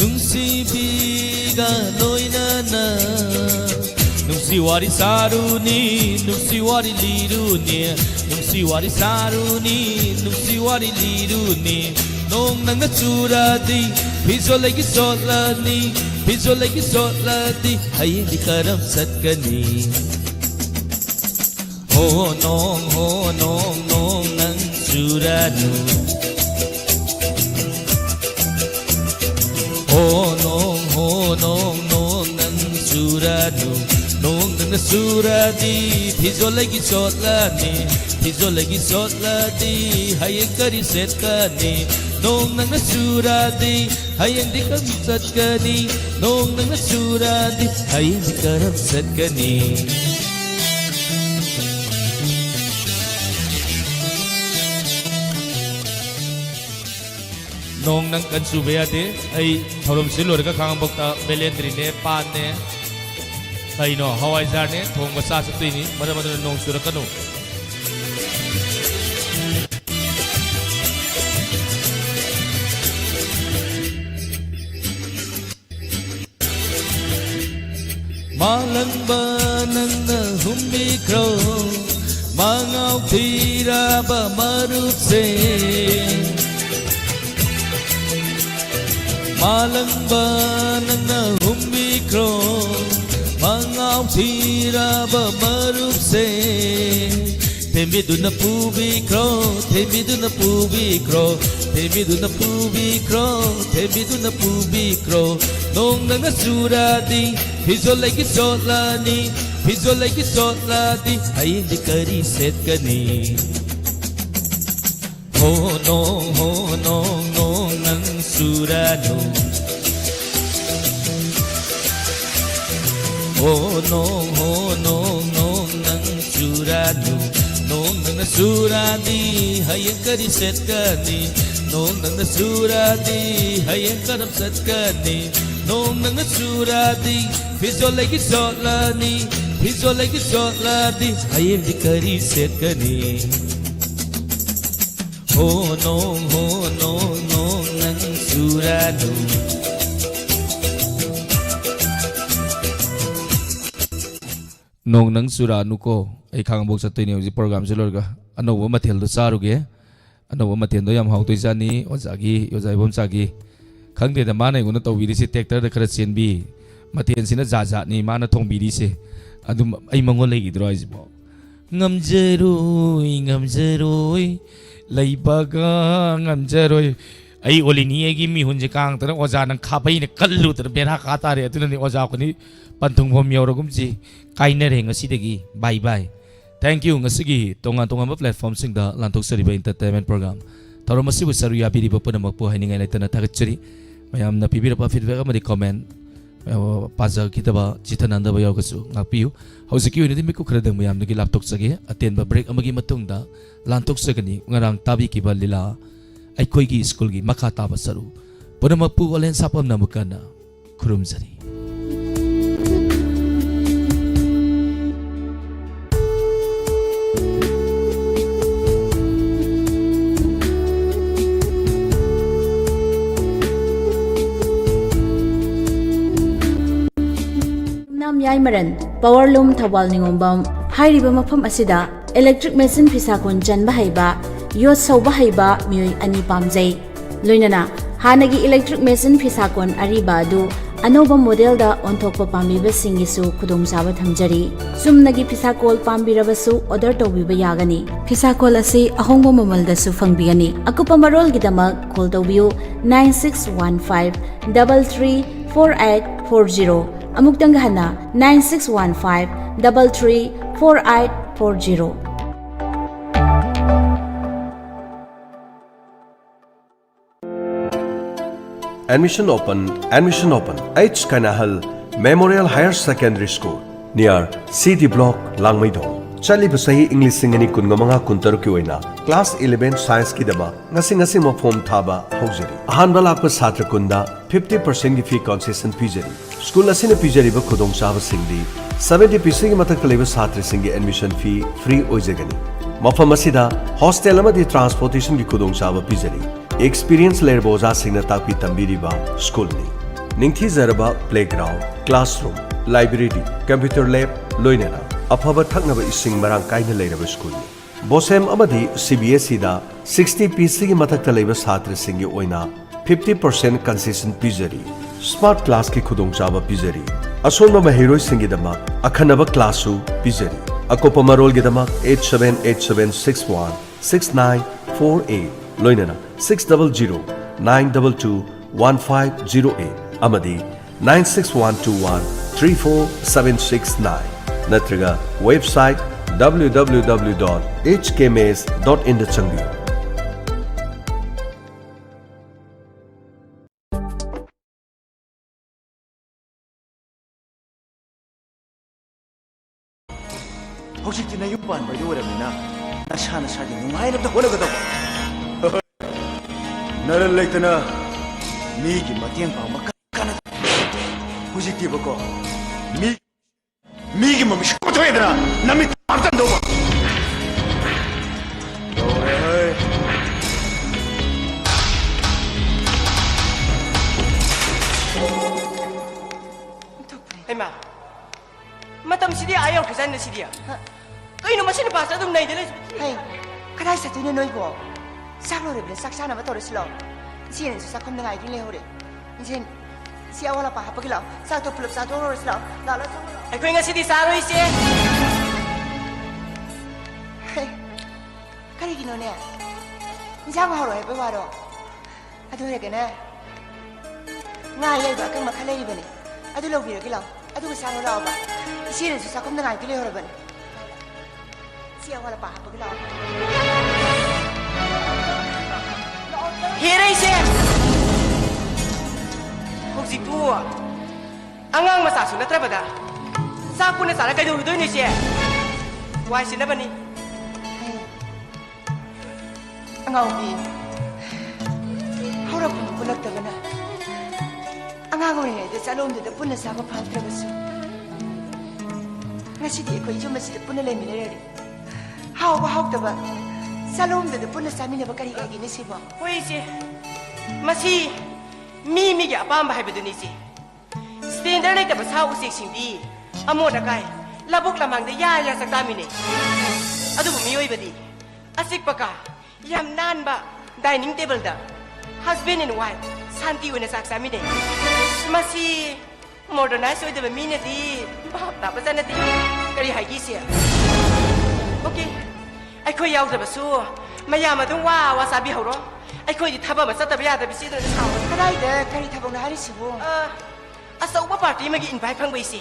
G: nung si bi ga loi na na nung si wari saruni nung si wari liru ni nung si wari saruni nung si wari liru ni nong nang na suradi piso lagi solani piso lagi soladi hayang di karam satkani ho nong nang suranu ho nong nang suranu nong nang na suradi piso lagi solani piso lagi soladi hayang kari satkani nong nang na suradi hayang di karam satkani nong nang na suradi hayang di karam satkani nong nang kan subeyade ai thorom silor ka khang bokta belendri ne pan ne kai no hawai jar ne thong ba sa satui ni mara mara nong sura kanu malang ba nang na humbi kro mangau thira ba marup se malang ba nang na humbi kro mangau thira ba marup se temidu na pubi kro temidu na pubi kro temidu na pubi kro temidu na pubi kro nong nang na suradi piso lagi solani piso lagi soladi hayang di kari satkani ho nong nang surano ho nong nang surano nong nang na suradi hayang kari satkani nong nang na suradi hayang karam satkani nong nang na suradi piso lagi solani piso lagi soladi hayang di kari satkani ho nong nang surano
A: nong nang suranu ko ai khang bok satoi ne program se lorga anowa mathel do saruge anowa mathel do yam hautoi jani ojagi ojai bom sagi khangde da manai guna tawiri se tractor da khara chenbi mathel sina jaja ni mana thongbiri se adum ai mangol legi dro ai bo ngamjeroi leibaga ngamjeroi ai olini egi mi hunje kang tara oja nang khabai ne kallu tara bera ka tare atuna ni oja ko ni panthung bom yorogum ji kaina re ngasi degi bye bye thank you ngasigi tongan tongan platform sing da lantok sari ba entertainment program taromasi bu saru ya biri ba punamak po haningai laitana thagachari mayam na pibira pa feedback amadi comment paza kita ba chitananda ba yogasu ngapiu hausiki unidi miku khradang mayam nagi laptok sage aten ba break amagi matung da lantok sagani ngarang tabi ki ba lila ai koi gi school gi makha ta ba saru punamak pu olen sapam namukana khurumjari
I: Yaimaran Powerloom Thawal Ningombam Hairiba Mafam Asida Electric Machine Pisakon Janba Haiba Yot Sauba Haiba Miyoi Ani Pamjai Loinana Hanagi Electric Machine Pisakon Ariba Du Anoba Model da Onthokpa Pambiba Singisu Kudong Saba Thamjari Sumnagi Pisakol Pambirabasu Order Tawbiba Yagani Pisakol Asi Ahongba Mamaldasu Fangbigani Akupa Marol Gidamak Call Tawbiu 9615 334840 Amuktang Gahana 9615 334840.
J: Admission open. H. Kanahal Memorial Higher Secondary School near CD Block, Langmaidong. Chali Basahi English Singani Kungamanga Kuntaruki Oina Class 11 Science Kidama Ngasi mo form thaba hojari. Ahanba lakpa Satra Kunda 50% fee concession pijari. School asina pijari ba khudong chaba singdi 70% ki mathak leba Satra singi admission fee free oijagani. Mafam asida hostel amadi transportation ki khudong chaba pijari. Experience lerba oja singna takpi tambiri ba school ni. Ningthi zaraba playground, classroom, library, computer lab loinana. Afaba thaknaba ising marang kaina leiraba school ni. Bosem amadi CBSE da 60 PC की मथक लेब छात्र सिंगी ओइना 50% concession पिजरी smart class की खुदोंग चाबा पिजरी असोनबा महिरोय सिंगी दमा अखनबा क्लासु पिजरी अकोपा मरोल के दमा 8787616948 लोइनना 60092221508 अमदी 9612134769 नत्रगा website www.hkmaze.in दा चंगियो
K: हौजिक्ति ना yum पान बायदि ओरमिना नशा नशादि नुंगाइनबदा होनगदब नरल लेतना मीगी मतेंग पाव मकन हौजिक्ति बको मीगी ममिश कोथोयदरा नमि तार्तन दोबा
L: एमा मतम सिदी आयो खजन सिदी कइनो मसिन पास अदुम नै देले हे कदाइ सतिने नोइबो सागलो रेबले साक्साना बतोरसिलो सिन साखम नगाइ कि लेहोरे इजेन सियावाला पा हपगिला सातो फुलप सातो रोरसिलो लाला अखोइ ngसिदी सारोइ से हे करिगिनोने इंजाम हारो हेबे वारो अदु रेगने ngai lei ba kang makhalei bane adu lo biro gilaw adu ko sang law ba sire su sakom ngai ki le hor bane sia wala pa ha gilaw here ise hojik tu angang masa su natra bada sa pune sara kai do doi ni se wai sin bani angang bi hora pun bulak ta bana angang oringai salom de punna saba phantrabasu ngasidi khoi juma sida punna leminere haw ba haw taba salom de punna samina ba kari ga gi nisiba hoi se masi mi gi apam ba haibadu ni se standard nei taba sa usik singdi amo da kai labuk lamang de ya sakta mine adu mi oi badi asik paka yam nan ba dining table da husband and wife santi wena saksa mine masi modernize oi de mine di bap ta ba jana di kari hai gi se okay ai khoi yaw da basu maya ma dung wa wasabi horo ai khoi di thaba ma sata ba ya da bisi da sa kadai de kari thaba na hari sibu asau ba party ma gi invite phang bai se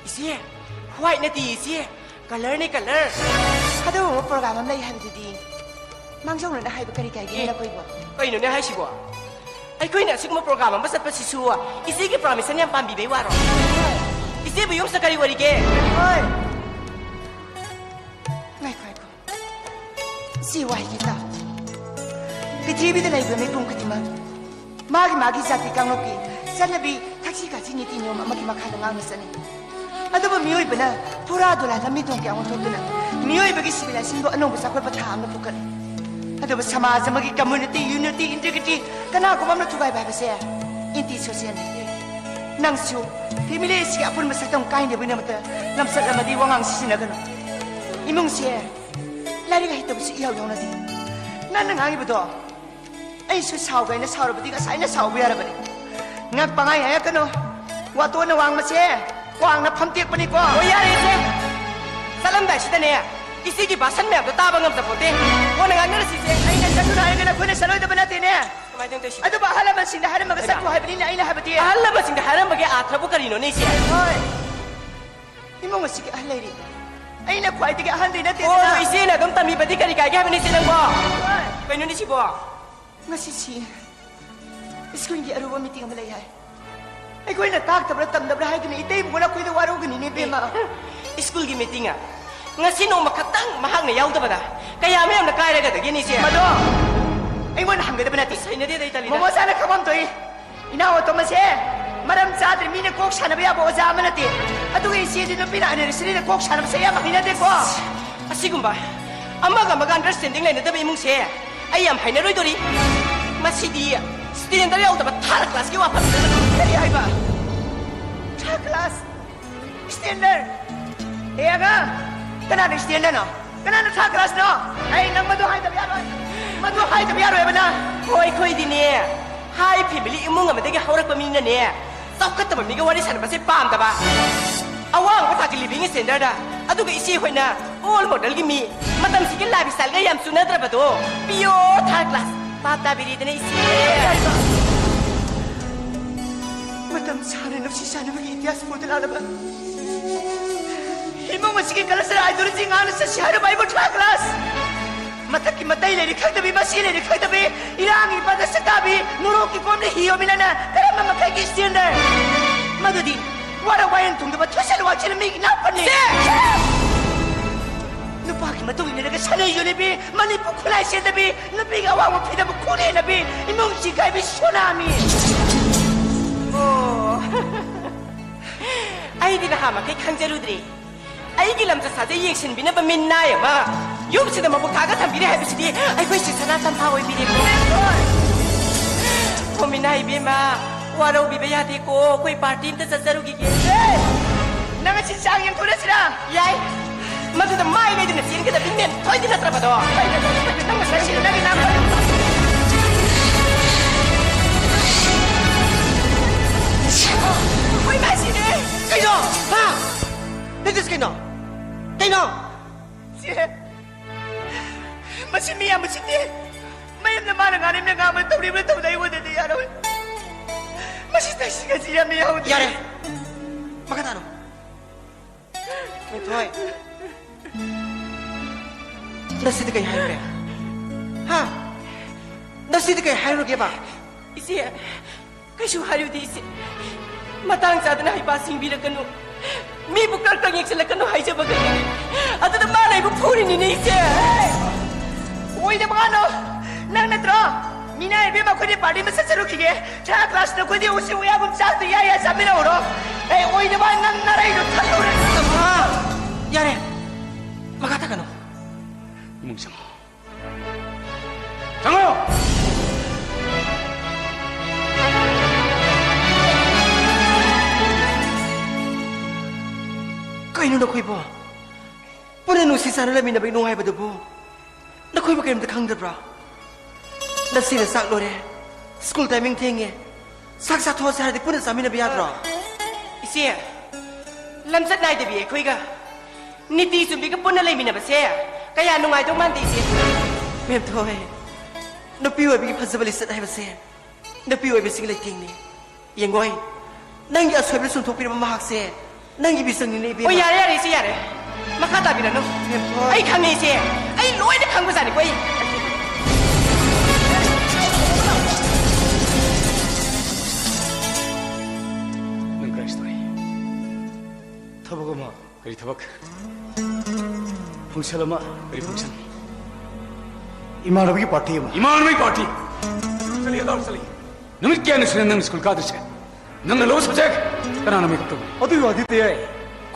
L: isi white na di isi color ni color hadu program am lai hai di mangjong na hai ba kari kai gi na koi ba koi no ne hai sibu ai koi na sigma program am basat pasi suwa isi ki promise ni am pambi be waro isi bu yum sakari wari ke oi ngai kai ko si wai kita pithribi de lai be me pum khatima magi jati kangloki sanabi taxi ka chini ti nyom amaki makha da ngang sani adu ba mioi bana pura dola lami tong ke amon tobna mioi ba gi sibila singo anong ba sakoi patha am na pukat adu ba samaj amagi community unity integrity kana ko mamna tugai ba se inti social nang su family si apun masatong kain de bina mata lamsat amadi wangang sisina kana imong se lari ga hitab si yaw yaw na di nan nang angi bodo ai su saw ga na saw badi ga sai na saw biara bani ngak pangai ya kano wato na wang mase wang na phamtek pani ko o yare se salam dai sitane isi ki basan me ta bangam ta pote ko na ngang na si se ai na tanu na ga na ko na saloi da banate ne adu ba hala man sinda haram magasat ko habini na ina habati hala man sinda haram magi athrabu karino ne se hoy imo masi ki ahlairi ai na khwai dige ahal dina te o isi na dum tami badi kari kai ga habini se nang bo kaino ni si bo ngasi si school gi aruba meeting am lai hai ai koi na tak tabra tam dabra hai kini itei bola koi da waru gini ne be ma school gi meeting a ngasi no makatang mahang na yaw da bada kaya me am na kai raga da gini se mado ai mon hang da banati sai na de dai tali mo sa na khamam toi ina o to ma se maram sadri mi ne kok sana ba bo za manati atu gi si de no pina ne sri ne kok sana se ya ma hina de ko asigumba amaga maga understanding lai na da be mung se ai am haina roi dori masidi standard yaw da ba thar class ki wa pa kari hai ba thar class standard ega kana ni standard no kana na thar class no ai nang ma do hai da ya roi मधु हाय तब यार बना कोई कोई दिन ने हाय family इमुंग में देखे हौरक पमीन ने चौकत तब मिगे वारी सान बसे पाम तबा अवांग बता की लिविंग स्टैंडर्ड अदुग इसी होइना ऑल मॉडल की मी मतम सिके लाइफ स्टाइल का याम सुनद्रबदो पियो थर्ड क्लास पाता बिरिदने इसी मतम सारे नफसी साने में इतिहास बोतल आदबा इमुंग मसिके कलस आइदुर जिंगान से शहर बाइबल थर्ड क्लास मतक की मतई ले रिखा तबी मसी ले रिखा तबी इरांगी पद सताबी नुरो की कोम ने हियो मिलना करम मखै की स्टैंडर्ड मदुदी वारा वायन तुंग बा थुसल वाचिन मी ना पने नुपा की मतुंग ने लगे सने यो नेबी मनी पुखुलाई से तबी नबी का वाव फिदा बुखुने नबी इमुंग सिकाई बी सुनामी ओ आई दी ना मखै खंजरुद्री आई की लमजा साजे येक्सिन बिना बमिन्ना यमा यूब से मबुक थागा थंबिरे है बिसदी आई कोई सिसना तंफा होई बिरे को मिनाई बेमा वारो बिबया दे को कोई पार्टी में सजरू की के नंग सि सांग यम थोरे सिरा याई मदु द माई ले दिन सिन के द बिन थोई दिन त्र बदो नंग ससि नंग नाम कोई मैसी ने कइनो हां दिस कइनो कइनो मसी मिया मसी ने मैं न माने गाने में गाम तोड़ी में तो नहीं वो दे यार मसी तैसी का जिया मिया हो यार मगता नो मैं थोय नसीद के हाय रे हां नसीद के हाय रो के बा इसे कैसु हायो दी इसे मतंग जादना हाय पासिंग भी रकनो मी बुकर कर एक से लकनो हाय जे बगल अद द माने को फूरी नि ने इसे ओइ दे मानो नंग नत्रो मीना एबे मा कोई पार्टी में सचरू खिगे छा क्लास न कोई उसे ओया बम चात या सामिना होरो ए ओइ दे मा नंग नराई रो थलो रे हां यारे मगाता कनो मुंगसम 장어 कइनो न खोइबो पुरे नुसी सानला मिना बे नोहाय बदबो न खोइबो केम त खंगदब्रा नसीना साक लोरे स्कूल टाइमिंग थेंगे साक सा थो सारदि पुने सामिना बियाद्रो इसे लमसत नाय देबी खोइगा नीति सुबी का पुने लेमिना बसे कया नुंगाय दो मान दिसे मेम थोय नपी ओबी फजबली सत है बसे नपी ओबी सिंग लेथिंगनी येंगोय नंगी असोबे सुनथोपिर महक से नंगी बिसंगनी ने बे ओ यारे यारे से यारे मखा ताबिना नो मेम थोय आई खंगे से आई लोय दे खंग बजानी कोई थबगमा करी थबक फंक्शनमा करी फंक्शन
K: इमानवी पार्टी
M: चलिए दौड़ चलिए नमित क्या निश्चय नंग स्कूल का दृश्य नंग लो सब्जेक्ट कराना में कतो
K: अदुई वादिते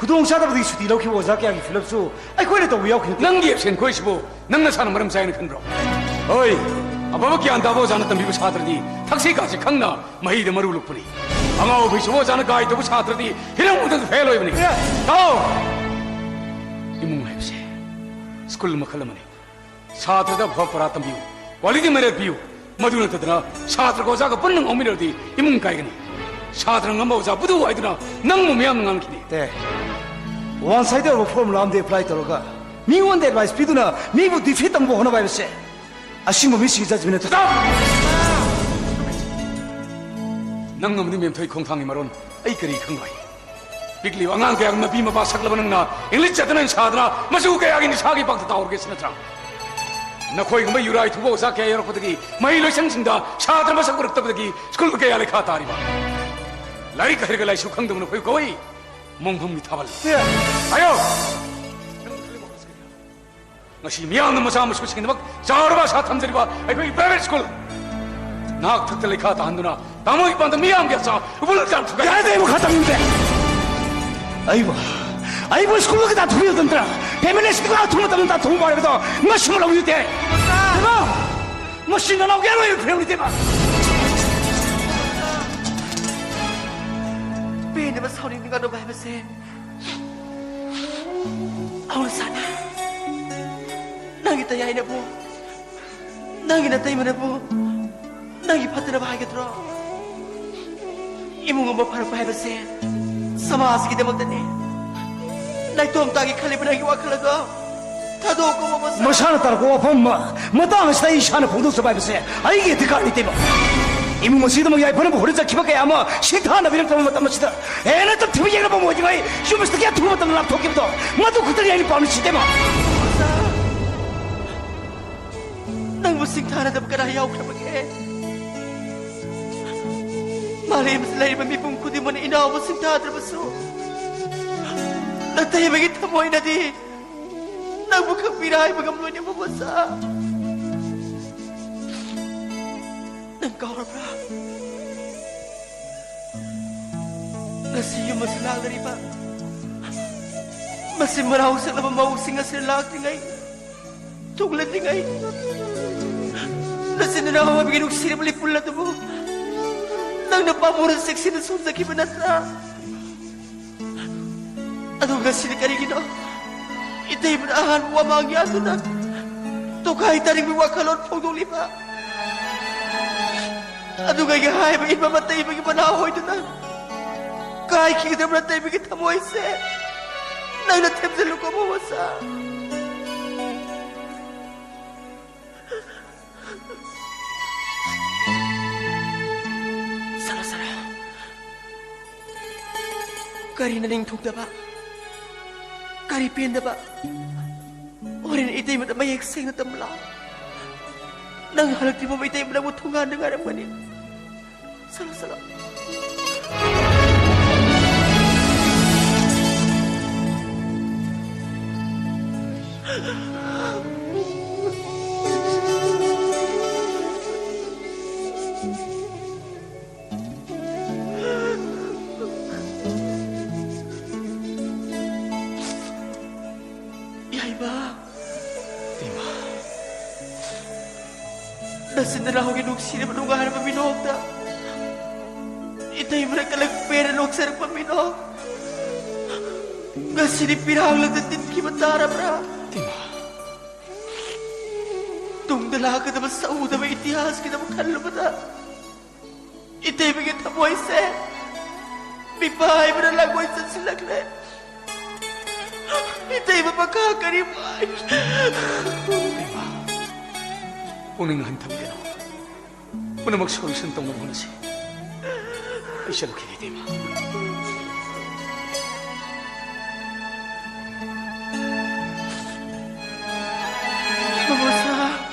K: खुदोंग सादबदी सुती लौखि ओजा क्या की फिल्म सु आई कोई तो याखि
M: नंग एब्सेंट कोई सिबो नंग सान मरम चाइन खनब्रो ओय अबब क्या अंदाबो जान तंबी छात्रदी थक्सी का से खंगना मही दे मरु लुकपुनी अंगाओ भिसबो जान गाय तो छात्रदी हिरम उदन फेल होइबनी ताओ इमुंग हैसे स्कूल मखल मने छात्र द भपरा तंबियु वाली दे मेरे पियु मधुन तदना छात्र को जागा पन्नंग ओमिरदी इमुंग कायगनी छात्र ngam oja budu aiduna nang mu myam ngang khini
K: te one side of formula am de apply toroga mi one de advice piduna mi bu defeat am bo hona ba se ashimo mi si judgment ta
M: nang ngam ni mem thoi khong thang maron ai kari khangai bigli wangang kya na bi ma ba saklaba nang na english chatana sadra masu kya gi ni sagi pak ta orge sinatra na khoi ngam yurai thubo sa kya yor kodagi mai loi sang singda sadra ma sakur tabagi school kya lekha tari ba lai ka herga lai su khang dum na khoi koi monghum ni thabal ayo ngasi miyang na masa musu sing mak jarwa sa thamjari ba ai koi private school nak thak lekha ta handuna tamoi pand miyang kya sa ubul jam thuga
K: ya de mu khatam de 아이고 스쿨로 다 투비던더라 페미니스트가 투모던 다 통과해도 머신을 하고 있대 대박 머신을 하고 게로 배우리 대박
L: बेने बस हौरी निगा no भाई बसे और साना नंगी त याइ न बो Nangi na tayo mana po. Nangi pati na bahagi tro. Imo nga maparapay ba siya? Sama asiki na magdani. Nagtuam tagi kali pa nagi wakalaga. Tado ko mabasa.
K: Masana tarko wafam matang sa isana pungdo sa bayba siya. Ay giti ka ni tiba. Imo masida magyay pa na buhuri sa kiba kaya ama. Shita na bilang tama mata masida. Na tak tiba yang na pamuha di bay. Shumas kaya tuwa mata na laptop kito. Matu kutari ay ni paano si tiba. Nang musing tanah dapat kerayaw ka maghe. Mali masalay mamipong kudi mo na inaw musing tanah baso. Natay magit tamoy na di. Nang bukang pirahay magamlo niya mabasa. Nang kawar pra. Nasiyo masalang na riba. Masimaraw sa labang mausing nga sila tingay. Tunglan tingay. Nasi na ako mabigyan ng sila malipul na mo. Nang napamura sa seksi na sunsa kibanasa. Ano nga sila kanigino? Itay mo na ahan mo amang yato na. To kahit taring miwakalon po nung lima. Ano nga yahay maging mamatay maging manahoy doon na. Kahit kikita mo na tayo maging tamoy se. Nang natem sa luko mo masa. Kari na ning tugda ba? Kari piyan na ba? Orin itay mo na may ekseng na tamla. Nang halag di mo may itay mo na mutungan na nga naman eh. Sala. Nasinala ko ginuksi na manungahan na paminok na. Itay mo na kalagpera na sa paminok. Nga sinipirang lang na kimatara, bra. Tima.
L: Tung dala ka naman sa una may itihas ka naman kalabata. Itay mo kita mo ay se. May bahay mo na lang mo sa silagre. Itay mo pagkakarimay.
M: Tima. Unang hantam ka na. Una magsolusyon itong muna siya. Ay siya lukin ito, ma.
L: Mamasa.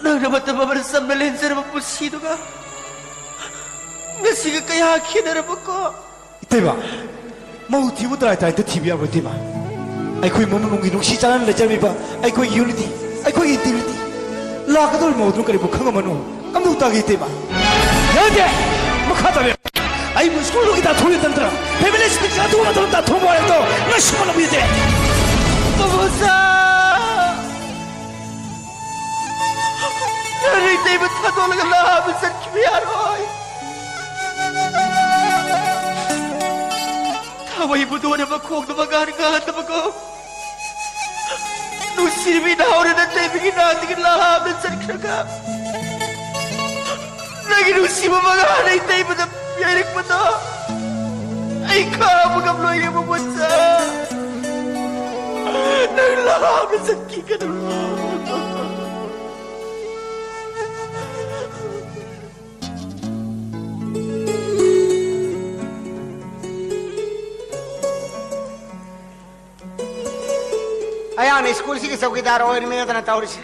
L: Nang naman naman sa malensa naman po sino ka? Nasiga kaya akin na naman ko.
K: Diba? Mauti mo tayo tayo TV ako, diba? Ay ko'y mamunong inuksisanan na dyan, diba? Ay ko'y unity, ay ko'y infinity. Lakadol mo doon kalibu kang amano. Kamdong tagi, diba? Yante! Makatabi! Ay mo school kita tulad ng tara. Feminist ka tuwa matulog na tumuha ito. Nasuman ang biyete!
L: Kamusta?
K: Nari tay ba tato lang lahat sa kibiyar oy. Taway mo doon na makong na maghangahan na mako. Nung sirmi na ako na tayo bigyan natin lahat sa kibiyar. Naginusi mo mga hanay tayo mo na piyarik mo to. Ay ka, magabloy niya mo sa. Naglahaman sa kika na mo.
L: Ayan, school sige चौकीदार ओए में तना ताउरिस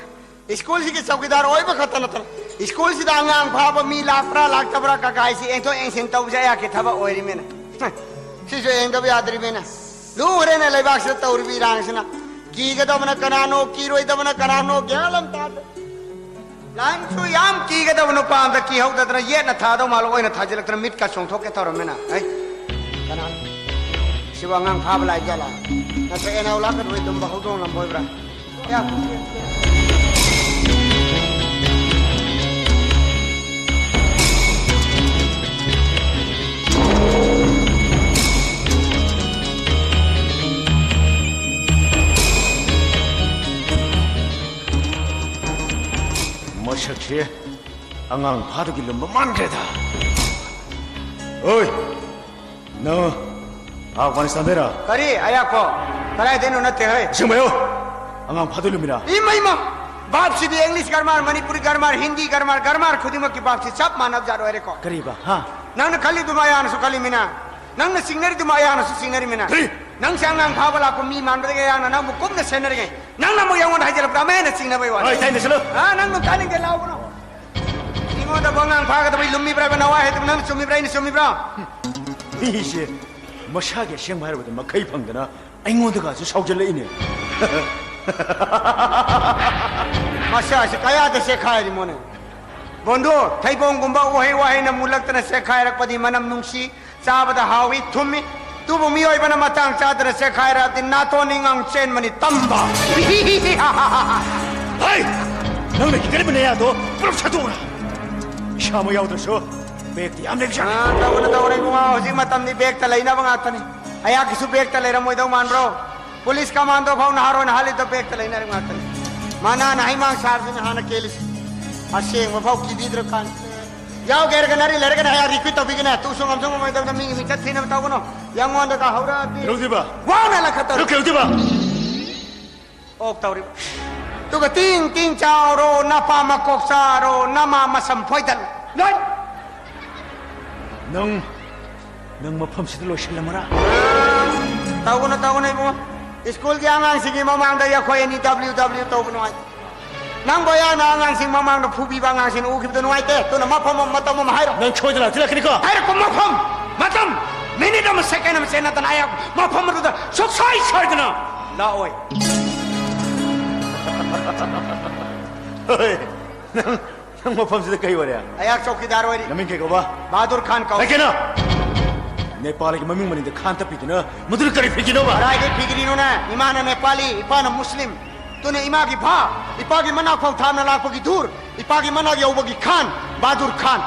L: school sige चौकीदार ओए बखता नतन school सिदा अंगांग भाबा मी लापरा लाक्तबरा का गाइसी एंतो एंसिन तौजा या के थबा ओइरि मेना सिजो एंगब यादरि मेना लूरे ने लेबाक से तौरबी रांगसना की गदमना कनानो की रोइदमना कनानो ग्यालम तात लाइन सु याम की गदमनो पाम द की हौदतना ये न थादो मालो ओइना थाजलक्तन मिट का सोंथो के तौर मेना है कनान शिवांगांग भाब लाई जाला na sa enaw lakad way dum bahudong ng boy bra ya
K: Masakshi angang phadu ki lumba man reda oi no Afghanistan mera
L: kari aya ko kalai denu nate hai
K: simayo angang phadu lumira
L: ima बाप से भी English गरमार Manipuri गरमार Hindi गरमार गरमार खुदी की बाप से सब मानव जा रहे को
K: करीबा हाँ
L: नंग खाली दुमाया न सुखाली मिना नंग सिंगरी दुमाया न सिंगरी मिना नंग सांगांग भावला को मी मान बदे या नंग मुकुम न सेनर गए नंग न मोयंग हाजर ब्राह्मे न सिंगना बई वा
K: ओए ताई चलो
L: हां नंग कानी के लाओ बनो निमो द बंगांग भागा त बई लुम्मी ब्रा बनवा है त नंग सुमी ब्रा नि सुमी ब्रा
K: 이제 머샤게 생활보다 막 거의 방드나 앵원도 가서 사오절래 이네
L: 머샤시 가야데 세카이리 모네 본도 타이봉 군바 오해 와해나 물락드나 세카이락바디 만남 뭉시 짜바다 하위 툼미 tubo miyoy ba na matang chadra se khaira din na to ningang chen mani tamba
K: ai nang me kikare bane ya do pro chadura shamo yaw do so bek ti amne bisha
L: tawna bunga hoji matam ni bek talai na banga tani aya kisu bek talai ra moi do man bro police commando भाव नहारो नहाले तो bake तले नरे मातन माना नाही मांग surgeon हाना Kelly's असे म भाव की बिद्र कान याव गेर गनारी लरगन हया रिक्वी तो बिगना तू सोंगम सोंगम मैं तो मिंग मिचत थिन बताओ नो yang on का हौरा ती
K: रुदिबा
L: वा ना लखत
K: रुदिबा
L: ओक तौरी तू का तिंग तिंग चारो ना पा मा कोक सारो ना मा मसम फोइदन लै
K: नंग मफम सिद लोशलमरा
L: ताऊ ना बो स्कूल के आंगांग सिंगी ममांग दा या खोय नि WW तो बनवाय नंग बोया ना आंगांग सिंग ममांग दा फुबी बांगांग सिंग उखिब तो नवाय ते तो न मफम मतम म हायरो
K: नंग छोजला तिला कनिको
L: हायरो को मफम मतम मिनिट म सेकेंड म सेना त नाया मफम म तो सक्साई छर्दना ला ओय
K: ओए नंग मफम सिद कई वरया
L: आया चौकीदार वरी
K: नमिन के गोबा
L: बहादुर खान का
K: लेकिन नेपाली ममिंग मनी खान तपिकिन मधुर करी फिकिनो बा
L: राय दे फिकिनो ना इमान नेपाली इपान मुस्लिम तूने इमा की भा इपा की मना खौ थाना लाख की दूर इपा की मना की ओबगी खान बहादुर खान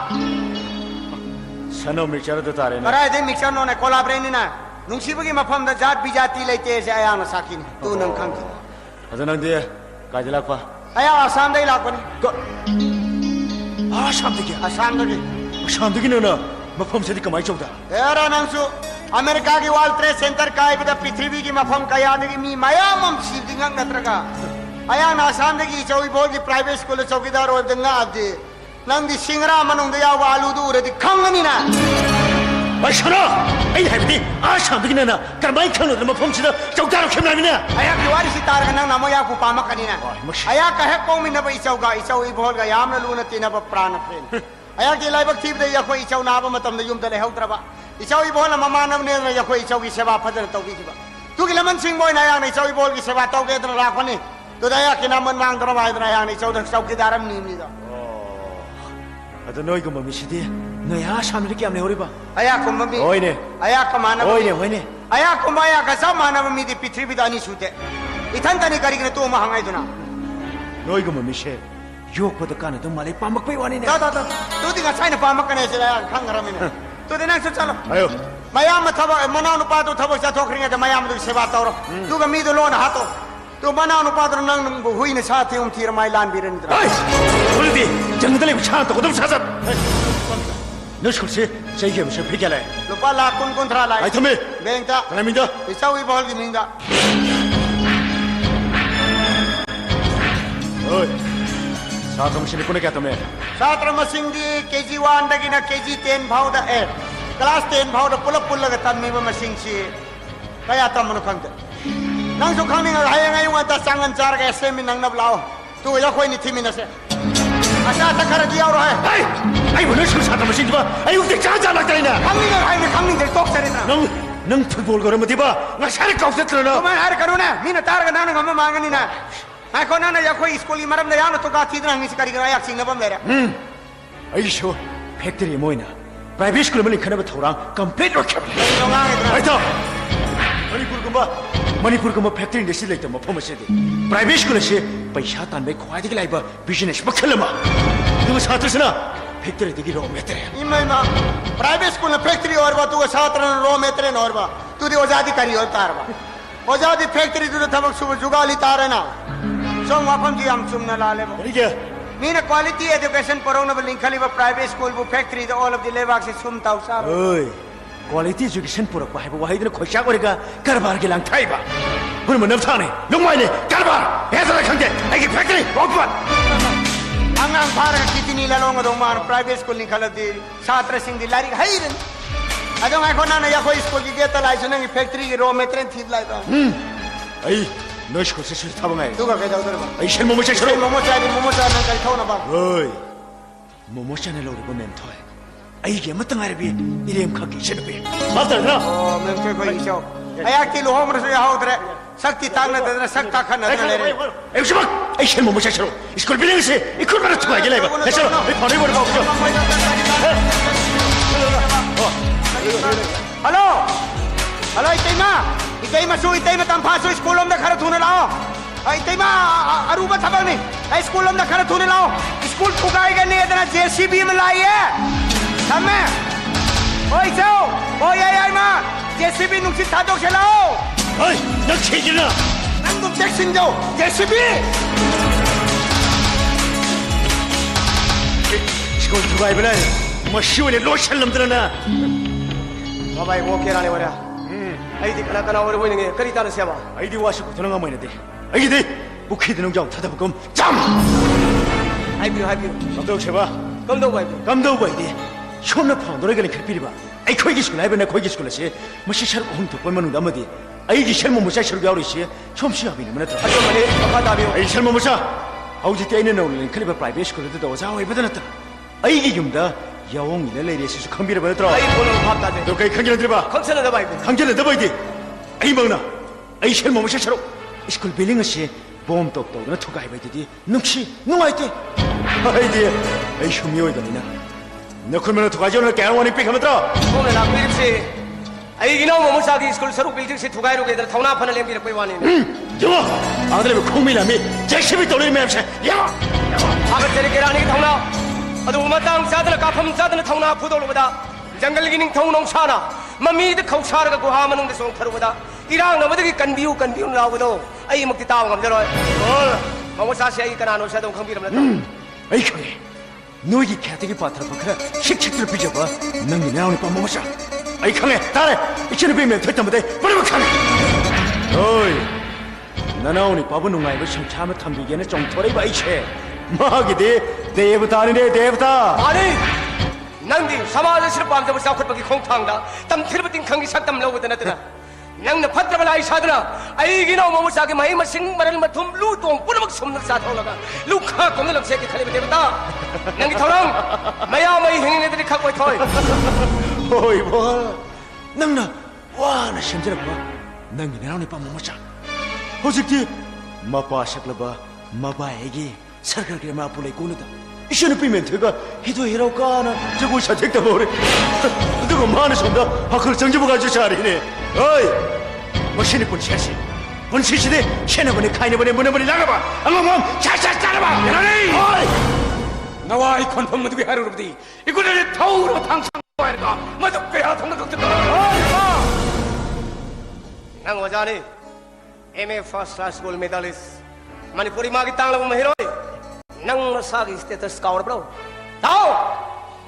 K: सनो मिक्सर द तारे ना
L: राय दे मिक्सर नो ने कोलाब्रेनी ना नुंसीबगी मफम द जात बिजाती लेते से आया न साकिन तू नंग खान की
K: अदनंग दे काजला पा
L: आया आसाम दे लापनी
K: आसाम दे ना मफम से कमाई चौदा
L: एरा नंसु अमेरिका की वर्ल्ड ट्रेड सेंटर का इबदा पृथ्वी की मफम का याद की मी मयामम सिदिंगंग नत्रका आया ना आसाम दे की चौई बोल की प्राइवेट स्कूल चौकीदार और दंगा आदे नंग दी सिंगरा मनुंग दे या वालू दूर दी खंगनी ना
K: बशरो आई हैबदी आसाम दे ना करमाई खनो दे मफम से चौकीदार खमना मिना
L: आया की वारी सितार का नंग नमो या को पामा कनीना आया कहे कोमी न बई चौगा इचौ ई बोल गा याम न लून तीन ब प्राण फेन आया की लाइबक थीब दे या को इचौ नाब मतम दे युम दे हेउत्रबा इचौ ई बोल ममानम ने या को इचौ की सेवा फजन तौबी की बा तू की लमन सिंह बोय ना या इचौ ई बोल की सेवा तौ के दर राखनी तो दया की नामन मांग दर वाय दर या इचौ दर चौकीदारम नीमनी दा
K: अद नोय को मम्मी सिदे नया सामने के हमने होरिबा
L: आया को मम्मी
K: ओइने
L: आया को मानव
K: ओइने
L: आया को माया का सब मानव मी दी पृथ्वी दानी सुते इथन तनी करी के तू म हंगाई दुना
K: नोय को मम्मी से योगपद कान तुम माले पामक पे वानी ने
L: दा तू दी nga sai na pa makane se la khang garam ne tu de nang chalo
K: ayo
L: mayam thaba mana nu pa tu thaba sa thokringa de mayam du seba tawro tu ga mi du lo na hato tu mana nu pa du nang bu hui ne sa thi thir mai lan biren dra
K: ai uldi jangdale bicha to kodum sa नस्कुल से सही के मुझे फिर लाए
L: lupa la kun thra lai
K: I थमे
L: beng ta
K: kana minda
L: isau I bol gi minda
K: ओए साथ में से कोने क्या तुम्हें
L: satra masing di KG1 dagi na KG10 bhau da class 10 bhau da pula ga tan mi ma masing si kaya tam no khang nang su khang ni ga hai ngai wa ta sangan char ga se mi nang na lao tu ya khoi ni thimi na se asa ta khar di aur hai
K: ai वो नस्कुल साथ में से दिबा ai उसे जा जा लगता है ना
L: khang ni ga hai ni khang ni de tok sare na
K: नंग फुटबॉल करे मत दिबा ना सारे काउ से करना
L: tu mai har karu na mi na tar ga na ga ma mangani na ai ko na na ya khoi school maram da ya na to ga thi na ngi si kari ga ya sing na bam le ra
K: ai show factory Moina private school में लिखना बथौरा complete रखे आई तो मणिपुर गुम्बा factory industry लेते मफम से private school से पैसा तानबे ख्वाइदि Laiba business मखलमा दुग छात्रसना factory दिगी रो मेत्रे
L: इमा प्राइवेट स्कूल में फैक्ट्री और बा तू छात्र रो मेत्रे और बा तू दे आजादी करी और तार बा आजादी फैक्ट्री तू थबक सुब जुगाली तारे ना सोम वापम जी हम सुमना लाले बा
K: ठीक है
L: मीन क्वालिटी एजुकेशन परोना बलिंग खाली बा प्राइवेट स्कूल बु factory the all of the लेवाक से सुम ताउ सार
K: ओए क्वालिटी एजुकेशन पुरक बाय बा हाइदन खोशा करेगा कारबार के लांग थाइबा हुन मन थाने नंगमाइने कारबार हेजरा खंगे आई फैक्ट्री ओपन
L: अंगांग फारक कितनी ललोंग दो मार प्राइवेट स्कूल निकल दी छात्र सिंह दी लारी हाइरन अदों आई कोना ना या कोई स्कूल की गेता लाई सुनेंगे फैक्ट्री की रो मेट्रेन थी लाई बा
K: आई नस्कुल से सिर थाबंगाई
L: तू का जाउ दर बा
K: आई शेन मोमो से शुरू
L: मोमो चा ना कल खाओ ना बा
K: ओए मोमो से ने लोरे को मेन थोय आई के मत ngaire bi इरेम खा की शेन पे मास्टर ना
L: ओ मैं कोई इशो आया कि लो हमर से हाउ दरे शक्ति तांग दे शक्ता खन दे रे
K: ए शुभ आई शेन मोमो से शुरू स्कूल बिल्डिंग से इकुल पर छुआ गेले बा ले चलो ए पानी बोल बाबू
L: हेलो हेलो इतैमा सु इतैमा तंफा सु स्कूल में खर थुने लाओ इतैमा अरुबा थबल में स्कूल में खर थुने लाओ स्कूल ठुकाएगा नहीं इतना जेसीबी में लाई है हमें ओए जाओ ओए आई मां जेसीबी नुक्सी थादो खेलाओ
K: ओए न खेजना
L: नंग तुम टेक्सिन जाओ जेसीबी
K: स्कूल ठुकाए बना मशहूर ने लोशन लमदना
L: बाबा वो केराले वरा आई दी कना और होइने करी तार सेवा
K: आई दी वाश को थनगा मैंने दे आई दे बुखी दिनो जाओ थादा बकम जाम
L: आई बियो
K: कम दो सेवा
L: कम दो भाई
K: दे सोमना फाउंडर गले खपिरिबा आई खोई की स्कूल आई बना खोई की स्कूल से मशी सर को हम तो कोई मनु दमदी आई की शर्म मुसा सर गावरी से सोमसी आबी ने मनत
L: अजो मने पका दाबियो
K: आई शर्म मुसा हौजी ते ने नौले खलिबा प्राइवेट स्कूल दे ओजा होई बदनत आई की युमदा यावों इले लेरे से खंबिरबा नत्रो
L: आई बोलो भाग दादे
K: तो कई खंजल द्रिबा
L: खंजल दबाई
K: खंजल दबाई दे आई मंगना आई शर्म मुसा सर स्कूल बिल्डिंग से बॉम्ब टॉप तो न ठुकाई बाइदि नुक्सी नुआइते आई दे आई शुमी होई बनिना नखुन मन ठुकाजो न क्या वानी पिक हमत्रो
L: ओने ना बिल्डिंग से आई गिनो मोमसा की स्कूल सरू बिल्डिंग से ठुकाई रोके इधर थौना फन लेम की कोई वानी
K: जो आदले में खुमिला में जैसे भी तोले में से या
L: आगे तेरे केरानी की थौना अदु मतंग सादन काफम सादन थौना फुदोलबदा जंगल की निंग थौनों साना मम्मी द खौसार का गुहा मनुंग द सोंग थरुबदा इरांग नबदगी कन्बियू लावदो आई मुक्ति ताव ngam और मोमसा से आई कनानो से दो खंबिरम न
K: आई खने नोगी ख्यातिगी पात्र बखरा शिक्षक पिजबा नंग नाउनि पा मोमसा आई खने तारे इचन बे में थतमदे बड़ खने ओय ननाउनि पाबु नुंगाइबो संछा में थंबिगेने चोंथोरै बाई छे मागिदे देवतानि दे देवता
L: अरे नंदी समाज सिर पामजब साखुटबगी खोंथांगदा तमथिरबति खंगी सतम लौगद नतना नंग फत्रबला इसादना आईगिनो मोमसा के मही मसिंग मरल मथुम लू तोंग पुनमक सुमन साथौलगा लुखा कोन लमसे के खले देवता नंगी थौरंग मया मई हिंगिने दि खक कोइ थोय
K: ओय बो नंगना वाना शंजरबा नंगी नाउनि पा मोमसा होजिकि मपा सकलबा मबाएगी सरकार के मा पुलै कोनदा इशन पेमेंट थेगा हिदो हिरो काना जगो सथेक तबोरे दुगो मान सोंदा हखल संजबगा जो चारिने ओय machine पुनशासी 본시시대 셰너버니 카이너버니 문어버니 나가봐 엉엉엉 샤샤 짜라봐 야라니
M: 나와 이 컨펌 모두게 하루로부터 이거를 타오로 당상과일까 마덕배야 동덕덕덕
N: nang wajani MA first class gold medalist Manipuri magi tangla mo hero nang masagi status kaur bro tao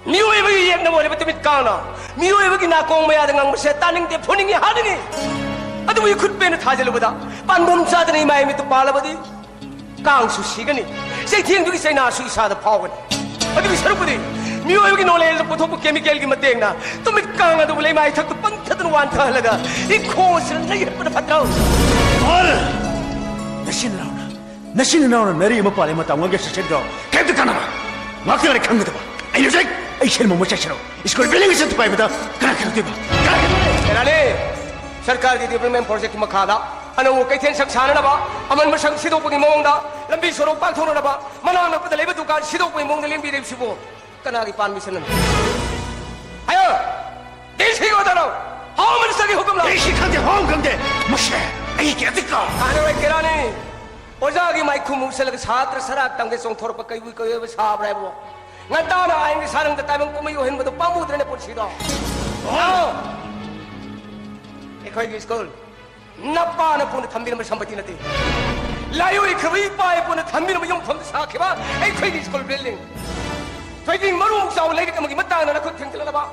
N: miwe bagi yek na mo le timit kana miwe bagi na kong maya dengan mase taning te phoning haningi adu mo khud pe na thajal bada pandom sadani mai mi tu pala badi kang su sigani sei thieng du sei na su isa da phawani adu bi saru badi miwe bagi no le po thok chemical gi mateng na tumit kang adu le mai thak tu pang thadun wan tha laga I kho sin na yep na phatrao
K: ol nasin launa nari ma pale ma tawang ge sesen do kem tu kana ma kare khang da ba ai le jek ai shen mo mo chachro iskol building se tu pai ba kana kar de ba
N: Kerana सरकार की development project मखादा अनौ कैथेन Saxena नबा अमन मसंग सिदोपगी मोंगदा लंबी सरोक पाथोना नबा मनांग नपद लेब दुकान सिदोपगी मोंगदा लेंबी रेसिबो कनागी पान mission आयो देशी गोदरो home minister की हुकुम ला
K: देशी खंदे होम खंदे मशे आई के दिक्का
N: आने वे केराने ओजागी माइखु मुसल छात्र सराक तंगे सोंथोर प कई कई साब रेबो ngantana aing sarang da tamang kumayo hen bado pamudre ne porsido एखोई की स्कूल नप्पा न पुन थंबिन में संपत्ति नती लायो इखवी पाए पुन थंबिन में यम फम साखेबा एखोई की स्कूल बिल्डिंग थोइदी मरु साउ लेके तमगी मता न खुद थिंगला बा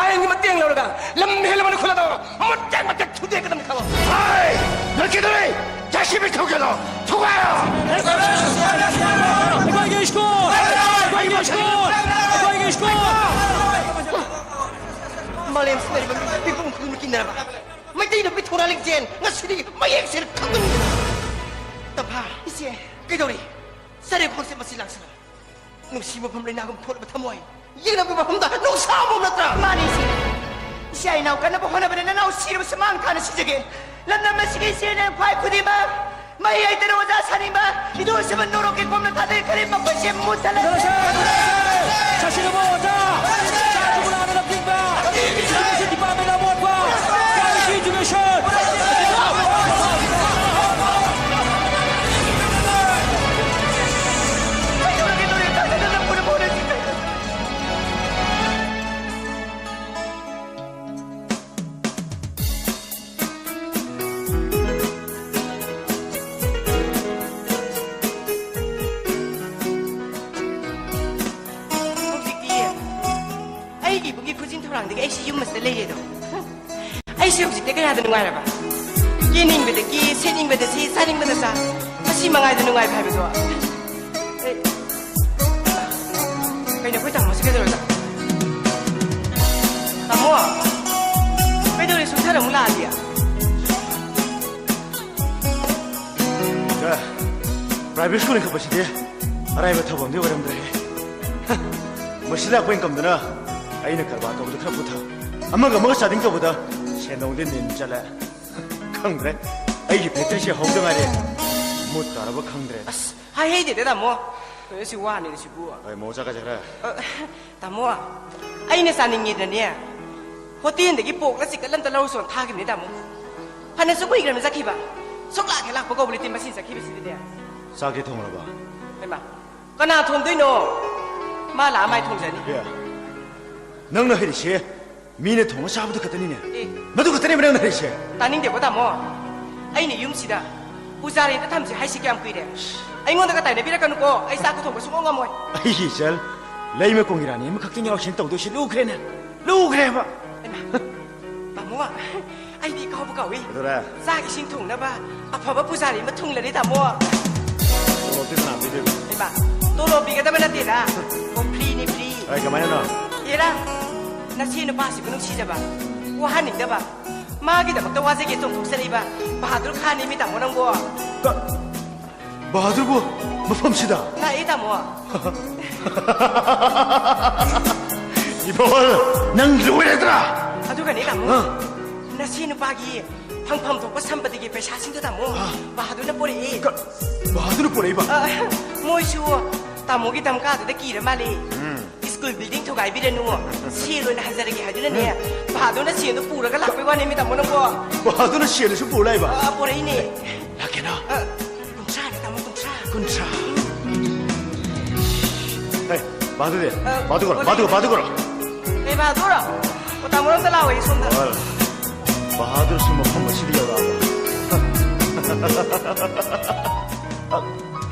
N: आएंग मतेंग लरगा लम्हेल मन खुला दो मते मते छुदे कदम खावा हाय नरके दरे जाशी भी ठोके दो ठोकायो एखोई की स्कूल एखोई की स्कूल एखोई की स्कूल मालेम से बिपुम कुन किनाไม่ได้ไปทุราลิงเจนงั้นสิไม่เอกเสียทั้งนั้นแต่พาอีเสียกี่ตัวดิเสด็จคนเสียมาสิหลังสละนุ่งชีมาพมเลยนาคมพลมาทำไมยิ่งเราไปมาพมตานุ่งสาวผมละตรามาดิสิใช่นากันนะพวกนั้นเป็นนั่นเอาชีมาสมังกันสิเจกันแล้วนั่นมาสิเสียเนี่ยพายคุดีมาไม่ไอ้ตัวเราจะสันนิมาอีดูสิมันโนรกินผมละท่าเด็กคดีมาเป็นเสียมุตละชาชิโนโมจ้าชาจุบุลาเนรับจิงบ้าสิที่ป้าเป็นอาวุธว่าEducation! Ai bagi kucing terang dengan ICU mesti leh tu. Ai siap sih tega ada nungai apa? Kining beda ki, sening beda si, saning beda sa. Masih mangai ada nungai apa betul? Kayaknya kau tak masuk ke dalam tak? Tamu, kau dah susah dah mula dia.
K: Private school ni kau pasti dia. Arai betul bang dia orang dah. Masih dah kau income dah na. Ai nak kerja tu betul kerap betul. Amma kamu starting tu betul. Senong din ninjala. Kangre. Ai ki Patrick si hong deng ari. Mut taraba kangre.
N: As, hai dia dah tamu. Kau si wah ni si gua.
K: Ai mau jaga jaga.
N: Tamu, ai ni saning ni dah ni. Hotel ni pok lah si kalam terlalu son thah ni tamu. Panas suku ikram sakit ba. Sok lah kelak pokok boleh timbasin sakit besi dia.
K: Sakit thong lah ba.
N: Memang. Kena thong tu no. Malah mai thong jadi.
K: Ya. Nang nak hari sih. Mine thong sa abdu katani ne. Madu katani mana hari sih.
N: Taning dia kata mo. Ai ni yum sida. Pusari itu tamsi hai si kiam kui dia. Ai ngon tak kata ni bila kan ko. Ai sa ko thong semua ngamoy.
K: Ai jal. Lai me kong irani me kakti nyok shin tong tu si lu kre ne. Lu kre ba.
N: Tamu, ai di kau buka wi.
K: Betul lah.
N: Sa ki sing thong na ba. Apa ba pusari me thong le ni tamu.
K: Oh, tu nak video.
N: Ba. Tolo bi kata mana tidak. Ko free ni free.
K: Ai kemana no?
N: Ira. Nasi nu pasi kunung si jaba. Wah ni dah ba. Magi dah makta wajib kita untuk seri ba. Bahadur Khan ni minta monang bo.
K: Bahadur bo. Mafam sida.
N: Na ita mo.
K: Ibol nang luwe tra.
N: Aduh kan ita mo. Nasi nu pagi. Pang tu pas sampai di pesha sing tu tamu. Bahadur na pore.
K: Bahadur pore ba.
N: Moi shu. Tamu kita mungkin ada kira mali. School building tu gaya bila nuo. Siapa nak hajar lagi hajar ni? Bahadur na siapa tu pura kalau kau ni minta monang bo.
K: Bahadur na siapa tu pura iba.
N: Pura ini.
K: ꯀꯌꯥꯅꯣ
L: ꯀꯨꯟꯊ꯭ꯔꯥꯅꯦ ꯇꯥꯃꯣ ꯀꯨꯟꯊ꯭ꯔꯥ
K: เฮ้ยมาดูดิมาดูก่อนมาดูก่อนมาดูก่อน
L: ꯀꯩ ꯕꯍꯥꯗꯨꯔ ꯇꯥꯃꯣꯔꯣꯝꯗ ꯂꯥꯛꯑꯣ ꯁꯣꯝꯗ
K: 바하두르스 뭐 한번 시리어라.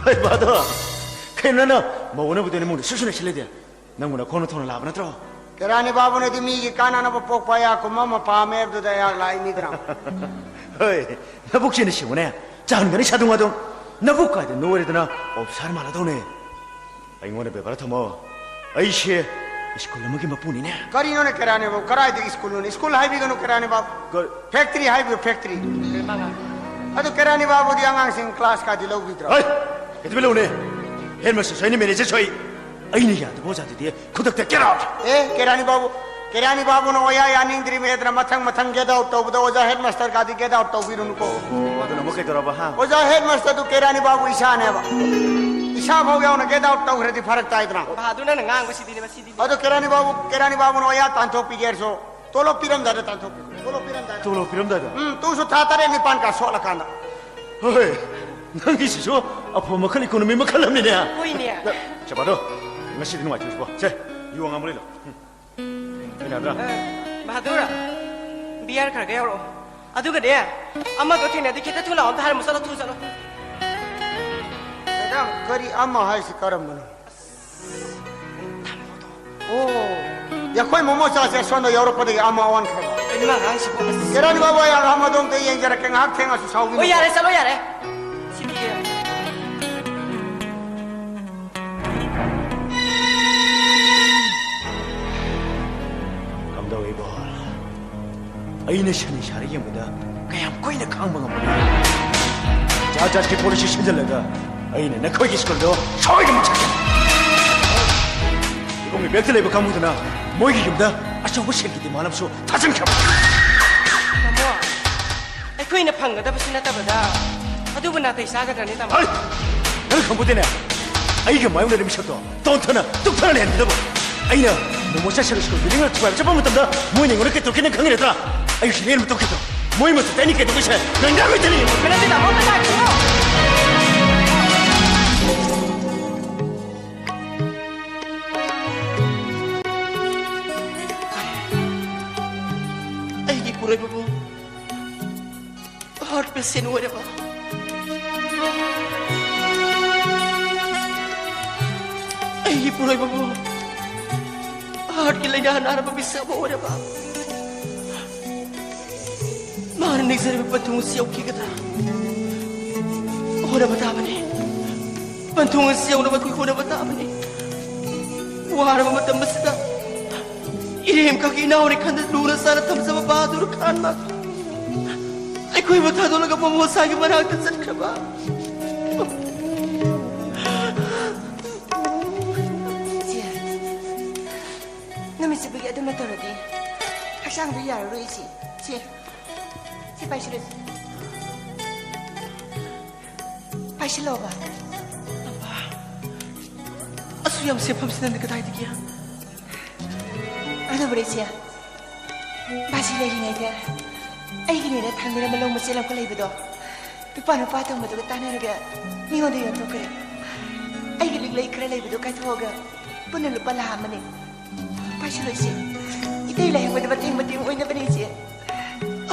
K: 아이 바하두. 그나나 뭐 오늘부터는 뭐 수순에 실례돼. 너무나 코너톤을 나가나 들어.
N: Kerani babu ne dimi kana na pok pa ya ko mama pa me do da ya lai ni dra.
K: 어이, 나 복지는 시원해. 작은 거니 자동화동. 나 복가야 돼. 노래드나 없살 말하더네. 아이 오늘 배바라 터모. 아이씨. School में की मपूनी ने
N: करी इन्होंने कराने वो कराए थे स्कूल में स्कूल हाई भी कनो कराने बाप फैक्ट्री हाई भी फैक्ट्री अतो कराने बाप वो दिया सिंह क्लास का दिलो भी तरह
K: कितने लोग ने हेडमास्टर सही मैनेजर सही आई नहीं याद बहुत जाती थी खुद तक get out
N: कराने बाबू ने ओया या निंद्री में इतना मथंग get out तो बता ओजा हेडमास्टर का दी get out तो भी उनको
K: वो तो नमक इतना बहा
N: ओजा हेडमास्टर तो कराने बाबू ईशान है बा ईशान हो गया उन्हें get out तो रहती फर्क था इतना
L: बहादुर ने नंगा बसी दी
N: अतो केरानी बाबू ने ओया तांतो पिगेर सो तोलो पिरम दादा तांतो तोलो पिरम दादा तू सो था तारे निपान का सोला कांदा
K: ओए नंगी सिसो अब हम मखल इकोनॉमी मखल हमने ने
L: कोई नहीं
K: चबादो ngasi din wajib bo che yuang amri lo ina da
L: बहादुर बियार खर गया रो अदुगा दे अम्मा तो थिने दिखे थुला on थार मसला थु चलो
N: मैडम करी अम्मा है से करम बनो ओ या कोई मोमो चा से सोनो यूरोप दे अम्मा वन खर
L: इनमा गांग से
N: केरानी बाबू या अम्मा दोंग ते यंग जरा के हाथ थेंगा सु साउ
L: ओ यार चलो यार सीधी के
K: अइने शनि शारे यमदा कयाम कोइना खांग ngam जा के पोलिस 신절lega अइने नखोइ स्कूलदो सबै ग मछके 이공이 맥들레이브 가무드나 모이기 좀다 아셔고 생기디 마람소 타승 켜
L: 마모 아이코이나 방가다버스 나타바다 아두부 나타 이사가다니 다
K: 아이 너 컴부데네 아이가 마용나 미쳤도 돈터나 뚝터나 했는데 뭐 아이나 뭐 자식을 시고 리링을 투발 잡아 못한다 모이는 그렇게 뚫기는 강이랬다 아이 신이는 뚫겠다 모이면 때니까 누구셔 넌가고 있더니
L: 그런데 나 못다 पूरे बाबू हार्ट पेशेंट हो रहा है पूरे बाबू हार्ट के लिए नारा बाबू सब हो रहा मारने से भी पंथों से ओके कथा हो रहा बता बने पंथों से उन्हें कोई हो रहा बता बने वो हार में मतलब मस्ता इरेम का की नाव रिखंड लूना सारा थम सब बहादुर खान मा आई कोई बता दो लगा ममो सागे बना के सट खबा नमी से बगे अदम तोरदी हसांग दु यार रोइसी चे चे पाइसले पाइसलोबा असुयम से फमसन कदाई दिया अदो बरेसिया बासी लेरिनेदे अइगिनेदे थांगेरा मलो मसेला को लेबदो पिपा नुपा तो मदो तानेरगे मिहोदे यतो करे अइगे लिग लेइ करे लेबदो काय थोगा पुन लुपा लामने पासी लोइसे इते ले हेबदे बतेंग बतेंग ओइना बनेसे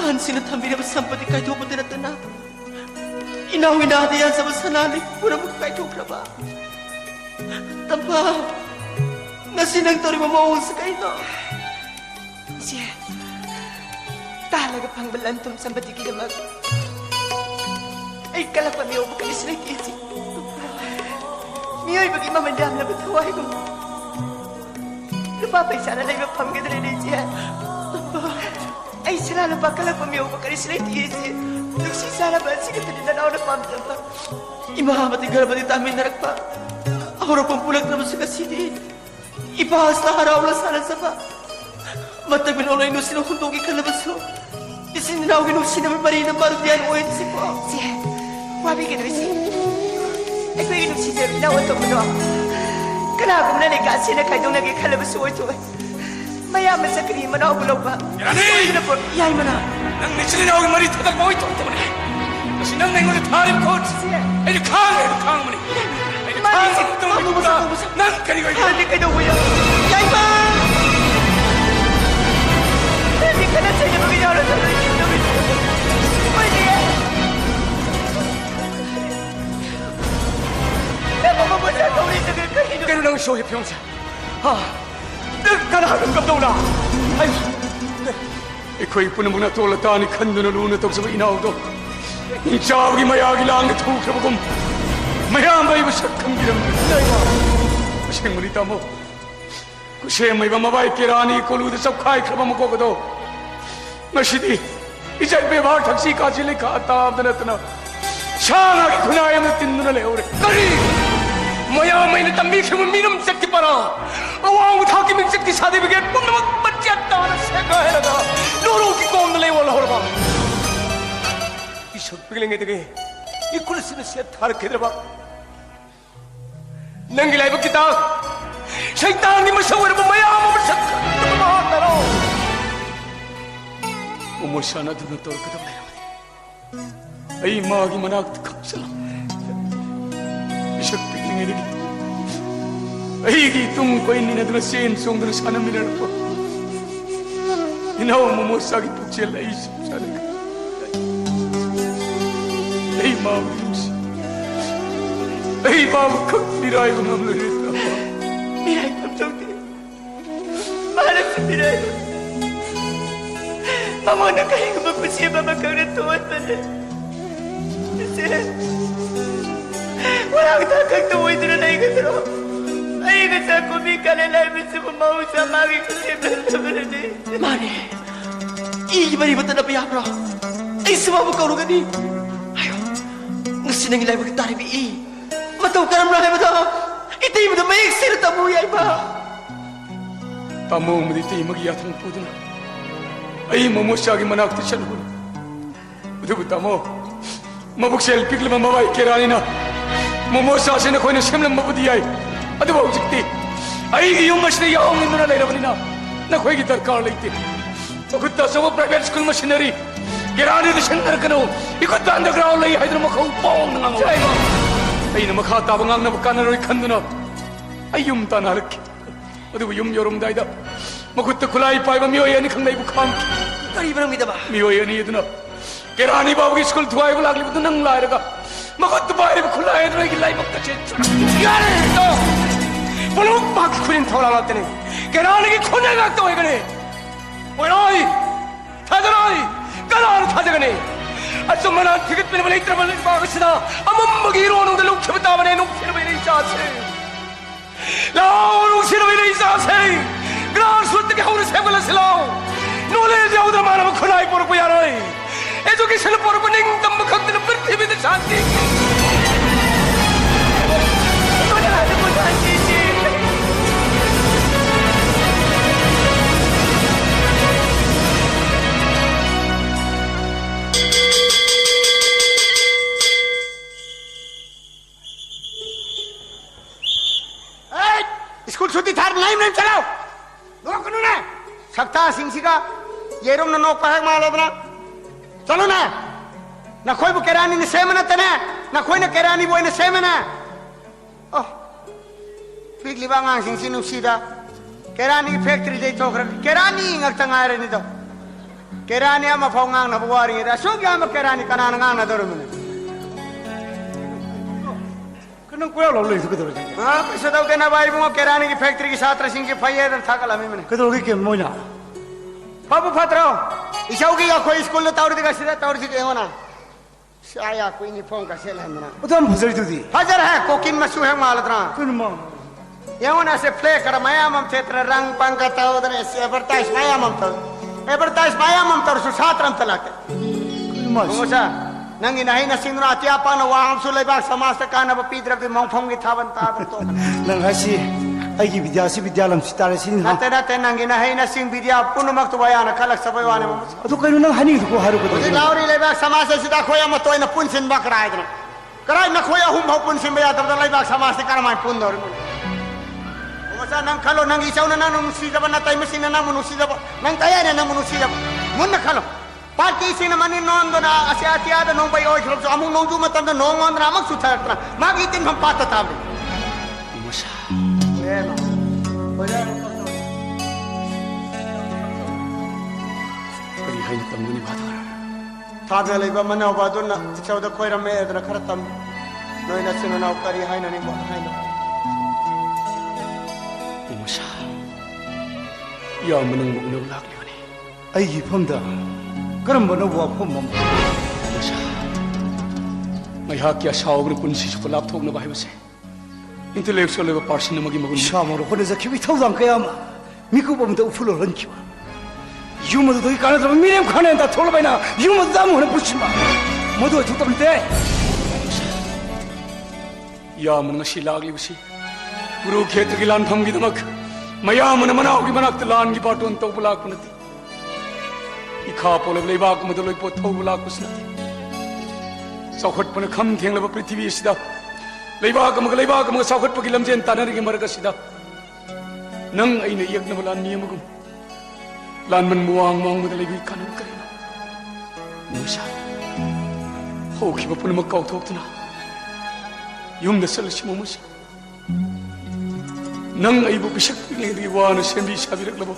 L: आनसिन थंबिरे संपत्ति काय थो बते रतना इनाउ इना दे या सब सनाले पूरा मुख काय थोखरबा Tampa nasi nang tori mama usai no, cie, tahala ke pangbelan tum sampai di kita mag, kalau kami bukan di sini kisi, mioi bagi mama dam lebih tua itu, lupa apa isana lagi pam kita ni cie, isana lupa kalau kami bukan di sini kisi, untuk sisa lah basi kita tidak ada orang pam jamba, imah mati garabati tamin narak pa, orang pempulang terus ke sini. Ibahas na harawla sana saba. Matag binolay no sinuhundong ikalabaso. Isinawin no sinamari na marudian o si po. Siya, wabi ka na si. Ay ko yung si Jerry na wato mo no. Kanago mo na nagkasi na kayo naging kalabaso ito. Mayaman sa kanima na umulaw ba?
M: Yarani!
L: Yay mo na.
M: Nang nisinawin marito na mo ito. Kasi nang nengon na tarim coach. Ay kang mani. Ay kang tumbuka. Nang kani ko.
N: Hindi ka daw kuya. Yay ma! Hindi ka na sa'yo magyara sa rin. Pwede yan. Napapabasa ka ulit sa ganyan.
M: Ganun ang show Pyongsa. Ha? Nagkanahanap ka daw na. Ay. Iko'y punamang natulata ni Kando na lunatog sa inaw to. Nijawagi mayagi lang at hukrabagom. Mayambay masak kang ginamit. Masyang malita mo. Kung siya may mamabay kirani kuluda sa kay krabang magkakado. Masidi, ijay bebar taksi kajili ka atab na natana. Siya nga ikunayam na tindo na leore. Kari! Mayamay na tamik siya maminam sakti para. Awang uthakim ng sakti sa dibigyan mo na magbatyat na na siya kahit na. Loro ki kom na lewa lahor ba. Isang pigiling ito kayo. Ikulas na siya tar kaya ba. Nanggilay ba kita? Syaitan di masawar mo mayamay masakit na mahal na ro. Umusya na doon ito ka na ay magi managtakam salam. Isang pigiling ito kayo. Ay gitong ko ini na doon siya song doon sana minar po. Inaw mo mo sa gitong siya ay isip sana ka. Ay mawis. Ay mawakak niray ko ng lorita.
N: Miray ko sawti. Mahanap sa miray ko. Mamona kayo kung magpasiya ba magkagratuan pa na. Kasi walang takang tuwoy doon na ikatro. Ay ikasa kumikalala mo sa mamaw sa magi ko siya na ni. Mani, iibari ba ito na biya bro? Ay sumabog ka rin ni. Ayaw, gusto nang ilay magkatari bi i. Mataw ka naman na ito. Itay mo na may eksira tabuyay ba?
M: Tamo mo dito yung magyatang po doon. Ay mamusyagi manakti siya noon. Udo tamo. Mabuksel pigla mamaway kirani na. Mamusya siya na ko na siyam lang mapudiyay. Ado ba ujikti? Ay iyong mas na yaong nito na layra kanina. Nakoy gitar car like it. Pagod ta sa private school machinery. Kirani na siyang narkano. Ikot na underground lay hay na makaupong ng angaway. Ay na makatabang ang napakanaroy kando na. Ay yung tanarki. Ado ba yung yorong dayda. Magod na kulay pa iba miyoy ani kang naibukam.
N: Kari ba nang mita ba?
M: Miyoy ani ito na. Kirani ba wag school tuway ko lagli ito nang layra ka. Magod na ba iba kulay na ilay magkachet. Yan ito! Bulog bakikunin tawala natin eh. Kirani ki kunin na ito eh gani. Wanoy! Tadanoy! Kalaan tadagani! At sumanan tigit pinabalay trabalay bago sila. Amang magiro nung dalong kibataman eh nung sinabay na isasay. Lao nung sinabay na isasay. Gran suot na kahawin sa mga silaw. Nulay di ako naman na magkunay puro po yaroy. Eto ki sila puro po ning tambakang na pertibi na santi.
N: Ano mo na sisi?
O: School छुट्टी Thar lime नहीं चलाओ लोग कौन है सकता सिंसी का ये room न नोक पहक मालो बना चलो ना ना कोई वो केरानी ने सेम ना तने ना कोई ना केरानी वो ने सेम ना ओह फिर लिबांग सिंसी नुसीदा केरानी की फैक्ट्री दे चौकर केरानी इंगक तंगार नहीं तो केरानी हम अफवांग ना बुआरी है राशों क्या हम केरानी कनान गांग ना दौड़ में
K: 그는 꼬야 올라 있어 그대로 지금.
O: हाँ पैसे तो क्या ना भाई वो केरानी की फैक्ट्री की साथ रसिंग की फायर था कल हमें मैंने
K: 그대로 이게 뭐냐?
O: बाबू फतरो इशाऊ की कोई स्कूल में ताउरी दिखा सीधा ताउरी दिखे हो ना शाया कोई नहीं फोन का सेल है मेरा
K: 어떤 부서리 두디?
O: हजार है कोकिन मशू है मालत रहा
K: 그는 뭐
O: ये वो ना से प्ले कर माया मम क्षेत्र रंग पंखा ताऊ उधर ऐसे एडवर्टाइज माया मम तर सुसात रम तलाक
K: 그는 뭐
O: मुझे नंगी नहीं न सिंगरा अतिया पान वहाँ सुले बाग समाज तक कान अब पीतर भी मंगफोंग की था बनता तो
K: नंगासी 아이기 비디아시 비디아람 시타레신
O: 나때 नंगी नहीं न सिंग बिदिया पुन मक्त बयान खलक सब वाने में
K: तो कहीं नंग हनी को हारो को
O: मुझे लावरी ले बाग समाज से सीधा खोया मत तो इन पुन सिंह बकराए तो कराए न खोया हम भाव पुन सिंह बया तब तो ले बाग समाज से करमाए पुन दौर में मुझे नंग खलो नंगी चाउ न नंग मुसी जब न ताई मसी न नंग मुसी जब नंग ताया न नंग मुसी जब मुन न खलो पार्टी सिंह मनी नोंदना असियातिया द नोंबै ओय खरब अमु नोंजु मतम द नोंगोंद्रा अमक सुथरतना मागी तिन हम पात ताबे
M: मुसा
O: लेना
M: करी हाइन तमगुनी बादर
O: थाबे लेबा मनाव बादुना चौदा खोइरमे एदना खरतम नोइना सिननाव करी हाइन नि बो हाइन
M: मुसा या मनंग उनो लाक्लिवनी
K: ꯑꯩꯒꯤ ꯐꯝꯗ ꯀꯔꯝꯕꯅ ꯋꯥꯐꯝ ꯑꯃ
M: मुसा ꯃꯩꯍꯥꯛꯀꯤ ꯑꯁꯥꯎꯕꯅ ꯄꯨꯟꯁꯤꯁꯨ ꯂꯥꯞꯊꯣꯛꯅꯕ ꯍꯥꯏꯕꯁꯦ intellectual level person amagi magun
K: ꯏꯁꯥꯃꯛꯅ ꯍꯣꯠꯅꯖꯈꯤꯕ ꯏꯊꯧꯗꯥꯡ ꯀꯌꯥ ꯑꯃ ꯃꯤꯀꯨꯞ ꯑꯃꯗ ꯎꯐꯨꯜꯍꯟꯈꯤꯕ ꯌꯨꯝ ꯑꯗꯨꯗꯒꯤ ꯀꯥꯟꯅꯗ꯭ꯔꯕ ꯃꯤꯔꯦꯝ ꯈꯥꯅꯦꯟꯗ ꯊꯣꯛꯂꯕꯩꯅ ꯌꯨꯝ ꯑꯗꯨꯗ ꯑꯃꯨꯛ ꯍꯟꯅ ꯄꯨꯁꯤꯟꯕ ꯃꯗꯨ ꯑꯣꯏꯊꯣꯛꯇꯕ ꯅꯠꯇꯦ
M: ꯌꯥꯝꯅ ꯉꯁꯤ ꯂꯥꯛꯂꯤꯕꯁꯤ ꯀꯨꯔꯨꯈꯦꯇ꯭ꯔꯒꯤ ꯂꯥꯟꯐꯝꯒꯤꯗꯃꯛ ꯃꯌꯥꯝꯅ ꯃꯅꯥꯎꯒꯤ ꯃꯅꯥꯛꯇ ꯂꯥꯟꯒꯤ ꯕꯥꯇꯣꯟ ꯇꯧꯕ ꯂꯥꯛꯄ ꯅꯠꯇꯦ इखा पोलब लेबाक मदो लोई पोत थौब लाकपुस नथि चौखटपन खम थेंगलब पृथ्वी सिदा लेबाक मग चौखटपगी लमजेन तानरिगे मरग सिदा नंग अइने यज्ञ बलान नियमगुम लानमन मुवांग मांग मद लेबि कानु करिनो मुसा होखिब पुनम कौथोक्तना युमद सलसि मुमुसा नंग अइबु बिशक लेदि वान सेंबि साबिरकलबो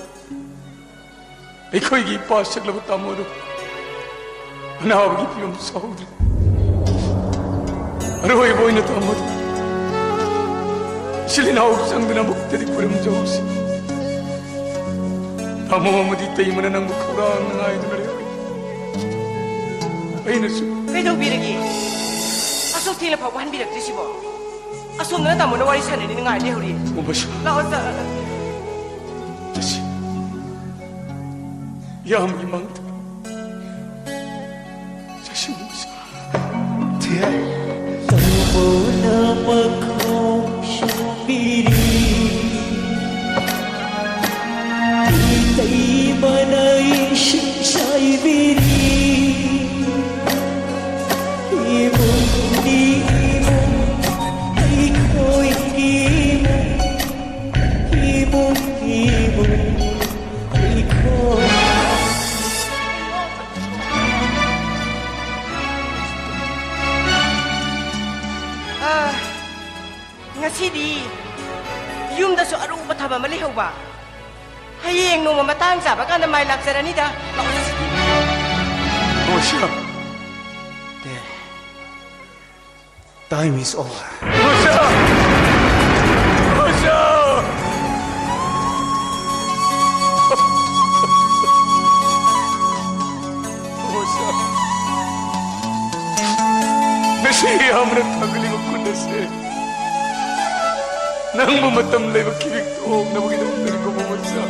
M: ꯑꯩꯈꯣꯏꯒꯤ ꯏꯄꯥ ꯁꯛꯂꯕ ꯇꯥꯃꯣꯗꯨ ꯑꯅꯥꯕꯒꯤ ꯐꯤꯕꯝ ꯁꯥꯎꯗ꯭ꯔꯦ ꯑꯔꯣꯏꯕ ꯑꯣꯏꯅ ꯇꯥꯃꯣꯗꯨ ꯏꯆꯤꯜ ꯏꯅꯥꯎ ꯆꯪꯗꯨꯅ ꯑꯃꯨꯛꯇꯗꯤ ꯈꯨꯔꯨꯝꯖꯧꯁꯤ ꯇꯥꯃꯣ ꯑꯃꯗꯤ ꯇꯩꯃꯅ ꯅꯪꯕꯨ ꯈꯧꯔꯥꯡꯅ ꯉꯥꯏꯗꯨꯅ ꯂꯩꯍꯧꯏ ꯑꯩꯅꯁꯨ
L: ꯀꯩꯗꯧꯕꯤꯔꯒꯦ ꯑꯁꯨꯛ ꯊꯦꯡꯅ ꯐꯥꯎꯕ ꯍꯟꯕꯤꯔꯛꯇ꯭ꯔꯤꯁꯤꯕꯣ ꯑꯁꯣꯝꯗꯅ ꯇꯥꯃꯣꯅ ꯋꯥꯔꯤ ꯁꯥꯟꯅꯔꯤꯅ ꯉꯥꯏ ꯂꯩꯍꯧꯔꯤ
M: ꯎꯕꯁꯨ
L: ꯂꯥꯛꯑꯣ
M: ꯆꯠꯁꯤ 야무이 망다 자신있어
K: 뒤에
P: 떠보나 막홍쇼비리 이따이만아인 신사이비리 이문이 이문 아이코이 이문 이문 아이코이
L: ngasidi yumdasu aruba thaba mali hauba hayeng noma matang jaba kana mai lakjarani da
M: Mosha
K: time is over
M: Mosha Mosha Mosha Nasi hamra thagli kunase nang mamatam lay bakibig tuog na magiging ko mumulsa.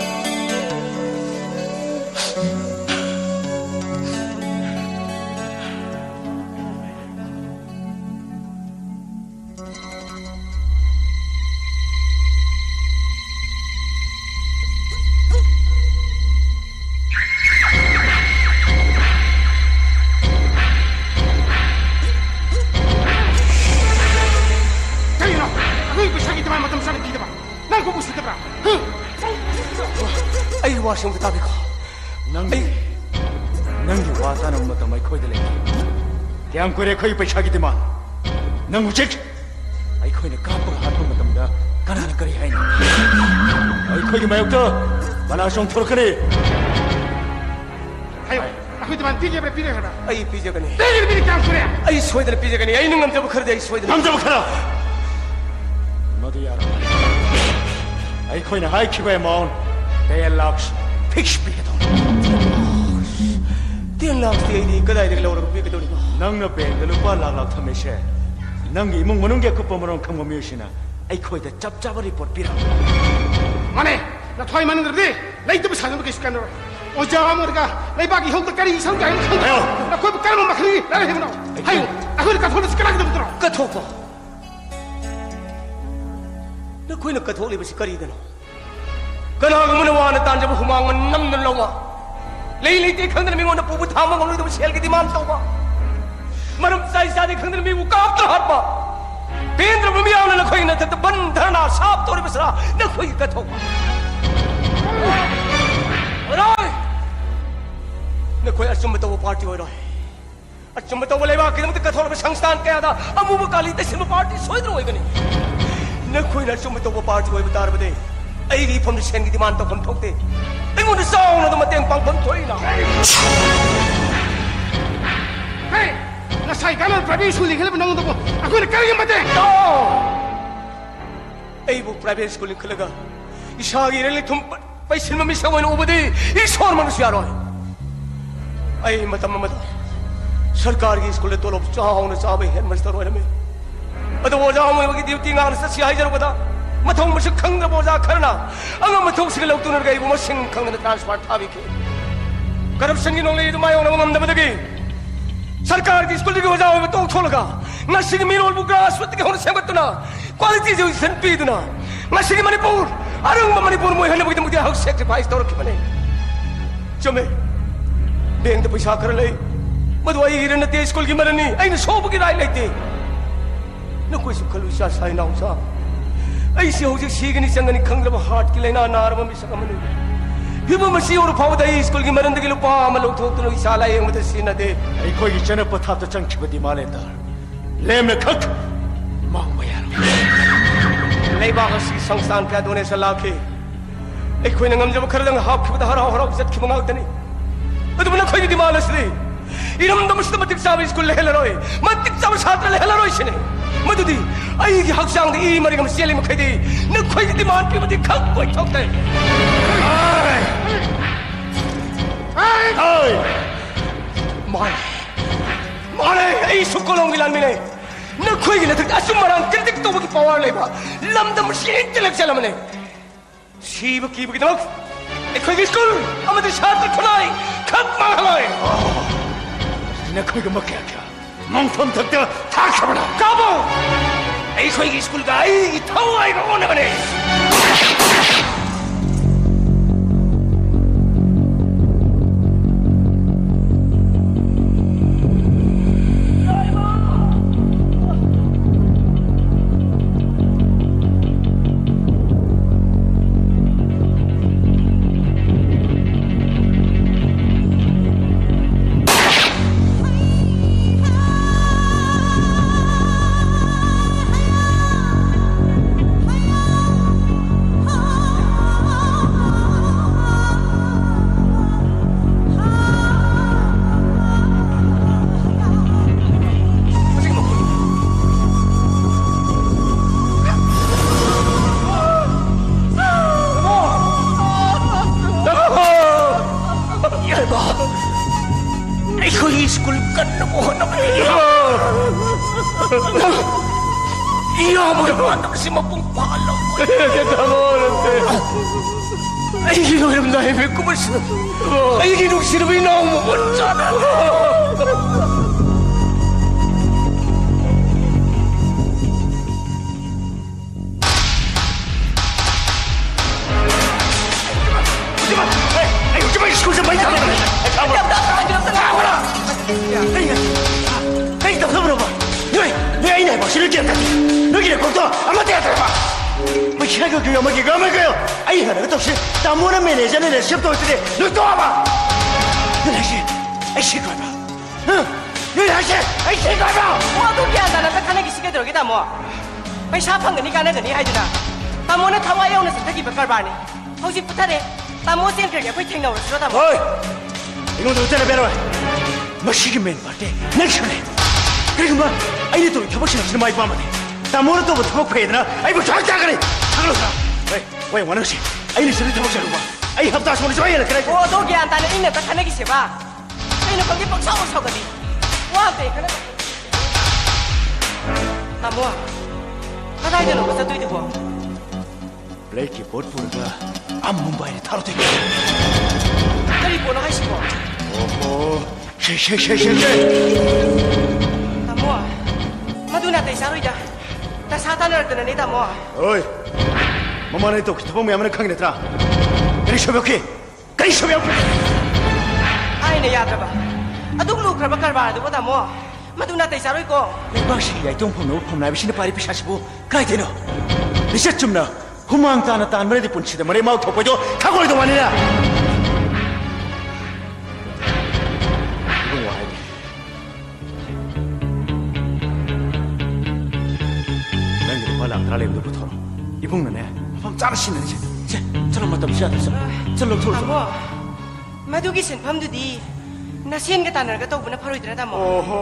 N: Washing बताबी को
K: नंगी वा तान मत मै खोइ दले क्याम कुरे खोइ पैसा कि दिमा नंग उचिक आई खोइ न काप हात मतम दा कना न करी हैन आई खोइ कि मयक तो बना सोंग थोरकने
N: आयो आखै दिमा पिजे ब्रे पिजे खरा
O: आई पिजे कने
N: तेरे बिन काम करे
O: आई सोइदले पिजे कने आई नंगम जब खर दे आई सोइदले
K: हम जब खरा मदु यार आई खोइ न हाई खिबे माउन they locks fish be it
O: 10 lakh से आई कदाई दे लौर रुपये कदोनी
K: नंग न बैंक द लुपा लाख थमेसे नंग इमुंग मनुंग के कुप मरong खंगो मिसिना आई खोइ द चप चप रिपोर्ट पिरा
N: माने न थोइ माने दे लैत बे साजन के स्कैनर ओ जावा मरगा लै बाकी होत करी सं गाय न खंग न कोइ कर म मखनी रे हेमनो हाय अखर का थोन स्कैनर दे बतरो
O: कथोको न कोइ न कथोले बस करी देनो कनागमन वान तांजब हुमांग नम न लवा ले लेते खंदन मिंगोन पुबु थामा ngom lu sel ki diman tawba maram sai sa de खंदन mi ukap ta harpa pendra bumi awna na khoi na ta ban dharna sap tori basra na khoi ka thawba rai
N: नखोई अचुम तब party हो रहा अचुम तब लेबाक कथोल संस्थान क्या अमूब काली तस्म party सोदन होगनी नखोई अचुम तब party हो तारबदे अगी फम सेन की डिमांड तौफम थोते अगोंद चाउन मतें पांफम थोइना
O: नसाई गाना प्राइवेट स्कूल लिखल नंग दो अखोन करिगे मते
N: अबू प्राइवेट स्कूल लिखलगा इसागी रेली थुम पैसिन ममी सवन उबदे ईश्वर मनुष्य यारो आई मतम मत सरकार की स्कूल तोलब चाउन चाबे हेड मास्टर होरमे अदो ओजा मोगी ड्यूटी ngang सा सिहाई जरबदा मथों मस खंग बोजा खरना अंग मथों सिग लौतुन गई मसिंग खंग ट्रांसफर थाबी के करप्शन की नोले मायो नम दबदगी सरकार की स्कूल की ओजा हो तो थोलगा नसिग मिरोल बुग्रास वत के होन सेमतुना क्वालिटी जो संपीदुना नसिग मणिपुर अरंग मणिपुर मोय हने बुगिद मुदे हाउस सैक्रिफाइस तौर के बने चमे बैंक पैसा कर ले मदवाई गिरन ते स्कूल की मरनी अइन सोब की राय लेते न कोई सुखल विशा साइ नाउसा ऐसे हो सिगनी चंगनी खंगब हार्ट की लेना नारम मिसकमनी फिबो मसी और फावदा स्कूल की मरंद की लुपा अमल उठोतनो इसाला येंगद सिनदे
K: अखोई की चन पथाप चंखिबदी मालेदा लेमने खक मांगबा यारो
N: लेबाग सी संस्थान क्या डोनेशन लाखे अखोई नंगमजब खरदंग हाफिबदा हराव हराव जतखिब गाउतनी अदुमना खोई दिमाल असली इरम दमस्त मतिक साब स्कूल लेहलरोय मतिक साब छात्र लेहलरोय सिने मदुदी आई की हक्सांग दी ई मरिगम सेलिम खैदी न खोई दिमान पे मति खक कोई ठोकते ओय मारे आई सुकोलों गिलान मिले न खोई गिले तक असुमरान क्रिटिक तो की पावर लेबा लमदम इंटेलेक्चुअल मने शिव की बगिदमक अखोई स्कूल अमद छात्र खुनाई खक माहलोय
K: नखोई का मक्या क्या मंगथम तक था खबड़ा
N: काबो अखोई स्कूल का आई थाउ आई रोने बने स्कूल कन्न Mohan iya bagaimana si mapung palo ay ginawin na hebe ko mas ay ginawin sinabi na ako mapunta School sa bayan. Ay, tama ba? Ay, na ba? Sino diyan tadi? Nagina ko to. Ama teatro ba? Magkakago kayo, magkakago kayo. Ay, hana to si tamo na manager na ship to today. Luto ba? Ay, sigo ba? Ay, sigo ba?
L: Mo to kya na ta kana kisi ke dro kita mo. Paisa phang ni kana ni hai dina. Tamo na thawa yaw na sa thagi bakar ba ni. Hausi putare. तामो Sen करके कोई ठेंगा हो रहा था
K: ओए इन्होंने तो उतना बेरो है मशीन में बाटे नेक्स्ट ने कहीं बार आई तो थबक से नचने माइक मामले तामो ने तो थबक फेंकना आई वो चाक चाक करे चलो सा ओए वाना से आई ने सिर्फ थबक से रुका आई हफ्ता से मुझे चाहिए लग रहा है
L: वो तो क्या अंतर नहीं इन्हें तक की सेवा इन्हें पंगे पक्सा हो सकता है वहाँ पे करना तामो कहाँ इधर लोग सब तो इधर हुआ
K: ब्लेड की बोट पूरा am Mumbai tharo te
L: kari bola hai siko
K: oho she
L: tamo maduna te saru ja ta satan nar kana ni tamo
K: oi mama ne to kitabo me amne khang ne tra kari shoboke
L: ai ne ya ba aduk lu khar ba kar ba du tamo maduna te saru ko
K: ba shi ai tong phom no phom na bi shi ne pari pisha sibo kai te no research chumna हुमांग ताना तान मरे पुंछी दे मरे Maui थोपो जो खागोल दो मानिना तरा लेबदो पुथोर इबुंगने मफम चारा सिनने जे चलो मतम सिया दस चलो थोर
L: तामो मधुगी सिनफमदुदी नसेन का तानर का तौबना फरोइद्रा तामो
K: ओहो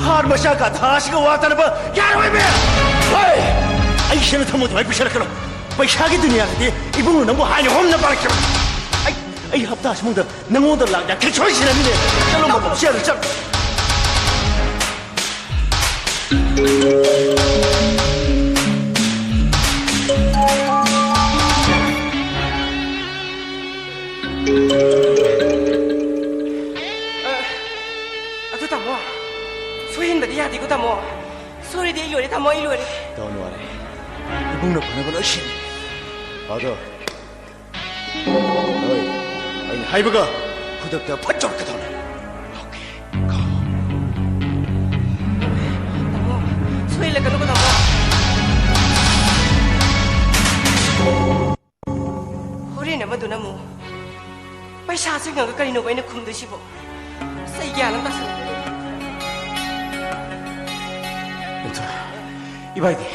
K: हार मशा का थासिगा वातनबा यारवे बे ओय आई शेन थमो तो पिशर करो पैसा की दुनिया दे इबुंग नंबो हानि होम न पारक आई हफ्ता समुद नंगो द लाग के छोई सिनने चलो मतम सिया चल
L: अदु तामो सोहिन बदी यादी को तामो सोरी दे लोरे तामो इ लोरे
K: don't worry 이봉나 보내고 신 맞아 어이 아니 하이브가 구독자 퍼쩍 그다네
L: सोई लगन को तामो होरे न मदु नमु पैसा से गंग करिनो गइने खुमदु सिबो सही ज्ञान न तास
K: 이바이디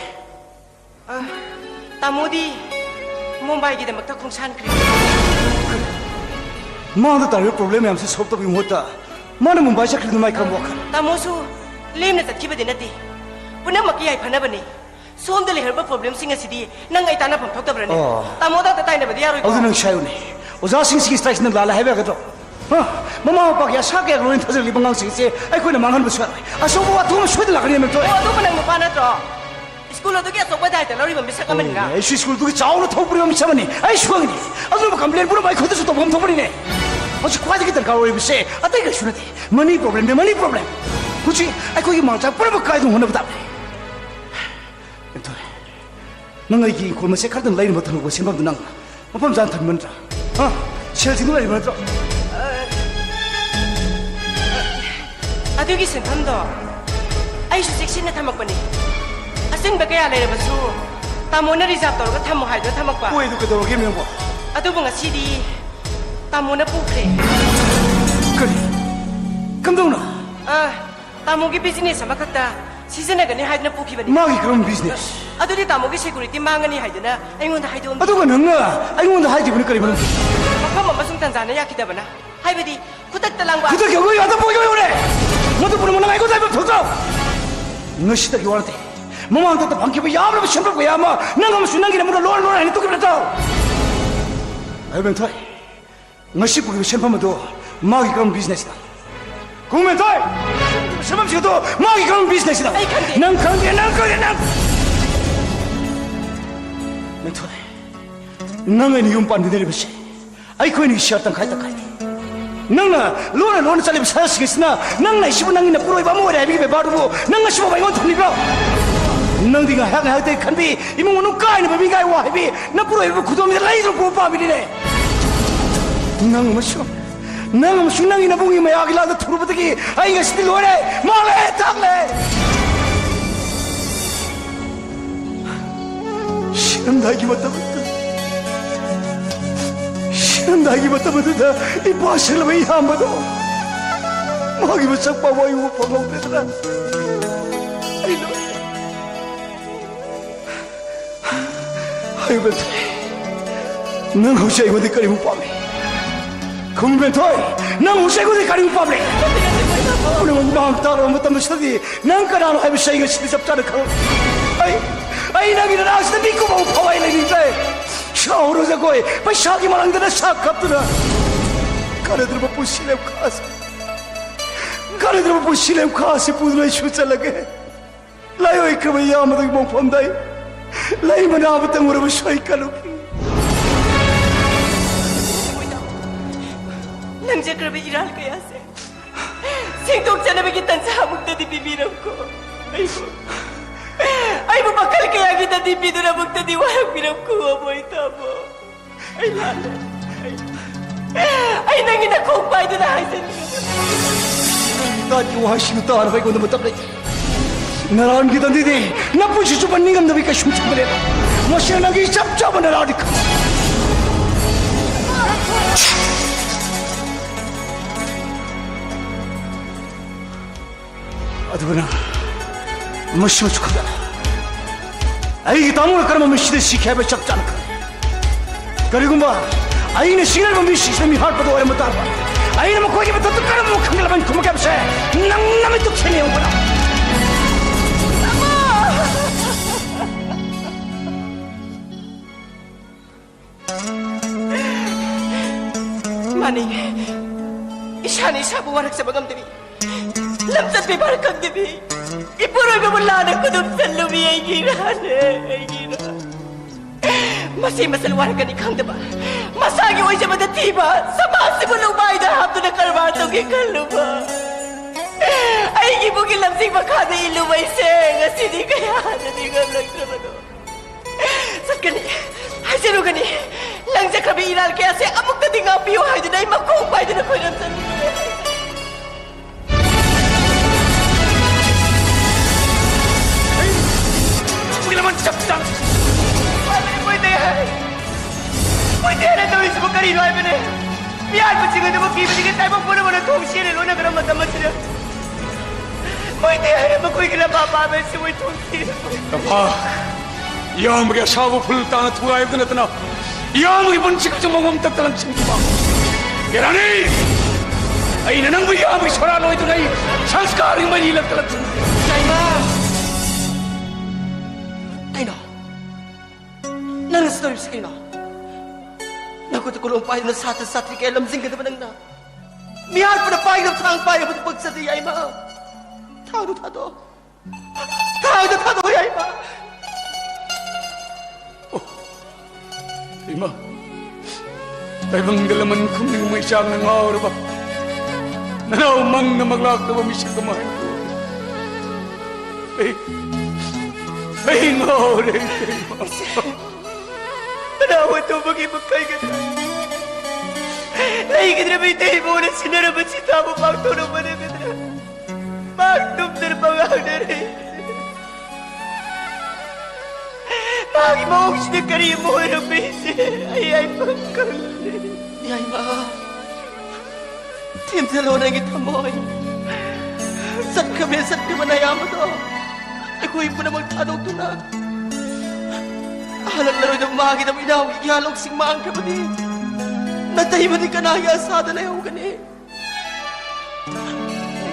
L: तामोदी मुंबई की दमकता खुंसान क्री
K: मांदा तारे प्रॉब्लम हमसे सॉल्व तो भी होता माने मुंबई से खरीदने माइक कम वखन
L: तामोसु लेम न तत्की बदे नती पुनः मकी आई फना बने सोम दले हरबा प्रॉब्लम सिंग सिदी नंग आई ताना फम थोक तबरने तामोदा तताई न बदे यारो
K: अदु नंग शायुने ओजा सिंग सिगी स्ट्राइक्स न लाला हैबे गतो ममा पाक या साके ग्रोइन थजर लिबंगांग सिसे आइकोने मांगन बसवा असोबो अथुम सुद लागने मेतो
L: ओ तो बनंग पाना तो स्कूल तो क्या सोपा जाए लड़ी बम बिसा कमनगा
K: ए स्कूल तो चाउन थोपुरी हम सबनी आई सुगनी अदु कंप्लेंट पुरो बाइ खुद तो बम थोपुरी ने अस क्वादि की दरकार होई बिसे अतै के सुनते मनी प्रॉब्लम कुछ आई कोई मांचा पुरो काय दु होने बता तो नंग आई की को मसे खरदन लाइन बथन को सिमब नंग मफम जान थन मंत्र हां सेल सिंग लाइन मंत्र
L: अदुगी सिंथम दो आई सु सेक्शन न थमक बने असिंग बकया लेरे बसु तामोना रिजर्व तौर थमो हाइदो थमकपा
K: कोई दु कदो के मेबो
L: अदुबु ngasiदी तामोना पुखरे
K: करी कमदोना
L: तामोगी बिजनेस अमखता सीजन गने हाइदना पुखिबनी
K: मागी क्रम बिजनेस
L: अदुदी तामोगी सिक्युरिटी मांगनी हाइदना अइंगोंदा हाइदो
K: अदुगा नंगा अइंगोंदा हाइदिबनि करी बन
L: मफम अमसुंग तंजाना याखिदबना हाइबदी खुदक तलांगबा
K: खुदक यगो यादा बोयो योरे मदु पुरो मना आइगो जाइबो थोजो ngashida ki warate mamang ta bangki ba yam ba shemba ba yama nangam su nangi na lor lor ani to kibra ta ai ben thai ngashi bu bi shemba ma do magi kam business da kumen thai shemba si do magi kam business da nang kan men thai nang ni yum pan di dere bse ai ko ni shat tang khai ta khai नंगना लोना लोना चले सास किसना नंगना शिव नंगिना पुरोइ बा मोरे बि बे बाडुबो नंगा शिव बाइगो थनिब्रो नंदिगा हाग हाग ते खनबि इमु नु काइन बि गाय वा बि न पुरोइ बु खुदोम दे लाइदो पो पा बि ने नंग मसु नंगिना बुंगी मा यागिला द थुरुबतगी आइगा सिदि लोरे माले ताले शिरंदागी मतलब शिरंदागी मतलब 이 바실 왜 한번도 마기 무척 바와이 우 방송되더라 아이고 넌 혹시 이거 데까지 못 봐매 공변토이 넌 혹시 이거 데까지 못 봐매 오늘 마음 따로 못 담는 시대디 난 까라로 하면 시가 시대 잡자는 거 아이 나기는 아스도 믿고 뭐 파와이 내니까 샤오로 자고이 바샤기 말한다나 샤갑더라 가르들 뭐 부실em 카스 부드러 슈자 लगे लायो एक भैया मदग मो फंदाई लाई मना बतंग वर बशोई कलुकी
L: नंजे करबे इराल कया से सिंगतोक जनबे की तंसा मुक्ति दी बिबिरम को आई वो बकल कया की तदी बिदुरा मुक्ति दी वारक बिरम को बोइता बो आई लाल आई नंगी ना खोक पाई दे हाय से
K: ताकि वहां शिवता हर भाई को मतलब नहीं नारायण की तंदी दे न पूछी चुप निगम दबी का शूट बने मशीन लगी चप चप नारायण दिख अदुना मशीन चुका ꯑꯩꯒꯤ ꯇꯥꯃꯣꯅ ꯀꯔꯝꯕ ꯃꯤꯁꯤꯗ ꯁꯤꯈꯤ ꯍꯥꯏꯕ ꯆꯞ ꯆꯥꯅ ꯈꯪꯉꯤ ꯀꯔꯤꯒꯨꯝꯕ ꯑꯩꯅ ꯁꯤꯒꯗꯕ ꯃꯤꯁꯤꯡꯁꯤꯅ ꯃꯤ ꯍꯥꯠꯄꯗ ꯑꯣꯏꯔꯝꯕ ꯇꯥꯕ ꯑꯩꯅ ꯃꯈꯣꯏꯒꯤ ꯃꯊꯛꯇ ꯀꯔꯝꯕ ꯈꯪꯒꯠꯂꯕꯅꯤ ꯈꯨꯝꯃꯛꯀꯦ ꯍꯥꯏꯕꯁꯦ ꯅꯪ ꯅꯃꯤꯠꯇꯨ ꯊꯦꯡꯅ ꯌꯦꯡꯕꯅ
N: Mani, isani sabu warak sa bagam devi. Lamsat bi bar kang devi. Ipuroy mo mula na kudum sa lumi ay gira. Masih masal warak ka ni kang daba. Masagi oy siya madatiba. Sa masimulong bahay na hapto na karbato kay kaluba. Ay gibugin lamsing makada ilumay seng. Asi di kaya naningam lang naman o. Sat ka ni, ay sino ka ni? Lang sa kami inal kaya siya amok na tinga piyo hay doon ay magkumpay doon ako ng sarili. Ay! Huwag naman sapsap! Pwede yan! Pwede yan ang gawin sa mga karino ay bine! Biyan mo siya na magkibigin tayo magpuno mo na tuwang siya nilo na karang matamat siya. Pwede yan! Magkuhin ka na papabay siya mo itong siya.
M: Tapa! Iyan mga asawa pulta na tuwayag na natin na Iyan mga ibansik sa mga magtagtalang simpa. Kirani! Ay nanang bigyan mga saralo ito na sanskaring Manila talag simpa.
N: Naima! Ay no! Nanas na rin sa kayo na. Nakutukulong payo na satri kaya lamsing ka naman ang na. Mihal pa na payo ng tang payo mo pagsati, ay ma. Tao na tato. Tao na tato, ay ma.
M: Ima, tayo bang dalaman kong nang may siyang ng aura ba? Nanaumang na maglak na mamisya kamay ko. Ay, ngaure, Ima.
N: Nanawa ito mag-ibag kayo ka na. Nahigit na may tayo mo na sinarabat si Tamo pagtulong mo na ka na. Pagtumdar pa nga na rin. Pagi mo ang sinagkari mo na bisi. Ay, pagkali. Ay, ma. Tintalo na kita mo. Sat kami manayama to. Ay, kuhin mo na magtanong to na. Alam na rin ang magi na minawag iyalog sing maang kapatid. Natahi mo din ka na asada na yung gani.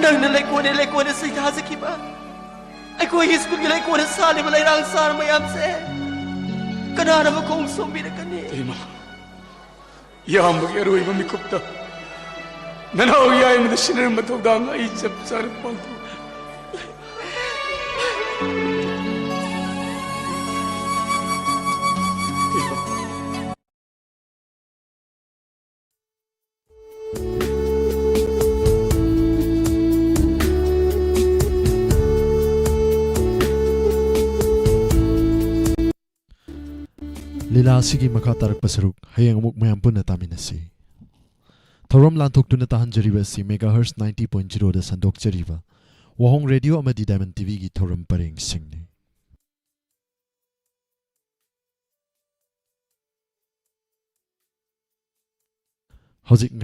N: Nang nalay ko na sa itasa kiba. Ay, kuhin iskul gilay ko na sali malay rang saan mayam sa Kanara mo kong sumbi na kani.
M: Ima, iyang mag-iroy mamikop na. Nanawiyay mo na sinarang matawdang ay isap sa harapang to.
Q: Lila sige makatarak pasaruk hayang amuk mayam pun na taminasi. Thorom lantok tu na tahan jariba si megahertz 90.0 da sandok jariba. Wahong radio amadi Diamond TV gi thorom pareng singni. Hojik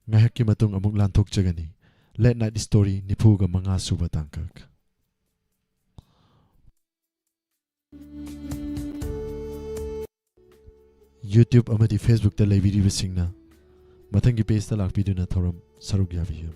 Q: ngahak ki matung amuk lantok jagani. Late night story nipuga mga suba tangkak. YouTube amadi Facebook ta leibiri bisingna mathangi page ta lakpiduna thoram saruk yabi.